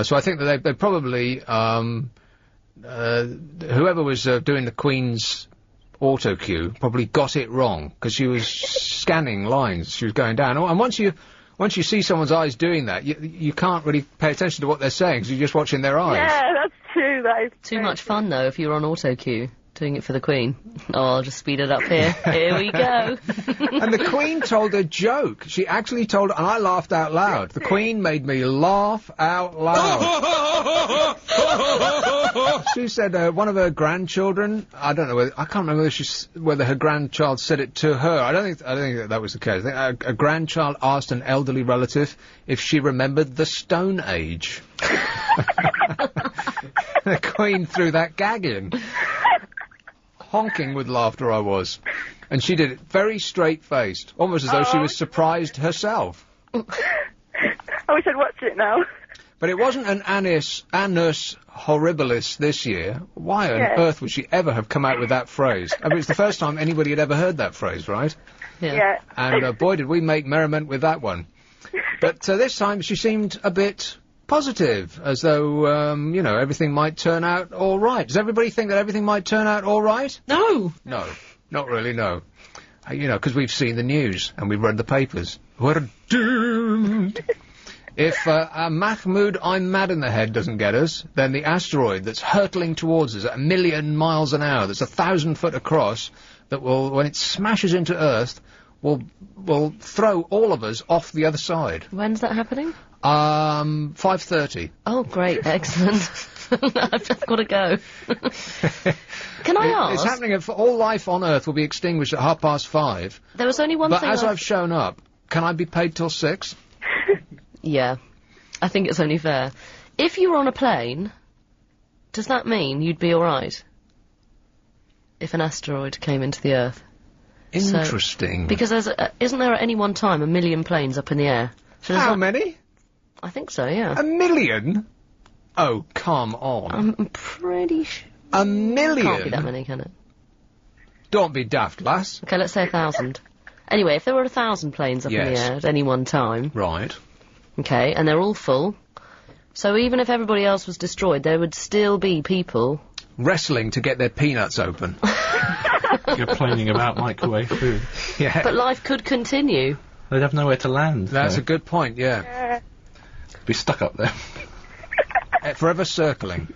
So I think that they probably, whoever was doing the Queen's auto cue probably got it wrong, because she was scanning lines. She was going down. And once you see someone's eyes doing that, you can't really pay attention to what they're saying because you're just watching their eyes. Yeah, that's true. That is too much fun, though, if you're on auto cue. Doing it for the Queen. Oh, I'll just speed it up here. Here we go. And the Queen told a joke. She actually told, and I laughed out loud. The Queen made me laugh out loud. She said one of her grandchildren, I don't know, I can't remember whether her grandchild said it to her. I don't think that was the case. I think a grandchild asked an elderly relative if she remembered the Stone Age. The Queen threw that gag in. Honking with laughter I was. And she did it very straight-faced, almost as though she was surprised herself. I wish I'd watched it now. But it wasn't an annus horribilis this year. Why on earth would she ever have come out with that phrase? I mean, it's the first time anybody had ever heard that phrase, right? Yeah. And boy, did we make merriment with that one. But this time she seemed a bit positive, as though, everything might turn out all right. Does everybody think that everything might turn out all right? No. No. Not really, no. Because we've seen the news and we've read the papers. We're doomed. If Mahmoud I'm Mad in the Head doesn't get us, then the asteroid that's hurtling towards us at 1,000,000 miles an hour, that's 1,000 foot across, that will, when it smashes into Earth, will throw all of us off the other side. When's that happening? 5:30. Oh, great, excellent. I've got to go. Can I ask? It's happening. All life on Earth will be extinguished at 5:30. There was only one thing. But as I've shown up, can I be paid till 6? Yeah, I think it's only fair. If you were on a plane, does that mean you'd be all right? If an asteroid came into the Earth. Interesting. Because isn't there at any one time 1 million planes up in the air? So how many? I think so, yeah. 1 million? Oh, come on. I'm pretty sure. 1 million? Can't be that many, can it? Don't be daft, lass. Okay, let's say 1,000. Anyway, if there were 1,000 planes up in the air at any one time... Right. Okay, and they're all full. So even if everybody else was destroyed, there would still be people... wrestling to get their peanuts open. You're complaining about microwave food. Yeah. But life could continue. They'd have nowhere to land. That's a good point, yeah. Be stuck up there. Forever circling.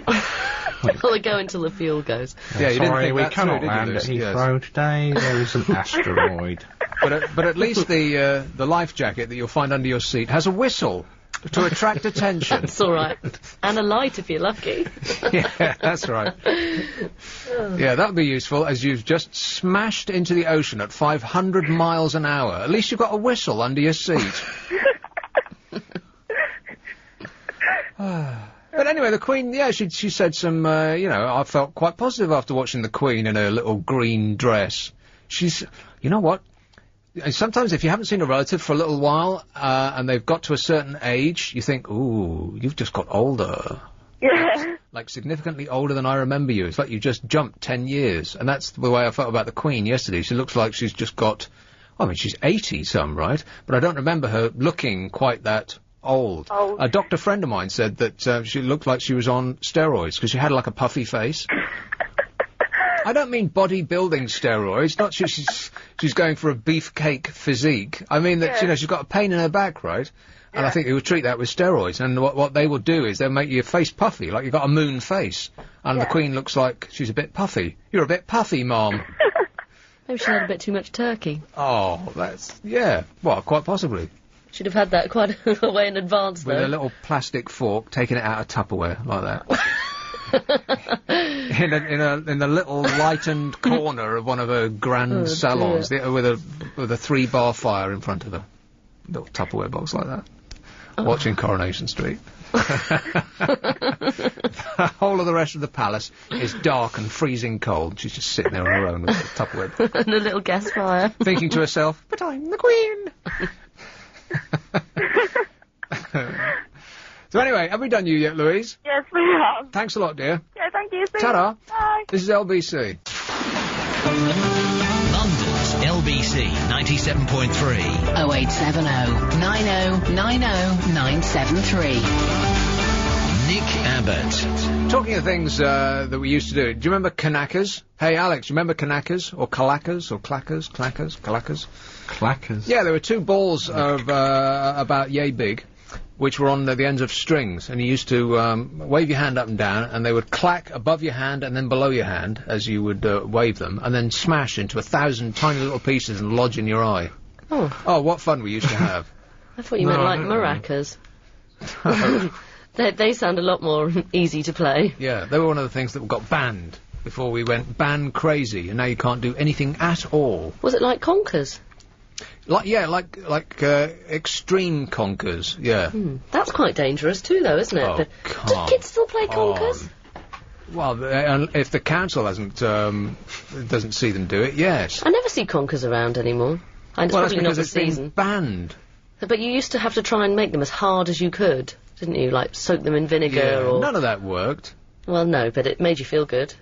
Well, they go until the fuel goes. Yeah, you didn't think we that cannot through, land at did you, Lucy? Heathrow today. There is an asteroid. But at least the life jacket that you'll find under your seat has a whistle to attract attention. That's all right. And a light if you're lucky. Yeah, that's right. Yeah, that would be useful, as you've just smashed into the ocean at 500 miles an hour. At least you've got a whistle under your seat. But anyway, the Queen, she said some, I felt quite positive after watching the Queen in her little green dress. You know what? Sometimes if you haven't seen a relative for a little while, and they've got to a certain age, you think, ooh, you've just got older. Yeah. Like significantly older than I remember you. It's like you just jumped 10 years. And that's the way I felt about the Queen yesterday. She looks like she's just got, she's 80-some, right? But I don't remember her looking quite that old. A doctor friend of mine said that she looked like she was on steroids, because she had like a puffy face. I don't mean bodybuilding steroids, not she's going for a beefcake physique. I mean that, she's got a pain in her back, right? And I think they would treat that with steroids, and what they will do is they'll make your face puffy, like you've got a moon face. And the Queen looks like she's a bit puffy. You're a bit puffy, Mom. Maybe she had a bit too much turkey. Oh, well, quite possibly. Should have had that quite a way in advance, though. With a little plastic fork, taking it out of Tupperware, like that. in a little lightened corner of one of her grand salons, with a 3-bar fire in front of her. Little Tupperware box like that. Watching Coronation Street. The whole of the rest of the palace is dark and freezing cold. She's just sitting there on her own with a Tupperware. And a little gas fire. Thinking to herself, but I'm the Queen! So anyway, have we done you yet, Louise? Yes, we have. Thanks a lot, dear. Yeah, thank you. Ta-da. Bye. This is LBC. London's LBC 97.3. 0870 90 90 973. Nick Abbott. Talking of things that we used to do, do you remember Knackers? Hey, Alex, do you remember Knackers? Or Clackers? Or Clackers? Clackers? Clackers? Yeah, there were 2 balls of about yay big. which were on the ends of strings, and you used to wave your hand up and down, and they would clack above your hand and then below your hand as you would wave them, and then smash into 1,000 tiny little pieces and lodge in your eye. Oh, what fun we used to have. I thought you meant like maracas. They sound a lot more easy to play. Yeah, they were one of the things that got banned before we went ban crazy, and now you can't do anything at all. Was it like conkers? Like extreme conkers, yeah. That's quite dangerous too, though, isn't it? Oh, do kids still play conkers? Well, if the council doesn't see them do it, yes. I never see conkers around anymore. And it's probably not the season. Banned. But you used to have to try and make them as hard as you could, didn't you? Like soak them in vinegar or... None of that worked. Well, no, but it made you feel good.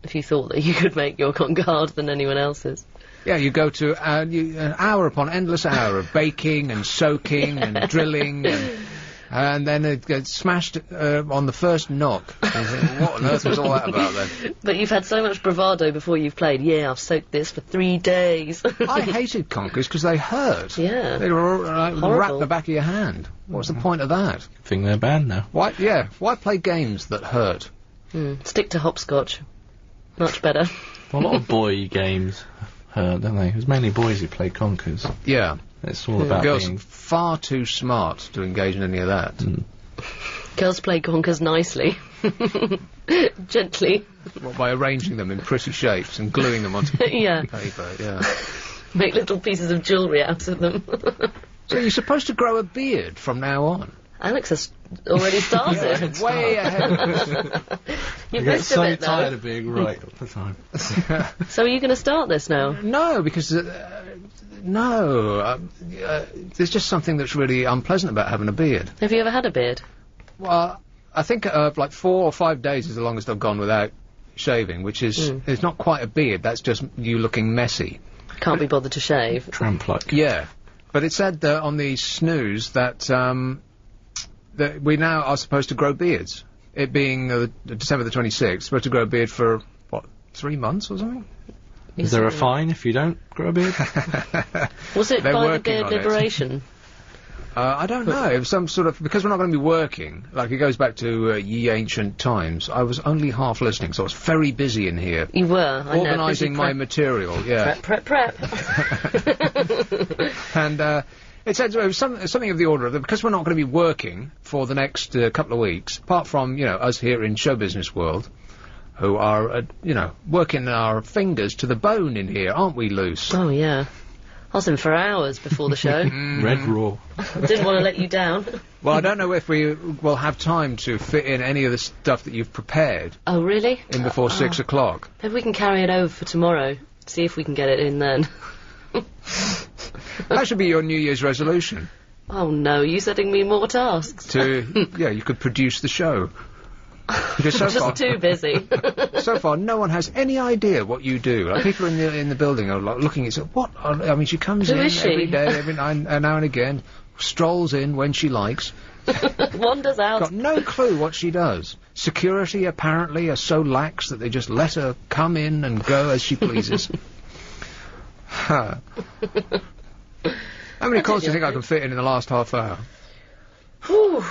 If you thought that you could make your conker harder than anyone else's. Yeah, you go to an hour upon endless hour of baking and soaking and drilling, and then it gets smashed on the first knock. And you think, what on earth was all that about then? But you've had so much bravado before you've played. Yeah, I've soaked this for 3 days. I hated conkers because they hurt. Yeah. They were wrap the back of your hand. What's the point of that? I think they're banned now. Why play games that hurt? Stick to hopscotch. Much better. Well, a lot of boy games hurt, don't they? It was mainly boys who played conkers. Yeah. It's all about girls being... far too smart to engage in any of that. Girls play conkers nicely. Gently. Well, by arranging them in pretty shapes and gluing them onto paper, yeah. Make little pieces of jewellery out of them. So you're supposed to grow a beard from now on? Alex has already started. Way ahead. You get missed so a bit, though. tired of being right all the time. So are you going to start this now? No, because there's just something that's really unpleasant about having a beard. Have you ever had a beard? Well, I think like 4 or 5 days is the longest I've gone without shaving, which is it's not quite a beard. That's just you looking messy. Can't be bothered to shave. Tramp-like. Yeah, but it said on the snooze that that we now are supposed to grow beards. It being December the 26th, supposed to grow a beard for, 3 months or something? Is there a fine if you don't grow a beard? Was it They're by the working beard on it. liberation? I don't know. It was some sort of... Because we're not going to be working, like it goes back to ye ancient times, I was only half listening, so I was very busy in here. You were, I know. Organising my material, yeah. Prep. And, it said it was something of the order of that because we're not going to be working for the next couple of weeks, apart from, us here in show business world, who are, working our fingers to the bone in here, aren't we, Luce? Oh, yeah. I was in for hours before the show. Red raw. Didn't want to let you down. Well, I don't know if we will have time to fit in any of the stuff that you've prepared. Oh, really? In before 6 o'clock. Maybe we can carry it over for tomorrow. See if we can get it in then. That should be your New Year's resolution. Oh no, you setting me more tasks. You could produce the show. Because so just far, too busy. So far, no one has any idea what you do. Like, people in the building are like, looking at it, what? I mean, she comes in every day, every now and again, strolls in when she likes. Wanders out. Got no clue what she does. Security, apparently, are so lax that they just let her come in and go as she pleases. How many calls do you think I can fit in the last half hour? Whew,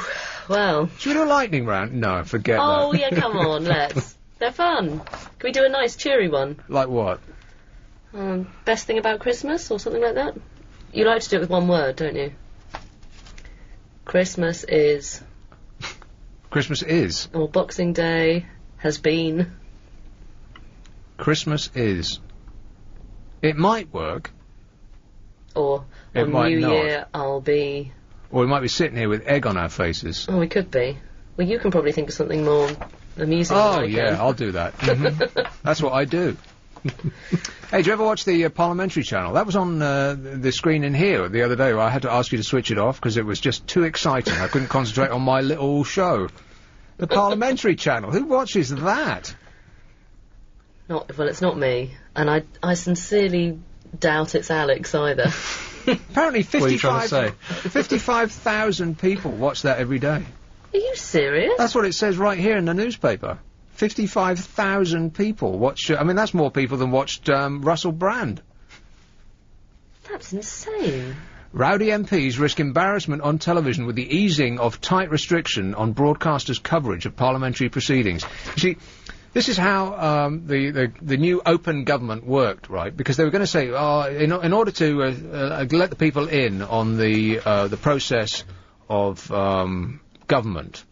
well... Should we do a lightning round? No, forget that. Oh, yeah, come on, let's. They're fun. Can we do a nice, cheery one? Like what? Best thing about Christmas, or something like that? You like to do it with one word, don't you? Christmas is... Christmas is? Or Boxing Day has been... Christmas is... It might work. Or on New Year I'll be... Or we might be sitting here with egg on our faces. Oh, we could be. Well, you can probably think of something more amusing than I can. I'll do that. That's what I do. Hey, did you ever watch the Parliamentary channel? That was on the screen in here the other day. I had to ask you to switch it off because it was just too exciting. I couldn't concentrate on my little show. The Parliamentary channel. Who watches that? Well, it's not me. And I sincerely doubt it's Alex either. Apparently 55,000 people watch that every day. Are you serious? That's what it says right here in the newspaper. 55,000 people watch... I mean, that's more people than watched Russell Brand. That's insane. Rowdy MPs risk embarrassment on television with the easing of tight restriction on broadcasters' coverage of parliamentary proceedings. You see, this is how the new open government worked, right? Because they were going to say, in order to let the people in on the process of government,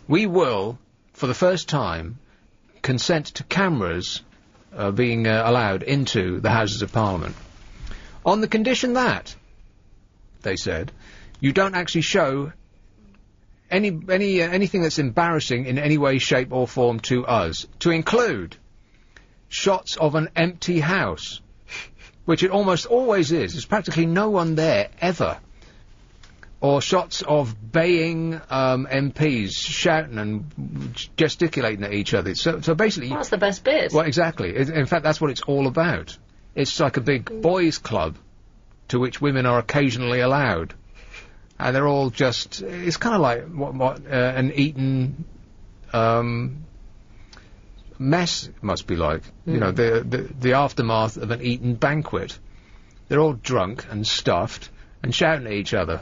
we will, for the first time, consent to cameras being allowed into the Houses of Parliament, on the condition that, they said, you don't actually show anything that's embarrassing in any way, shape or form to us, to include shots of an empty house, which it almost always is. There's practically no one there, ever. Or shots of baying MPs shouting and gesticulating at each other. So basically... That's the best bit. Well, exactly. In fact, that's what it's all about. It's like a big boys' club to which women are occasionally allowed. And they're all just... It's kind of like what an Eton mess must be like. You know, the aftermath of an Eton banquet. They're all drunk and stuffed and shouting at each other.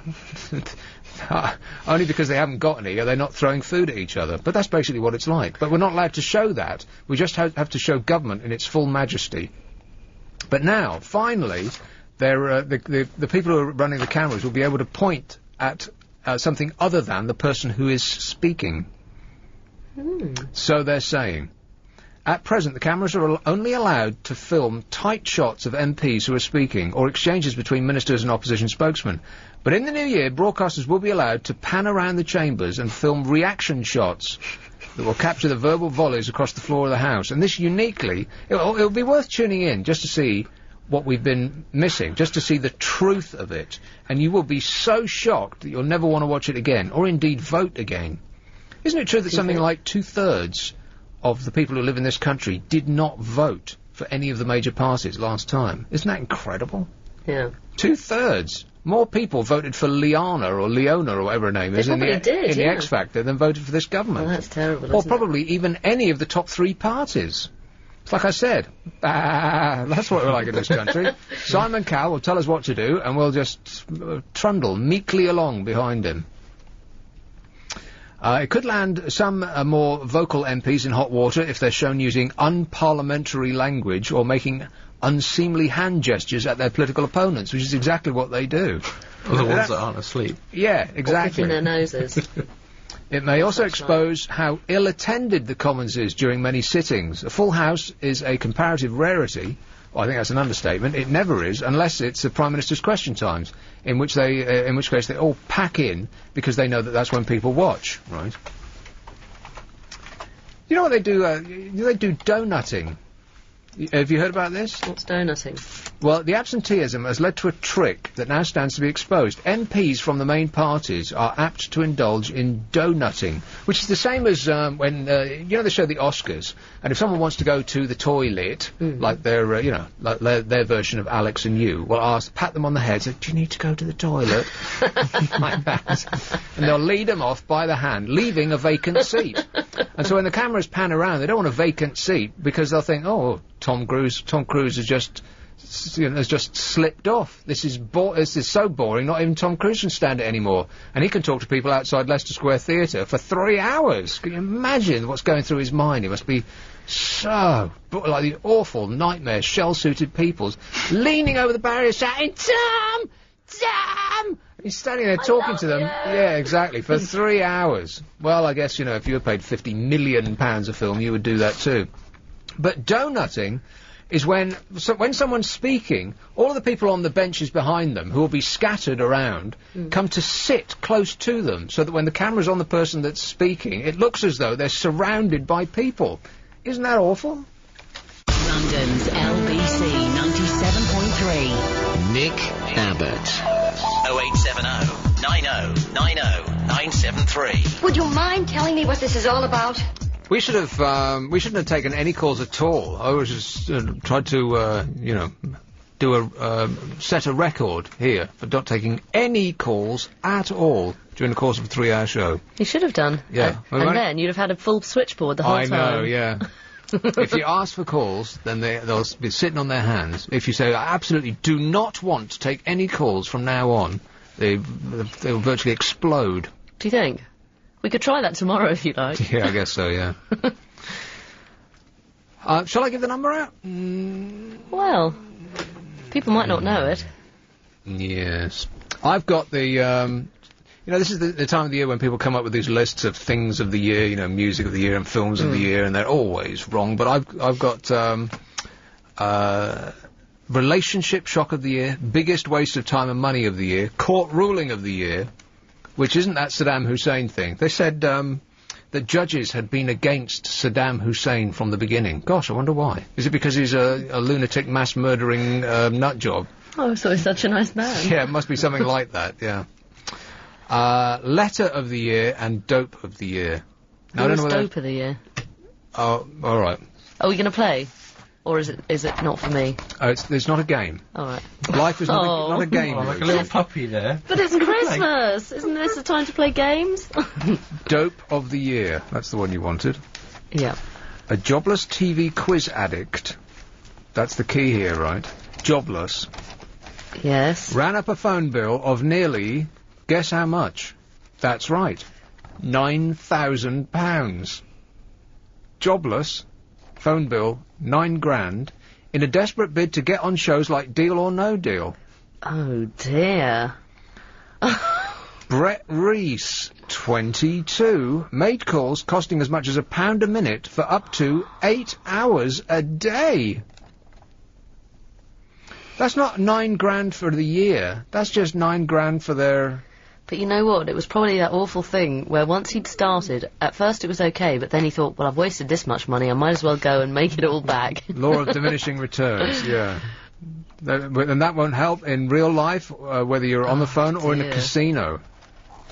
Only because they haven't got any are they not throwing food at each other. But that's basically what it's like. But we're not allowed to show that. We just have to show government in its full majesty. But now, finally, the people who are running the cameras will be able to point at something other than the person who is speaking. So they're saying. At present, the cameras are only allowed to film tight shots of MPs who are speaking, or exchanges between ministers and opposition spokesmen. But in the new year, broadcasters will be allowed to pan around the chambers and film reaction shots that will capture the verbal volleys across the floor of the House. And this uniquely... It'll be worth tuning in just to see what we've been missing, just to see the truth of it. And you will be so shocked that you'll never want to watch it again, or indeed vote again. Isn't it true that something like 2/3 of the people who live in this country did not vote for any of the major parties last time? Isn't that incredible? Yeah. 2/3. More people voted for Leona or whatever her name is in the X Factor than voted for this government. Well, that's terrible, or probably even any of the top 3 parties. It's like I said, that's what we're like in this country. Simon Cowell will tell us what to do, and we'll just trundle meekly along behind him. It could land some more vocal MPs in hot water if they're shown using unparliamentary language or making unseemly hand gestures at their political opponents, which is exactly what they do. Well, the ones that aren't asleep. Yeah, exactly. Or picking their noses. It may also expose how ill-attended the Commons is during many sittings. A full House is a comparative rarity. Well, I think that's an understatement. It never is, unless it's the Prime Minister's question times, in which case they all pack in because they know that that's when people watch, right? You know what they do? They do donutting. Have you heard about this? What's donutting? Well, the absenteeism has led to a trick that now stands to be exposed. MPs from the main parties are apt to indulge in donutting, which is the same as when, you know, they show the Oscars, and if someone wants to go to the toilet, like their, like their version of Alex and You, well, pat them on the head, say, do you need to go to the toilet? Like that. And they'll lead them off by the hand, leaving a vacant seat. And so when the cameras pan around, they don't want a vacant seat, because they'll think, oh, Tom Cruise has just slipped off. This is so boring, not even Tom Cruise can stand it anymore. And he can talk to people outside Leicester Square Theatre for 3 hours. Can you imagine what's going through his mind? It must be so... like the awful nightmare shell-suited peoples leaning over the barrier shouting, Tom! Tom! He's standing there talking to them. Yeah, exactly, for 3 hours. Well, I guess, if you were paid £50 million a film, you would do that too. But donutting is when someone's speaking, all of the people on the benches behind them, who will be scattered around, come to sit close to them, so that when the camera's on the person that's speaking, it looks as though they're surrounded by people. Isn't that awful? London's LBC 97.3. Nick Abbott. 0870 90 90 973. Would you mind telling me what this is all about? We shouldn't have taken any calls at all. I was just tried to, set a record here for not taking any calls at all during the course of a 3-hour show. You should have done. Yeah. And then you'd have had a full switchboard the whole time. I know, yeah. If you ask for calls, then they'll be sitting on their hands. If you say, I absolutely do not want to take any calls from now on, They'll virtually explode. Do you think? We could try that tomorrow if you like. Yeah, I guess so, yeah. Shall I give the number out? Well, people might not know it. Yes. I've got the, this is the time of the year when people come up with these lists of things of the year, music of the year and films of the year, and they're always wrong, but I've got, relationship shock of the year, biggest waste of time and money of the year, court ruling of the year, which isn't that Saddam Hussein thing. They said, that judges had been against Saddam Hussein from the beginning. Gosh, I wonder why. Is it because he's a lunatic, mass-murdering nutjob? Oh, so he's such a nice man. Yeah, it must be something like that, yeah. Letter of the year and dope of the year. Now, I don't know dope of the year? Oh, all right. Are we going to play? Or is it not for me? It's not a game. All right. Life is not a game. Oh, like a little puppy there. But it's Christmas! Isn't this the time to play games? Dope of the year. That's the one you wanted. Yeah. A jobless TV quiz addict. That's the key here, right? Jobless. Yes. Ran up a phone bill of nearly, guess how much? That's right. £9,000. Jobless. Phone bill, £9,000, in a desperate bid to get on shows like Deal or No Deal. Oh, dear. Brett Reese, 22, made calls costing as much as £1 a minute for up to 8 hours a day. That's not £9,000 for the year. That's just £9,000 for their... But you know what? It was probably that awful thing where once he'd started, at first it was okay, but then he thought, well, I've wasted this much money, I might as well go and make it all back. Law of diminishing returns, yeah. And that won't help in real life, whether you're on the phone or in a casino.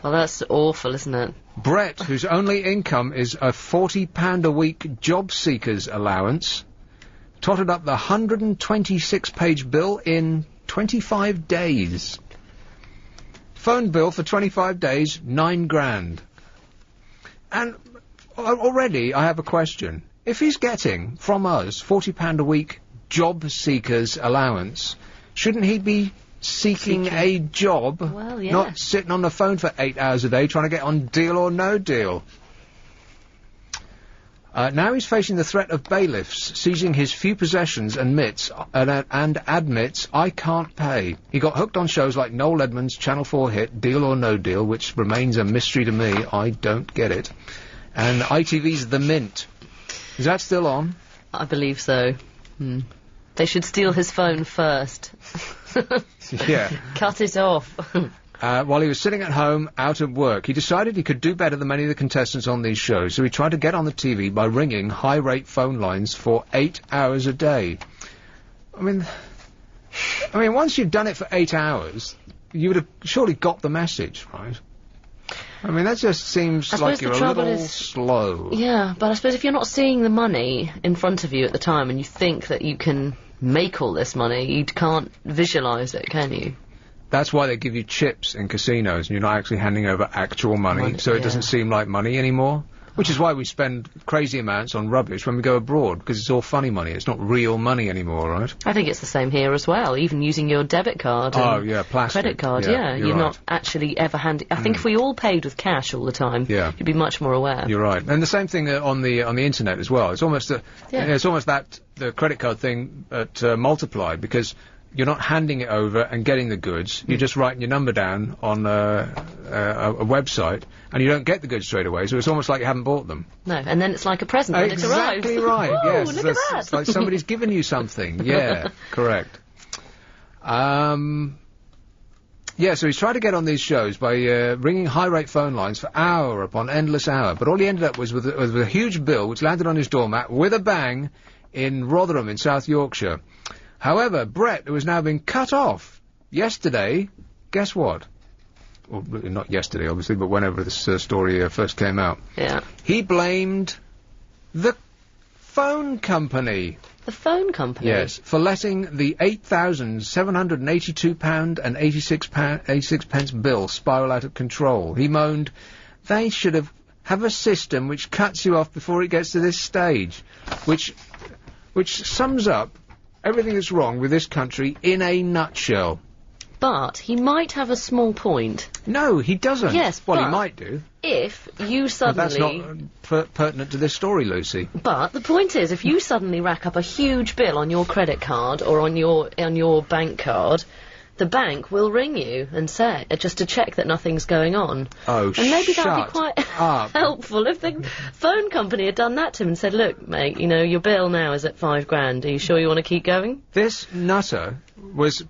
Well, that's awful, isn't it? Brett, whose only income is a £40 a week job seekers allowance, totted up the 126-page bill in 25 days. Phone bill for 25 days, £9,000. And already I have a question. If he's getting, from us, £40 a week job seekers allowance, shouldn't he be seeking a job? Well, yeah. Not sitting on the phone for 8 hours a day trying to get on Deal or No Deal? Now he's facing the threat of bailiffs seizing his few possessions and admits, I can't pay. He got hooked on shows like Noel Edmonds' Channel 4 hit Deal or No Deal, which remains a mystery to me. I don't get it. And ITV's The Mint. Is that still on? I believe so. They should steal his phone first. Yeah. Cut it off. While he was sitting at home, out of work, he decided he could do better than many of the contestants on these shows, so he tried to get on the TV by ringing high-rate phone lines for 8 hours a day. I mean, once you've done it for 8 hours, you would have surely got the message, right? I mean, that just seems like you're a little slow. Yeah, but I suppose if you're not seeing the money in front of you at the time and you think that you can make all this money, you can't visualise it, can you? That's why they give you chips in casinos and you're not actually handing over actual money, so it doesn't seem like money anymore. Which is why we spend crazy amounts on rubbish when we go abroad, because it's all funny money. It's not real money anymore, right? I think it's the same here as well, even using your debit card and plastic. credit card, you're right. not actually ever handing... I think if we all paid with cash all the time, you'd be much more aware. You're right. And the same thing on the internet as well. It's almost it's almost the credit card thing at multiplied, because you're not handing it over and getting the goods. You're just writing your number down on a website, and you don't get the goods straight away, so it's almost like you haven't bought them. No, and then it's like a present when it arrives. Exactly right, yes. Look at that. It's like somebody's given you something. Yeah, correct. So he's tried to get on these shows by ringing high-rate phone lines for hour upon endless hour, but all he ended up was with a huge bill which landed on his doormat with a bang in Rotherham in South Yorkshire. However, Brett, who has now been cut off yesterday, guess what? Well, not yesterday, obviously, but whenever this story first came out. Yeah. He blamed the phone company. The phone company? Yes, for letting the £8,782 and 86 pence bill spiral out of control. He moaned, they should have a system which cuts you off before it gets to this stage, which sums up everything that's wrong with this country in a nutshell. But he might have a small point. No, he doesn't. Yes, well, he but might do. If you But suddenly... that's not pertinent to this story, Lucy. But the point is, if you suddenly rack up a huge bill on your credit card or on your bank card, the bank will ring you and say, just to check that nothing's going on. Oh, and maybe shut that'd be quite up. helpful if the phone company had done that to him and said, look, mate, you know, your bill now is at $5,000. Are you sure you want to keep going? This nutter was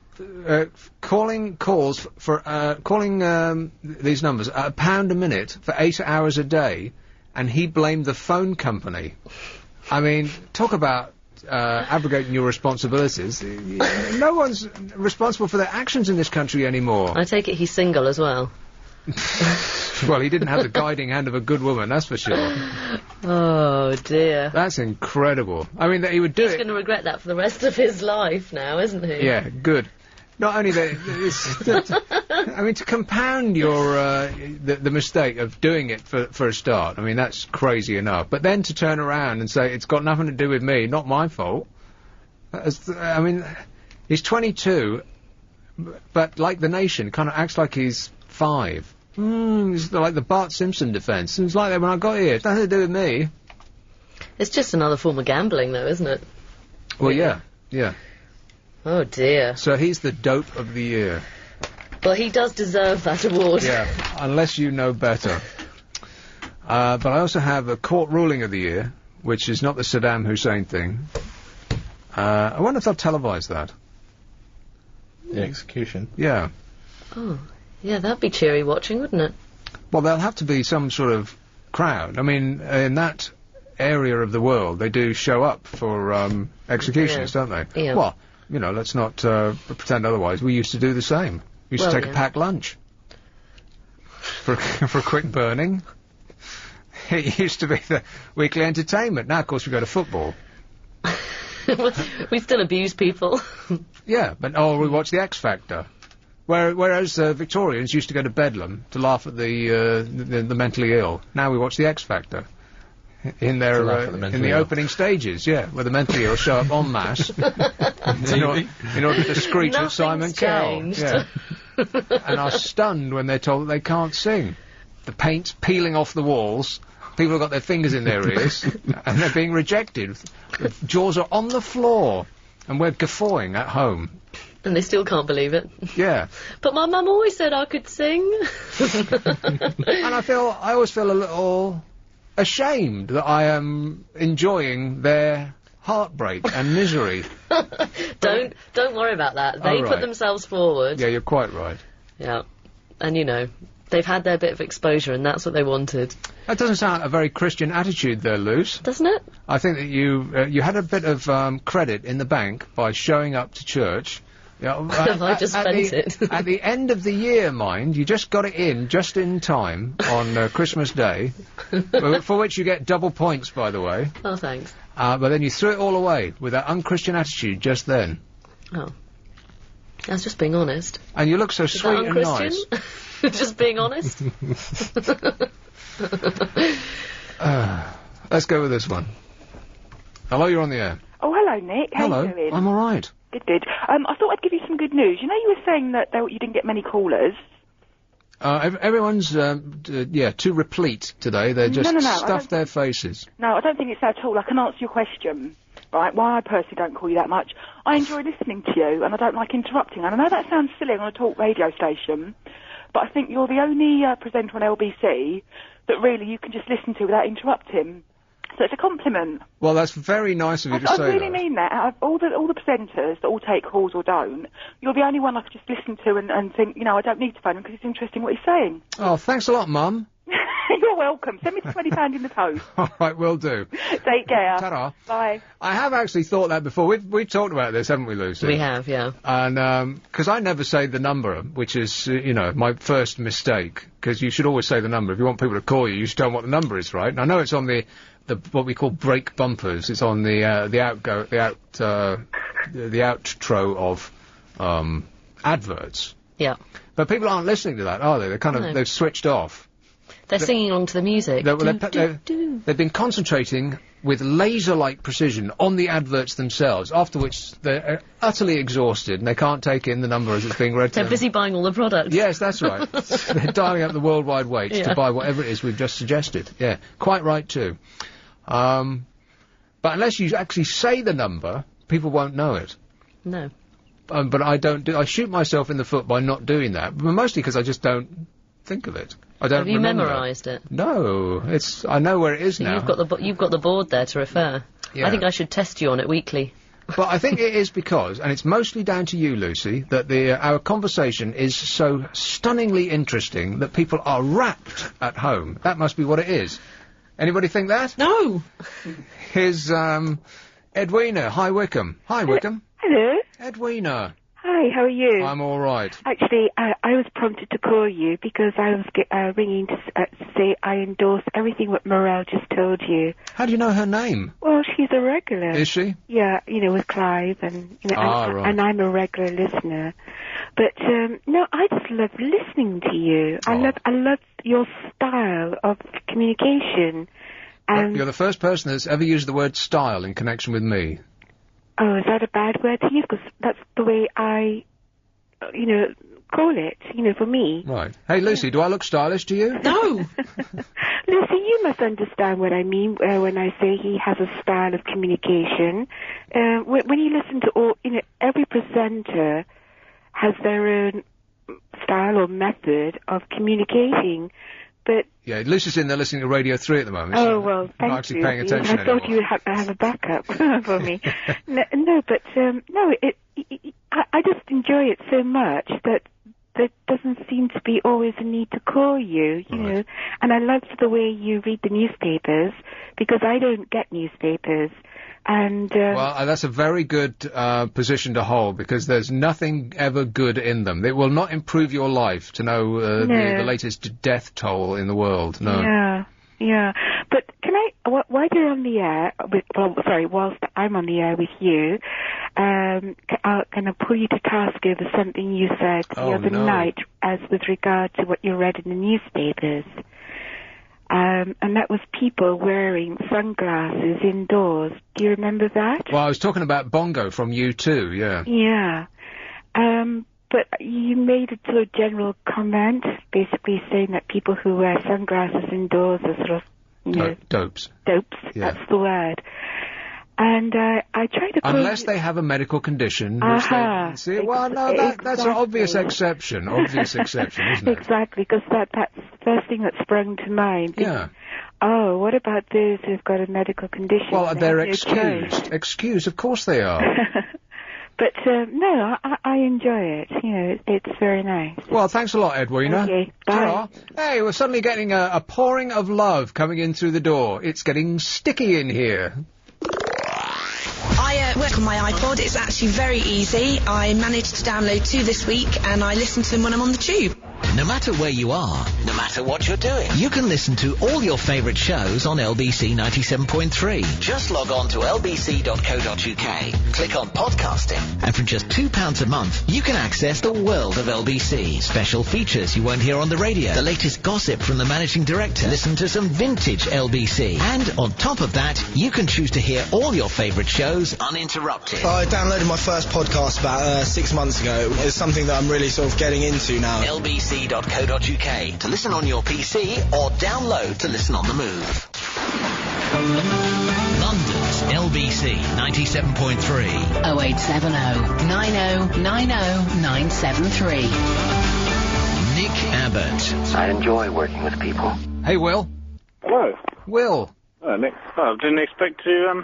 calling these numbers at £1 a minute for 8 hours a day, and he blamed the phone company. I mean, talk about abrogating your responsibilities. No one's responsible for their actions in this country anymore. I take it he's single as well. Well, he didn't have the guiding hand of a good woman, that's for sure. Oh, dear. That's incredible. I mean, that he would do He's it... going to regret that for the rest of his life now, isn't he? Yeah, good. Not only that, I mean, to compound your the mistake of doing it for a start, I mean, that's crazy enough. But then to turn around and say, it's got nothing to do with me, not my fault. I mean, he's 22, but like the nation, kind of acts like he's 5. It's like the Bart Simpson defence. It's like that when I got here. It's nothing to do with me. It's just another form of gambling, though, isn't it? Well, yeah. Oh, dear. So he's the dope of the year. Well, he does deserve that award. Yeah, unless you know better. But I also have a court ruling of the year, which is not the Saddam Hussein thing. I wonder if they'll televise that. The execution? Yeah. Oh, yeah, that'd be cheery watching, wouldn't it? Well, there'll have to be some sort of crowd. I mean, in that area of the world, they do show up for executions, don't they? Yeah. Well, you know, let's not pretend otherwise. We used to do the same. We used to take a packed lunch for a quick burning. It used to be the weekly entertainment. Now, of course, we go to football. We still abuse people. Yeah, but we watch the X Factor. Whereas Victorians used to go to Bedlam to laugh at the mentally ill. Now we watch the X Factor. In their in the opening stages, yeah, where the mentally ill show up en masse in order to screech at Simon Cowell, yeah, and are stunned when they're told that they can't sing. The paint's peeling off the walls. People have got their fingers in their ears, and they're being rejected. The jaws are on the floor, and we're guffawing at home. And they still can't believe it. Yeah. But my mum always said I could sing. And I always feel a little ashamed that I am enjoying their heartbreak and misery. Don't worry about that. They put themselves forward. Yeah, you're quite right. Yeah. And, you know, they've had their bit of exposure and that's what they wanted. That doesn't sound a very Christian attitude there, Luce. Doesn't it? I think that you had a bit of credit in the bank by showing up to church. Yeah, I just spent it. At the end of the year, mind, you just got it in just in time on Christmas Day, for which you get double points, by the way. Oh, thanks. But then you threw it all away with that unchristian attitude just then. Oh. I was just being honest. And you look so sweet and nice. Just being honest? Let's go with this one. Hello, you're on the air. Oh, hello, Nick. How Hello. you doing? I'm all right. Good. I thought I'd give you some good news. You know, you were saying that you didn't get many callers. Everyone's, too replete today. They're just stuffed their faces. No, I don't think it's that at all. I can answer your question, right? Why I personally don't call you that much. I enjoy listening to you, and I don't like interrupting. And I know that sounds silly on a talk radio station, but I think you're the only presenter on LBC that really you can just listen to without interrupting. So it's a compliment. Well, that's very nice of you to say that. I really mean that. Out of all the presenters that all take calls or don't, you're the only one I could just listen to and think, you know, I don't need to phone him because it's interesting what he's saying. Oh, thanks a lot, Mum. You're welcome. Send me the £20 in the post. All right, will do. Take care. Ta-ra. Bye. I have actually thought that before. We've talked about this, haven't we, Lucy? We have, yeah. And, because I never say the number, which is, my first mistake, because you should always say the number. If you want people to call you, you should tell them what the number is, right? And I know it's on the what we call brake bumpers. It's on the outro of adverts. Yeah. But people aren't listening to that, are they? They're they've switched off. They're singing along to the music. They've been concentrating with laser-like precision on the adverts themselves, after which they're utterly exhausted and they can't take in the numbers that's being read to them. They're busy buying all the products. Yes, that's right. They're dialing up the worldwide wait to buy whatever it is we've just suggested. Yeah, quite right too. But unless you actually say the number, people won't know it. No. But I shoot myself in the foot by not doing that, but mostly because I just don't think of it. I don't Have you remember. memorised it? No, I know where it is now. You've got the board there to refer. Yeah. I think I should test you on it weekly. But I think it is because, and it's mostly down to you, Lucy, that our conversation is so stunningly interesting that people are rapt at home. That must be what it is. Anybody think that? No. Here's Edwina. Hi, Wickham. Hi, Wickham. Hello. Edwina. Hi, how are you? I'm all right. Actually, I was prompted to call you because I was ringing to say I endorse everything what Morel just told you. How do you know her name? Well, she's a regular. Is she? Yeah, with Clive and right. and I'm a regular listener. But no, I just love listening to you. I love your style of communication. You're the first person that's ever used the word style in connection with me. Oh, is that a bad word to use? Because that's the way I, call it, for me. Right. Hey, Lucy, do I look stylish to you? No. Lucy, you must understand what I mean when I say he has a style of communication. When you listen to every presenter has their own style or method of communicating. But yeah, Lucy's in there listening to Radio 3 at the moment. Oh, well, thank you. Not actually paying attention I thought you would have a backup for me. I just enjoy it so much that there doesn't seem to be always a need to call you, you know. And I love the way you read the newspapers, because I don't get newspapers. And well, that's a very good position to hold, because there's nothing ever good in them. It will not improve your life to know the latest death toll in the world. No. Yeah. But can I, while you're on the air, whilst I'm on the air with you, can I pull you to task over something you said the other night as with regard to what you read in the newspapers? And that was people wearing sunglasses indoors. Do you remember that? Well, I was talking about Bongo from U2, yeah. Yeah. But you made a sort of general comment, basically saying that people who wear sunglasses indoors are sort of, dopes. Dopes, yeah. That's the word. And I try to... Unless they have a medical condition, which they... See, well, no, that's an obvious exception. Obvious exception, isn't it? Exactly, because that's the first thing that sprung to mind. Yeah. Oh, what about those who've got a medical condition? Well, they're excused. Excused, of course they are. But, no, I enjoy it. You know, it's very nice. Well, thanks a lot, Edwina. Okay, bye. Ta-ra. Hey, we're suddenly getting a pouring of love coming in through the door. It's getting sticky in here. I work on my iPod. It's actually very easy. I managed to download 2 this week, and I listen to them when I'm on the tube. No matter where you are, no matter what you're doing, you can listen to all your favourite shows on LBC 97.3. Just log on to lbc.co.uk, click on podcasting, and for just £2 a month, you can access the world of LBC. Special features you won't hear on the radio, the latest gossip from the managing director, listen to some vintage LBC, and on top of that, you can choose to hear all your favourite shows uninterrupted. I downloaded my first podcast about 6 months ago. It's something that I'm really sort of getting into now. LBC.co.uk to listen on your PC or download to listen on the move. London's LBC 97.3. 0870 90 90 973. Nick Abbott. I enjoy working with people. Hey, Will. Hello. Will. Nick. I didn't expect to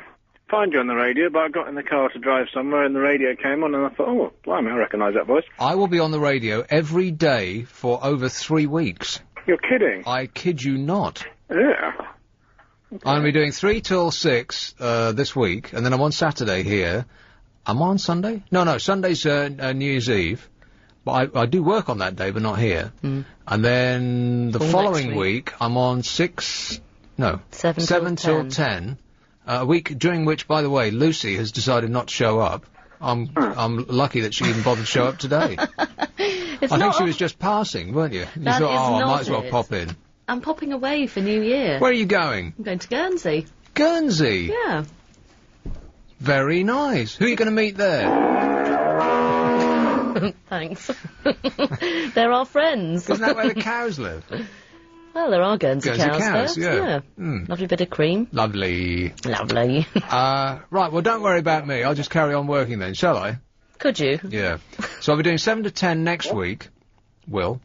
find you on the radio, but I got in the car to drive somewhere and the radio came on and I thought, oh, blimey, I recognise that voice. I will be on the radio every day for over 3 weeks. You're kidding? I kid you not. Yeah. Okay. I'm going to be doing 3 till 6 this week, and then I'm on Saturday here. Am I on Sunday? No, Sunday's New Year's Eve. But I do work on that day, but not here. Mm. And then the following week, I'm on 7 till 10. A week during which, by the way, Lucy has decided not to show up. I'm lucky that she even bothered to show up today. I think she was just passing, weren't you? You thought, I might as well pop in. I'm popping away for New Year. Where are you going? I'm going to Guernsey. Guernsey? Yeah. Very nice. Who are you going to meet there? Thanks. They're our friends. Isn't that where the cows live? Well, there are Guernsey cows yeah. there. Lovely bit of cream. Lovely. Lovely. Right, well, don't worry about me. I'll just carry on working then, shall I? Could you? Yeah. So I'll be doing 7 to 10 next week. Will?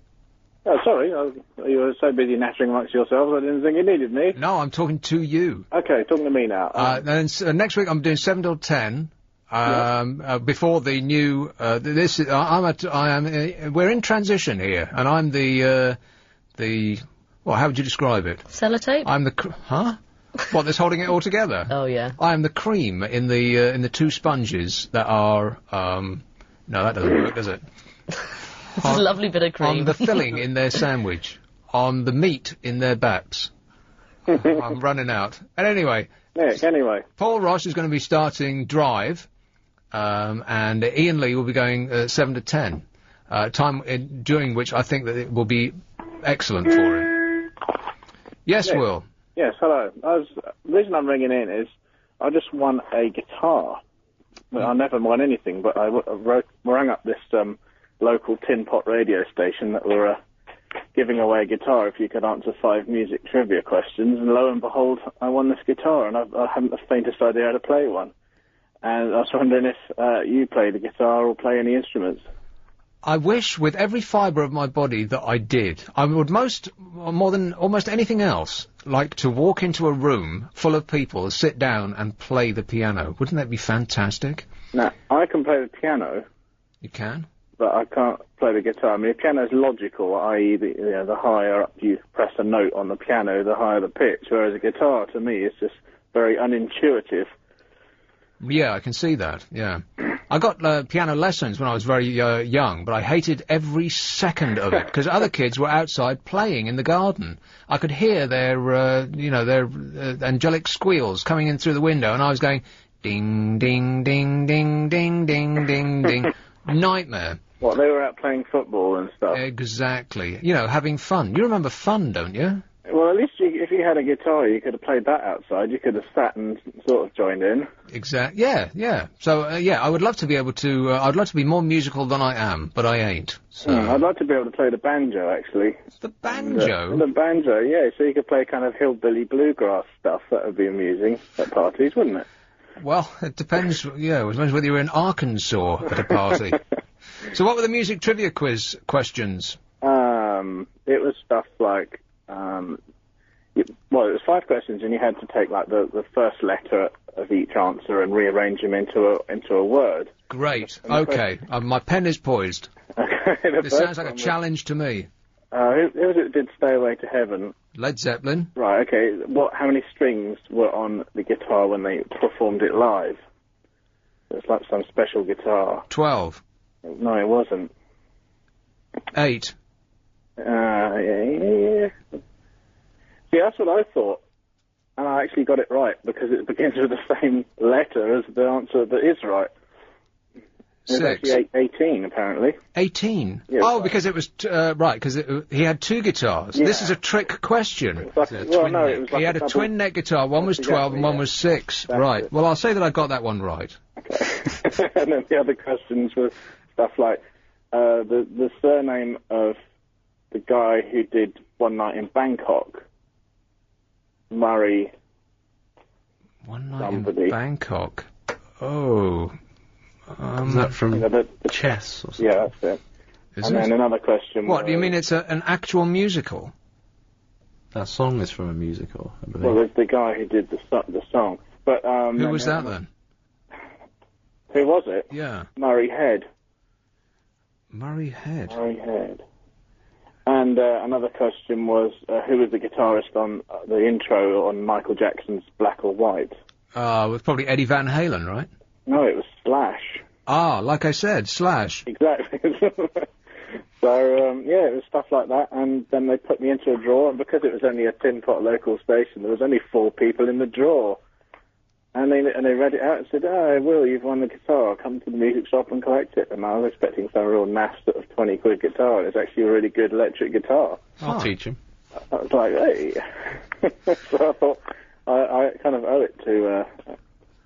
Oh, sorry. You were so busy nattering amongst yourselves, I didn't think you needed me. No, I'm talking to you. Okay, talking to me now. Then next week I'm doing 7 till 10. Before the new, we're in transition here, and I'm well, how would you describe it? Sellotape? I'm huh? What, that's holding it all together? Oh, yeah. I am the cream in the two sponges that are, no, that doesn't work, does it? It's a lovely bit of cream. On the filling in their sandwich. On the meat in their baps. I'm running out. And anyway. Nick, anyway. Paul Ross is going to be starting Drive, and Ian Lee will be going 7 to 10. Time during which I think that it will be excellent for him. Yes, Nick. Will. Yes, hello. The reason I'm ringing in is I just won a guitar. Well, I never won anything, but I rang up this local tin pot radio station that were giving away a guitar if you could answer 5 music trivia questions, and lo and behold, I won this guitar, and I haven't the faintest idea how to play one. And I was wondering if you play the guitar or play any instruments. I wish with every fibre of my body that I did. I would more than almost anything else, like to walk into a room full of people, sit down and play the piano. Wouldn't that be fantastic? Now, I can play the piano. You can? But I can't play the guitar. I mean, the piano's logical, i.e. the higher up you press a note on the piano, the higher the pitch, whereas a guitar, to me, is just very unintuitive. Yeah, I can see that, yeah. I got piano lessons when I was very young, but I hated every second of it, because other kids were outside playing in the garden. I could hear their angelic squeals coming in through the window, and I was going, ding, ding, ding, ding, ding, ding, ding, ding. Nightmare. What, they were out playing football and stuff? Exactly. You know, having fun. You remember fun, don't you? Well, at least if you had a guitar, you could have played that outside. You could have sat and sort of joined in. Exactly. Yeah. So, I would love to be able to, I'd love to be more musical than I am, but I ain't. So. I'd like to be able to play the banjo, actually. The banjo? The banjo, yeah. So you could play kind of hillbilly bluegrass stuff. That would be amusing at parties, wouldn't it? Well, it depends, it depends whether you're in Arkansas at a party. So what were the music trivia quiz questions? It was stuff like, it was 5 questions, and you had to take like the first letter of each answer and rearrange them into a word. Great. Okay. My pen is poised. Okay. This sounds like a challenge to me. Who was it that did Stairway to Heaven? Led Zeppelin. Right. Okay. How many strings were on the guitar when they performed it live? It was like some special guitar. 12. No, it wasn't. 8. Yeah. See, that's what I thought. And I actually got it right, because it begins with the same letter as the answer that is right. It was 6. actually 18, apparently. 18? Yeah, oh, because it was, because he had 2 guitars. Yeah. This is a trick question. He had a twin neck guitar, one was 12 and one was 6. That's right. it. Well, I'll say that I got that one right. Okay. And then the other questions were stuff like, the surname of the guy who did One Night in Bangkok. Murray. One Night somebody. in Bangkok. Oh. Is that from Chess or something? Yeah, that's it. Then another question. What, do you mean it's an actual musical? That song is from a musical, I believe. Well, there's the guy who did the song. But, who was that then? Who was it? Yeah. Murray Head. Murray Head. Murray Head. And another question was, who was the guitarist on the intro on Michael Jackson's Black or White? It was probably Eddie Van Halen, right? No, it was Slash. Ah, like I said, Slash. Exactly. So, it was stuff like that, and then they put me into a draw, and because it was only a tin pot local station, there was only 4 people in the draw. And they read it out and said, "Oh, Will, you've won the guitar. Come to the music shop and collect it." And I was expecting some real naff sort of 20 quid guitar, and it's actually a really good electric guitar. I'll teach him. I was like, hey. So I thought I kind of owe it to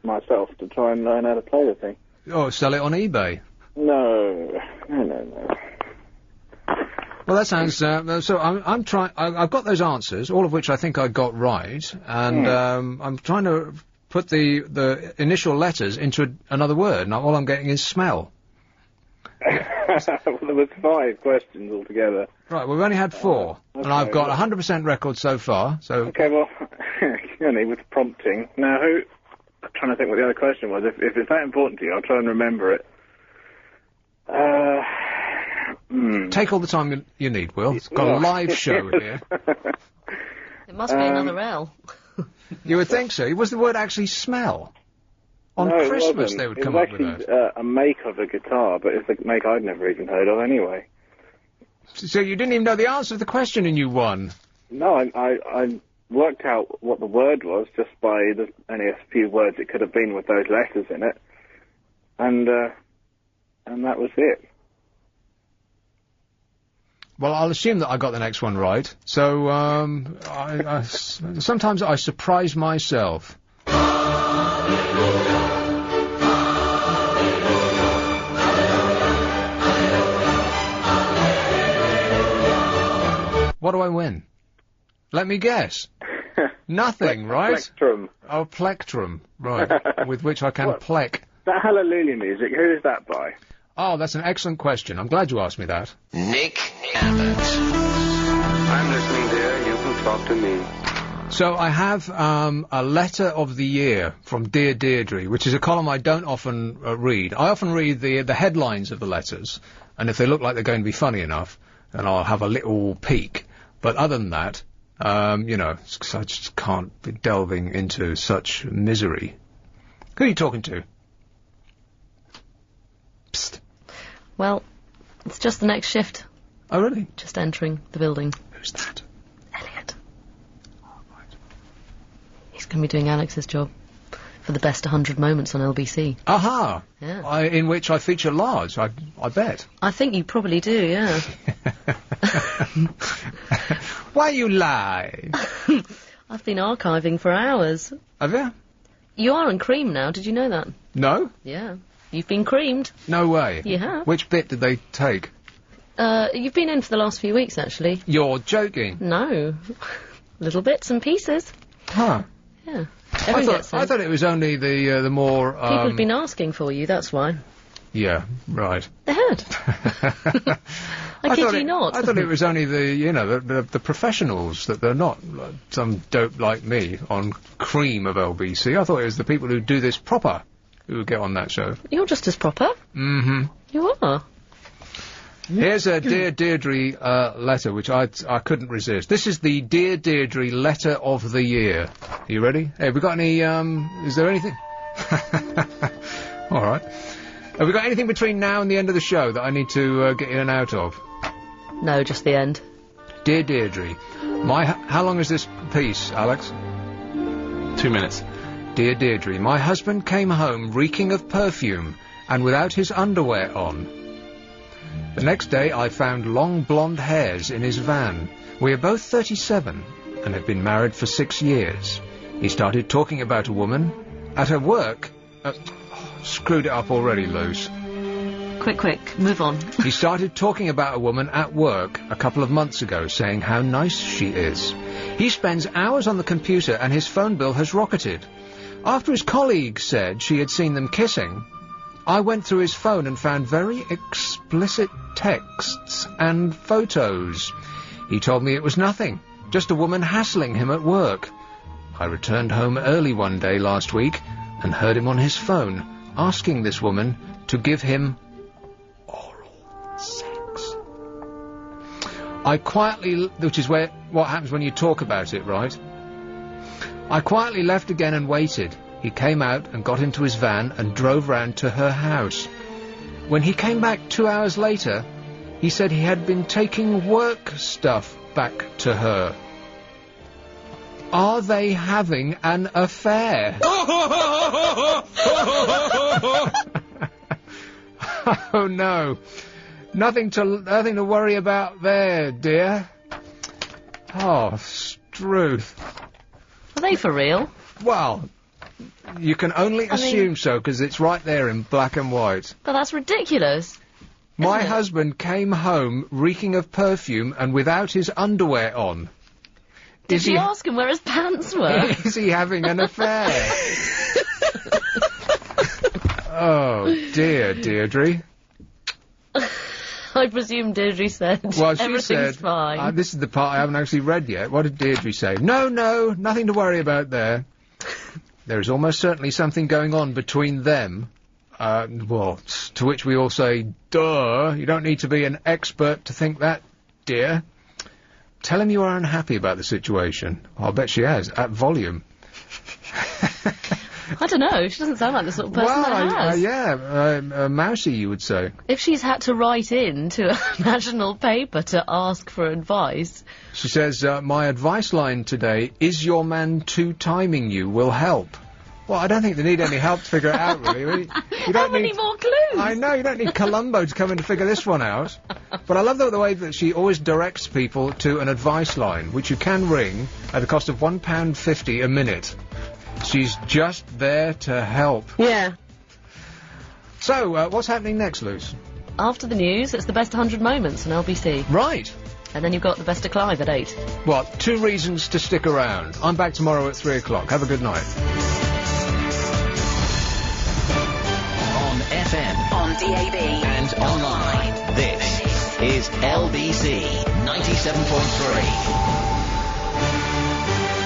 myself to try and learn how to play the thing. Oh, sell it on eBay. No. Well, that sounds. So I'm trying. I've got those answers, all of which I think I got right, and I'm trying to put the initial letters into another word. Now all I'm getting is smell. Well, there was 5 questions altogether. Right. Well, we've only had 4, and I've got 100% record so far. So. Okay. Well, with prompting. Now, I'm trying to think what the other question was. If it's that important to you, I'll try and remember it. Take all the time you need, Will. It's got a live show here. It must be another L. You would think so. Was the word actually smell? On No, Christmas they would come up with that. It was actually a make of a guitar, but it's a make I'd never even heard of anyway. So you didn't even know the answer to the question and you won? No, I worked out what the word was just by only a few words it could have been with those letters in it. And that was it. Well, I'll assume that I got the next one right. So, sometimes I surprise myself. What do I win? Let me guess. Nothing, right? Plectrum. Oh, plectrum, right. With which I can plec. That Hallelujah music, who is that by? Oh, that's an excellent question. I'm glad you asked me that. Nick Abbott. I'm listening, dear. You can talk to me. So I have a letter of the year from Dear Deirdre, which is a column I don't often read. I often read the headlines of the letters, and if they look like they're going to be funny enough, then I'll have a little peek. But other than that, I just can't be delving into such misery. Who are you talking to? Psst. Well, it's just the next shift. Oh, really? Just entering the building. Who's that? Elliot. Oh, right. He's going to be doing Alex's job for the best 100 moments on LBC. Aha! Yeah. In which I feature large, I bet. I think you probably do, yeah. Why you lie? I've been archiving for hours. Have you? You are in cream now, did you know that? No? Yeah. You've been creamed. No way. You have. Which bit did they take? You've been in for the last few weeks, actually. You're joking? No. Little bits and pieces. Huh. Yeah. I thought it was only the more... People have been asking for you, that's why. Yeah, right. They had. I kid you not. I thought it was only the professionals, that they're not some dope like me on cream of LBC. I thought it was the people who do this proper who would get on that show. You're just as proper. Mm-hmm. You are. Here's a Dear Deirdre letter, which I couldn't resist. This is the Dear Deirdre letter of the year. Are you ready? Hey, have we got any, is there anything? All right. Have we got anything between now and the end of the show that I need to get in and out of? No, just the end. Dear Deirdre, how long is this piece, Alex? 2 minutes. Dear Deirdre, my husband came home reeking of perfume and without his underwear on. The next day I found long blonde hairs in his van. We are both 37 and have been married for 6 years. He started talking about a woman at her work. Screwed it up already, Luz. Quick, move on. He started talking about a woman at work a couple of months ago, saying how nice she is. He spends hours on the computer and his phone bill has rocketed. After his colleague said she had seen them kissing, I went through his phone and found very explicit texts and photos. He told me it was nothing, just a woman hassling him at work. I returned home early one day last week and heard him on his phone asking this woman to give him oral sex. I quietly, which is what happens when you talk about it, right? I quietly left again and waited. He came out and got into his van and drove round to her house. When he came back 2 hours later, he said he had been taking work stuff back to her. Are they having an affair? Oh no. Nothing to worry about there, dear. Oh, Struth. Are they for real? Well, you can only assume so, because it's right there in black and white. But that's ridiculous. My husband came home reeking of perfume and without his underwear on. Did you ask him where his pants were? Is he having an affair? Oh, dear, Deirdre. I presume Deirdre said Well, she everything's said, fine. this is the part I haven't actually read yet. What did Deirdre say? No, nothing to worry about there. There is almost certainly something going on between them. Well, to which we all say, duh, you don't need to be an expert to think that, dear. Tell him you are unhappy about the situation. I'll bet she has, at volume. I don't know, she doesn't sound like the sort of person that has. Mousy, you would say. If she's had to write in to a national paper to ask for advice... She says, my advice line today, is your man two-timing you, will help. Well, I don't think they need any help to figure it out, really. You don't How many more clues? I know, you don't need Columbo to come in to figure this one out. But I love the way that she always directs people to an advice line, which you can ring at the cost of £1.50 a minute. She's just there to help. Yeah. So, what's happening next, Luce? After the news, it's the best 100 moments on LBC. Right. And then you've got the best of Clive at 8. Well, 2 reasons to stick around. I'm back tomorrow at 3 o'clock. Have a good night. On FM, On DAB. and online. This is LBC 97.3.